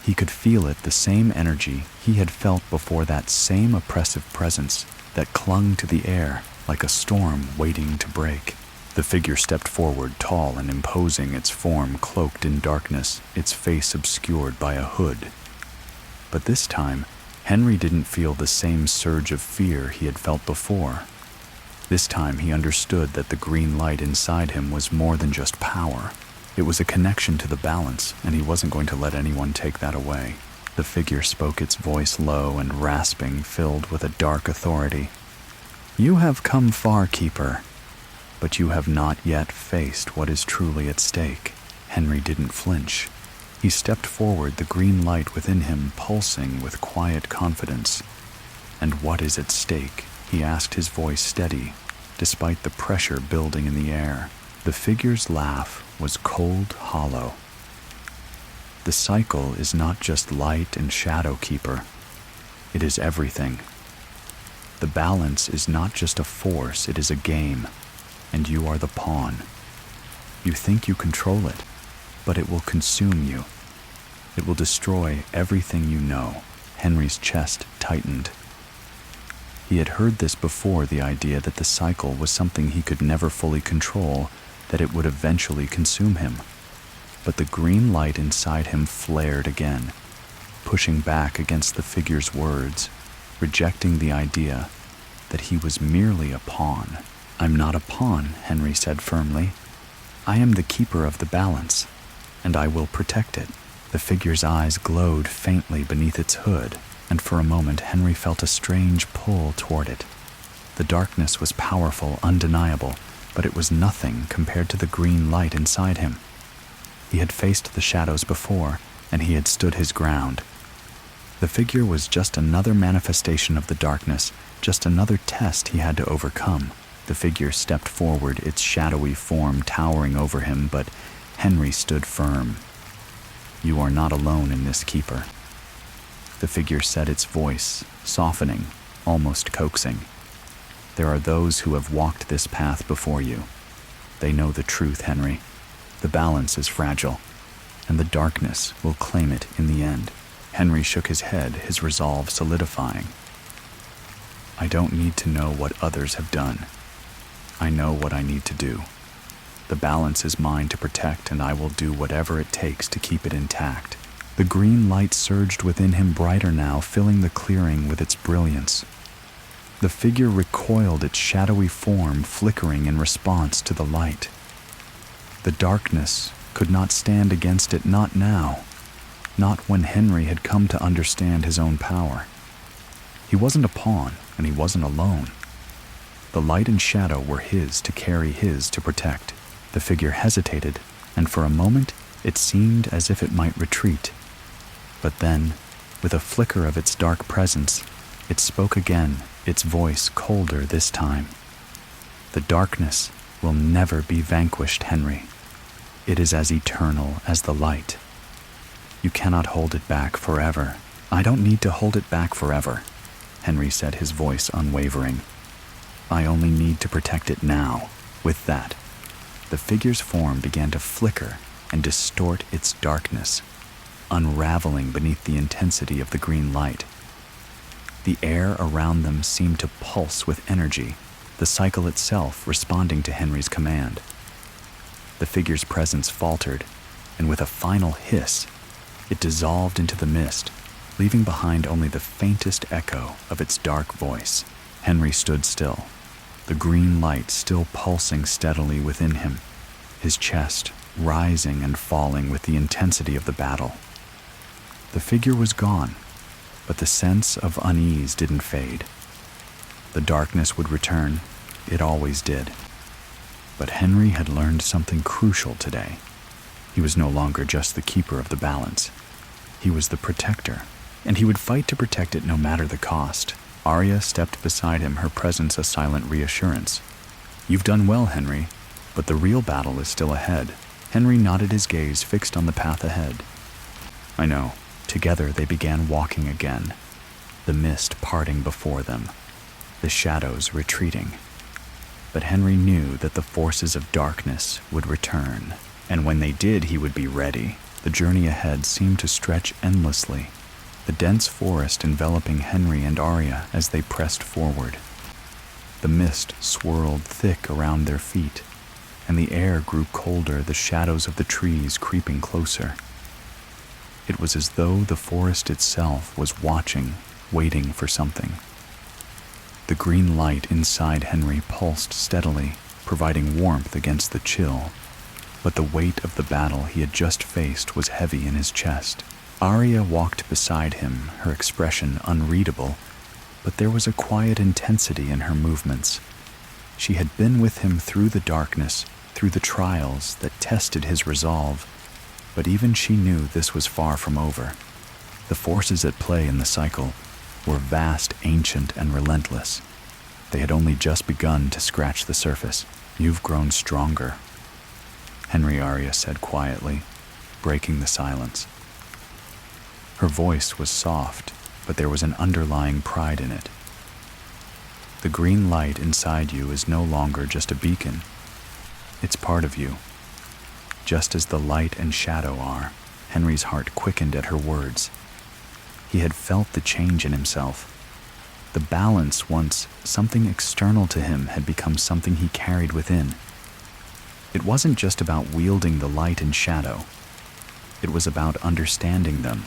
He could feel it, the same energy he had felt before, that same oppressive presence that clung to the air like a storm waiting to break. The figure stepped forward, tall and imposing, its form cloaked in darkness, its face obscured by a hood. But this time, Henry didn't feel the same surge of fear he had felt before. This time he understood that the green light inside him was more than just power. It was a connection to the balance, and he wasn't going to let anyone take that away. The figure spoke, its voice low and rasping, filled with a dark authority. "You have come far, Keeper, but you have not yet faced what is truly at stake." Henry didn't flinch. He stepped forward, the green light within him pulsing with quiet confidence. "And what is at stake?" he asked, his voice steady, despite the pressure building in the air. The figure's laugh was cold, hollow. "The cycle is not just light and shadow, Keeper. It is everything. The balance is not just a force, it is a game, and you are the pawn. You think you control it, but it will consume you. It will destroy everything you know." Henry's chest tightened. He had heard this before, the idea that the cycle was something he could never fully control, that it would eventually consume him. But the green light inside him flared again, pushing back against the figure's words, rejecting the idea that he was merely a pawn. I'm not a pawn, Henry said firmly. I am the keeper of the balance, and I will protect it. The figure's eyes glowed faintly beneath its hood, and for a moment Henry felt a strange pull toward it. The darkness was powerful, undeniable, but it was nothing compared to the green light inside him. He had faced the shadows before, and he had stood his ground. The figure was just another manifestation of the darkness, just another test he had to overcome. The figure stepped forward, its shadowy form towering over him, but Henry stood firm. You are not alone in this, keeper. The figure said, its voice softening, almost coaxing. There are those who have walked this path before you. They know the truth, Henry. The balance is fragile, and the darkness will claim it in the end. Henry shook his head, his resolve solidifying. I don't need to know what others have done. I know what I need to do. The balance is mine to protect, and I will do whatever it takes to keep it intact. The green light surged within him brighter now, filling the clearing with its brilliance. The figure recoiled, its shadowy form flickering in response to the light. The darkness could not stand against it, not now. Not when Henry had come to understand his own power. He wasn't a pawn, and he wasn't alone. The light and shadow were his to carry, his to protect. The figure hesitated, and for a moment it seemed as if it might retreat. But then, with a flicker of its dark presence, it spoke again, its voice colder this time. The darkness will never be vanquished, Henry. It is as eternal as the light. You cannot hold it back forever. I don't need to hold it back forever, Henry said, his voice unwavering. I only need to protect it now. With that, the figure's form began to flicker and distort its darkness, unraveling beneath the intensity of the green light. The air around them seemed to pulse with energy, the cycle itself responding to Henry's command. The figure's presence faltered, and with a final hiss, it dissolved into the mist, leaving behind only the faintest echo of its dark voice. Henry stood still, the green light still pulsing steadily within him, his chest rising and falling with the intensity of the battle. The figure was gone, but the sense of unease didn't fade. The darkness would return, it always did. But Henry had learned something crucial today. He was no longer just the keeper of the balance. He was the protector, and he would fight to protect it no matter the cost. Arya stepped beside him, her presence a silent reassurance. You've done well, Henry, but the real battle is still ahead. Henry nodded, his gaze fixed on the path ahead. I know. Together they began walking again, the mist parting before them, the shadows retreating. But Henry knew that the forces of darkness would return, and when they did, he would be ready. The journey ahead seemed to stretch endlessly, the dense forest enveloping Henry and Arya as they pressed forward. The mist swirled thick around their feet, and the air grew colder, the shadows of the trees creeping closer. It was as though the forest itself was watching, waiting for something. The green light inside Henry pulsed steadily, providing warmth against the chill, but the weight of the battle he had just faced was heavy in his chest. Arya walked beside him, her expression unreadable, but there was a quiet intensity in her movements. She had been with him through the darkness, through the trials that tested his resolve, but even she knew this was far from over. The forces at play in the cycle were vast, ancient, and relentless. They had only just begun to scratch the surface. You've grown stronger, Henry, Arya said quietly, breaking the silence. Her voice was soft, but there was an underlying pride in it. The green light inside you is no longer just a beacon. It's part of you. Just as the light and shadow are. Henry's heart quickened at her words. He had felt the change in himself. The balance, once something external to him, had become something he carried within. It wasn't just about wielding the light and shadow. It was about understanding them,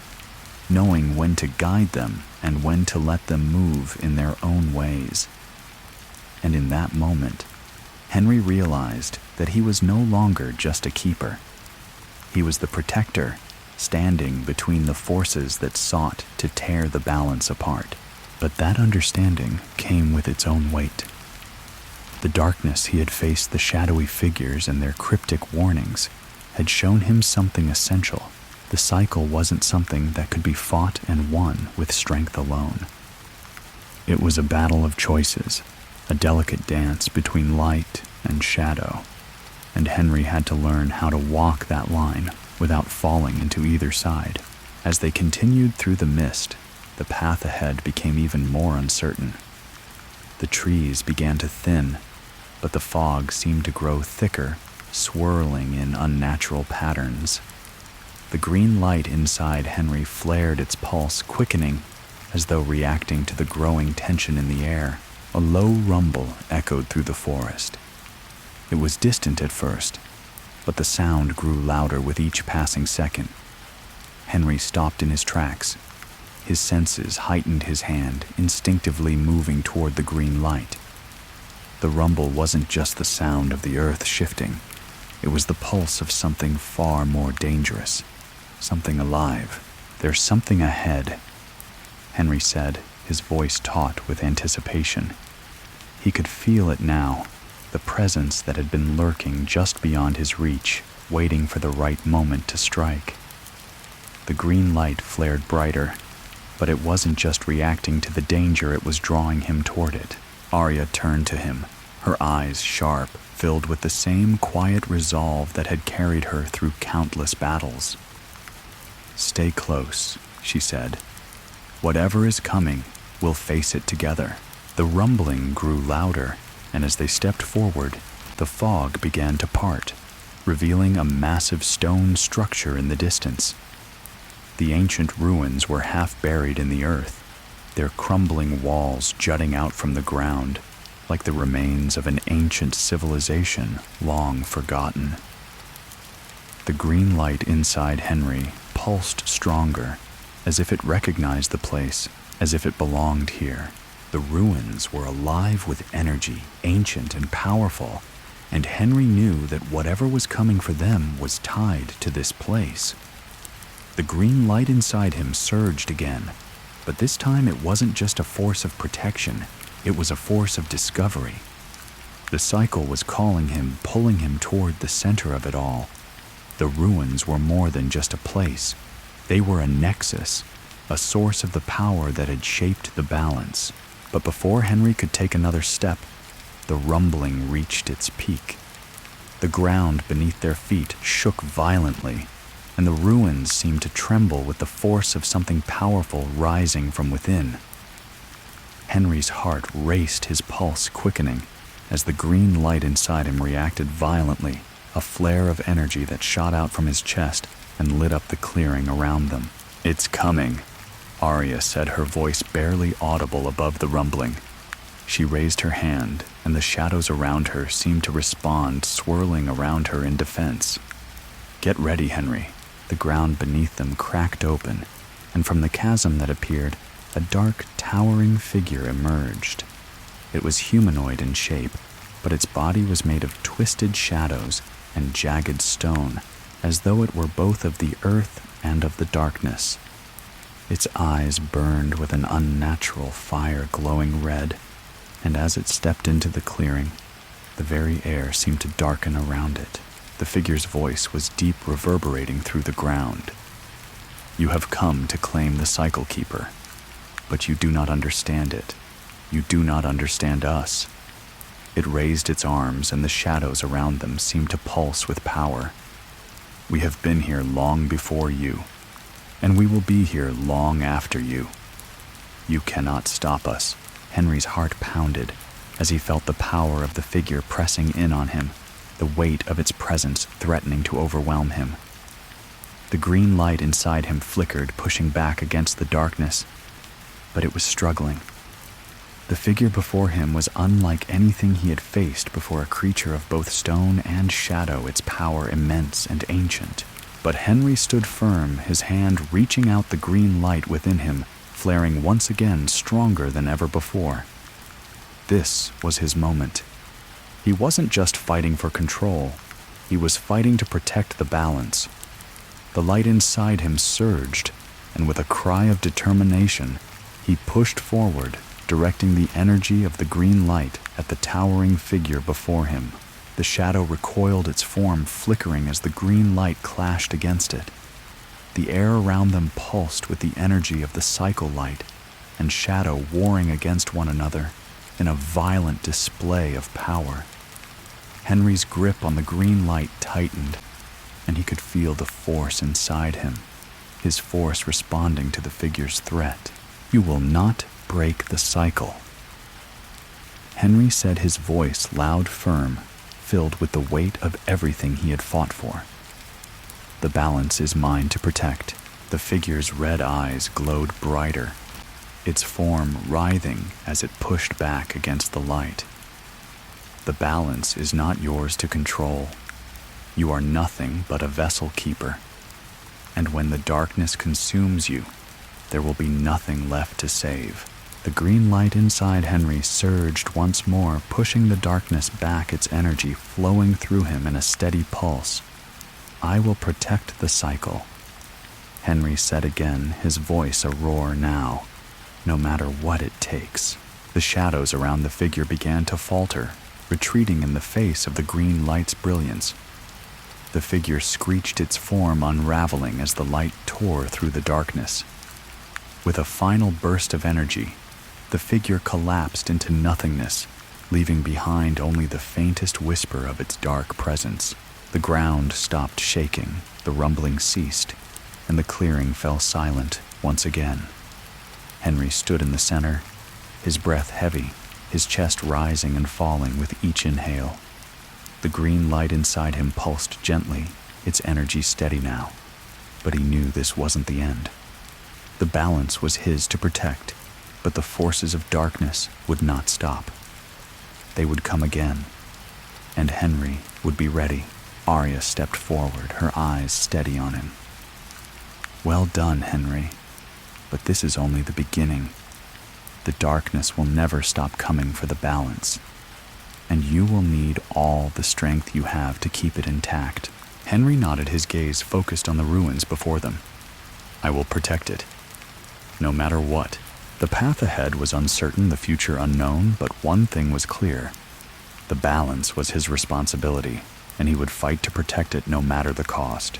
knowing when to guide them and when to let them move in their own ways. And in that moment, Henry realized that he was no longer just a keeper. He was the protector, standing between the forces that sought to tear the balance apart. But that understanding came with its own weight. The darkness he had faced, the shadowy figures and their cryptic warnings, had shown him something essential. The cycle wasn't something that could be fought and won with strength alone. It was a battle of choices, a delicate dance between light and shadow, and Henry had to learn how to walk that line without falling into either side. As they continued through the mist, the path ahead became even more uncertain. The trees began to thin, but the fog seemed to grow thicker, swirling in unnatural patterns. The green light inside Henry flared its pulse, quickening as though reacting to the growing tension in the air. A low rumble echoed through the forest. It was distant at first, but the sound grew louder with each passing second. Henry stopped in his tracks. His senses heightened, his hand instinctively moving toward the green light. The rumble wasn't just the sound of the earth shifting. It was the pulse of something far more dangerous, something alive. "There's something ahead," Henry said, his voice taut with anticipation. He could feel it now, the presence that had been lurking just beyond his reach, waiting for the right moment to strike. The green light flared brighter, but it wasn't just reacting to the danger, it was drawing him toward it. Arya turned to him, her eyes sharp, filled with the same quiet resolve that had carried her through countless battles. "Stay close," she said. "Whatever is coming, we'll face it together." The rumbling grew louder, and as they stepped forward, the fog began to part, revealing a massive stone structure in the distance. The ancient ruins were half buried in the earth, their crumbling walls jutting out from the ground, like the remains of an ancient civilization long forgotten. The green light inside Henry pulsed stronger, as if it recognized the place, as if it belonged here. The ruins were alive with energy, ancient and powerful, and Henry knew that whatever was coming for them was tied to this place. The green light inside him surged again, but this time it wasn't just a force of protection, it was a force of discovery. The cycle was calling him, pulling him toward the center of it all. The ruins were more than just a place. They were a nexus, a source of the power that had shaped the balance. But before Henry could take another step, the rumbling reached its peak. The ground beneath their feet shook violently, and the ruins seemed to tremble with the force of something powerful rising from within. Henry's heart raced, his pulse quickening, as the green light inside him reacted violently, a flare of energy that shot out from his chest and lit up the clearing around them. "It's coming," Arya said, her voice barely audible above the rumbling. She raised her hand, and the shadows around her seemed to respond, swirling around her in defense. "Get ready, Henry." The ground beneath them cracked open, and from the chasm that appeared, a dark, towering figure emerged. It was humanoid in shape, but its body was made of twisted shadows and jagged stone, as though it were both of the earth and of the darkness. Its eyes burned with an unnatural fire glowing red, and as it stepped into the clearing, the very air seemed to darken around it. The figure's voice was deep, reverberating through the ground. "You have come to claim the Cycle Keeper, but you do not understand it. You do not understand us." It raised its arms, and the shadows around them seemed to pulse with power. "We have been here long before you, and we will be here long after you. You cannot stop us." Henry's heart pounded as he felt the power of the figure pressing in on him, the weight of its presence threatening to overwhelm him. The green light inside him flickered, pushing back against the darkness, but it was struggling. The figure before him was unlike anything he had faced before, a creature of both stone and shadow, its power immense and ancient. But Henry stood firm, his hand reaching out, the green light within him flaring once again, stronger than ever before. This was his moment. He wasn't just fighting for control, he was fighting to protect the balance. The light inside him surged, and with a cry of determination, he pushed forward, directing the energy of the green light at the towering figure before him. The shadow recoiled, its form flickering as the green light clashed against it. The air around them pulsed with the energy of the cycle light and shadow warring against one another in a violent display of power. Henry's grip on the green light tightened, and he could feel the force inside him, his force responding to the figure's threat. "You will not break the cycle," Henry said, his voice loud, firm, filled with the weight of everything he had fought for. "The balance is mine to protect." The figure's red eyes glowed brighter, its form writhing as it pushed back against the light. "The balance is not yours to control. You are nothing but a vessel keeper. And when the darkness consumes you, there will be nothing left to save." The green light inside Henry surged once more, pushing the darkness back, its energy flowing through him in a steady pulse. "I will protect the cycle," Henry said again, his voice a roar now, "no matter what it takes." The shadows around the figure began to falter, retreating in the face of the green light's brilliance. The figure screeched, its form unraveling as the light tore through the darkness. With a final burst of energy, the figure collapsed into nothingness, leaving behind only the faintest whisper of its dark presence. The ground stopped shaking, the rumbling ceased, and the clearing fell silent once again. Henry stood in the center, his breath heavy, his chest rising and falling with each inhale. The green light inside him pulsed gently, its energy steady now, but he knew this wasn't the end. The balance was his to protect, but the forces of darkness would not stop. They would come again, and Henry would be ready. Arya stepped forward, her eyes steady on him. "Well done, Henry, but this is only the beginning. The darkness will never stop coming for the balance, and you will need all the strength you have to keep it intact." Henry nodded, his gaze focused on the ruins before them. "I will protect it, no matter what." The path ahead was uncertain, the future unknown, but one thing was clear. The balance was his responsibility, and he would fight to protect it no matter the cost.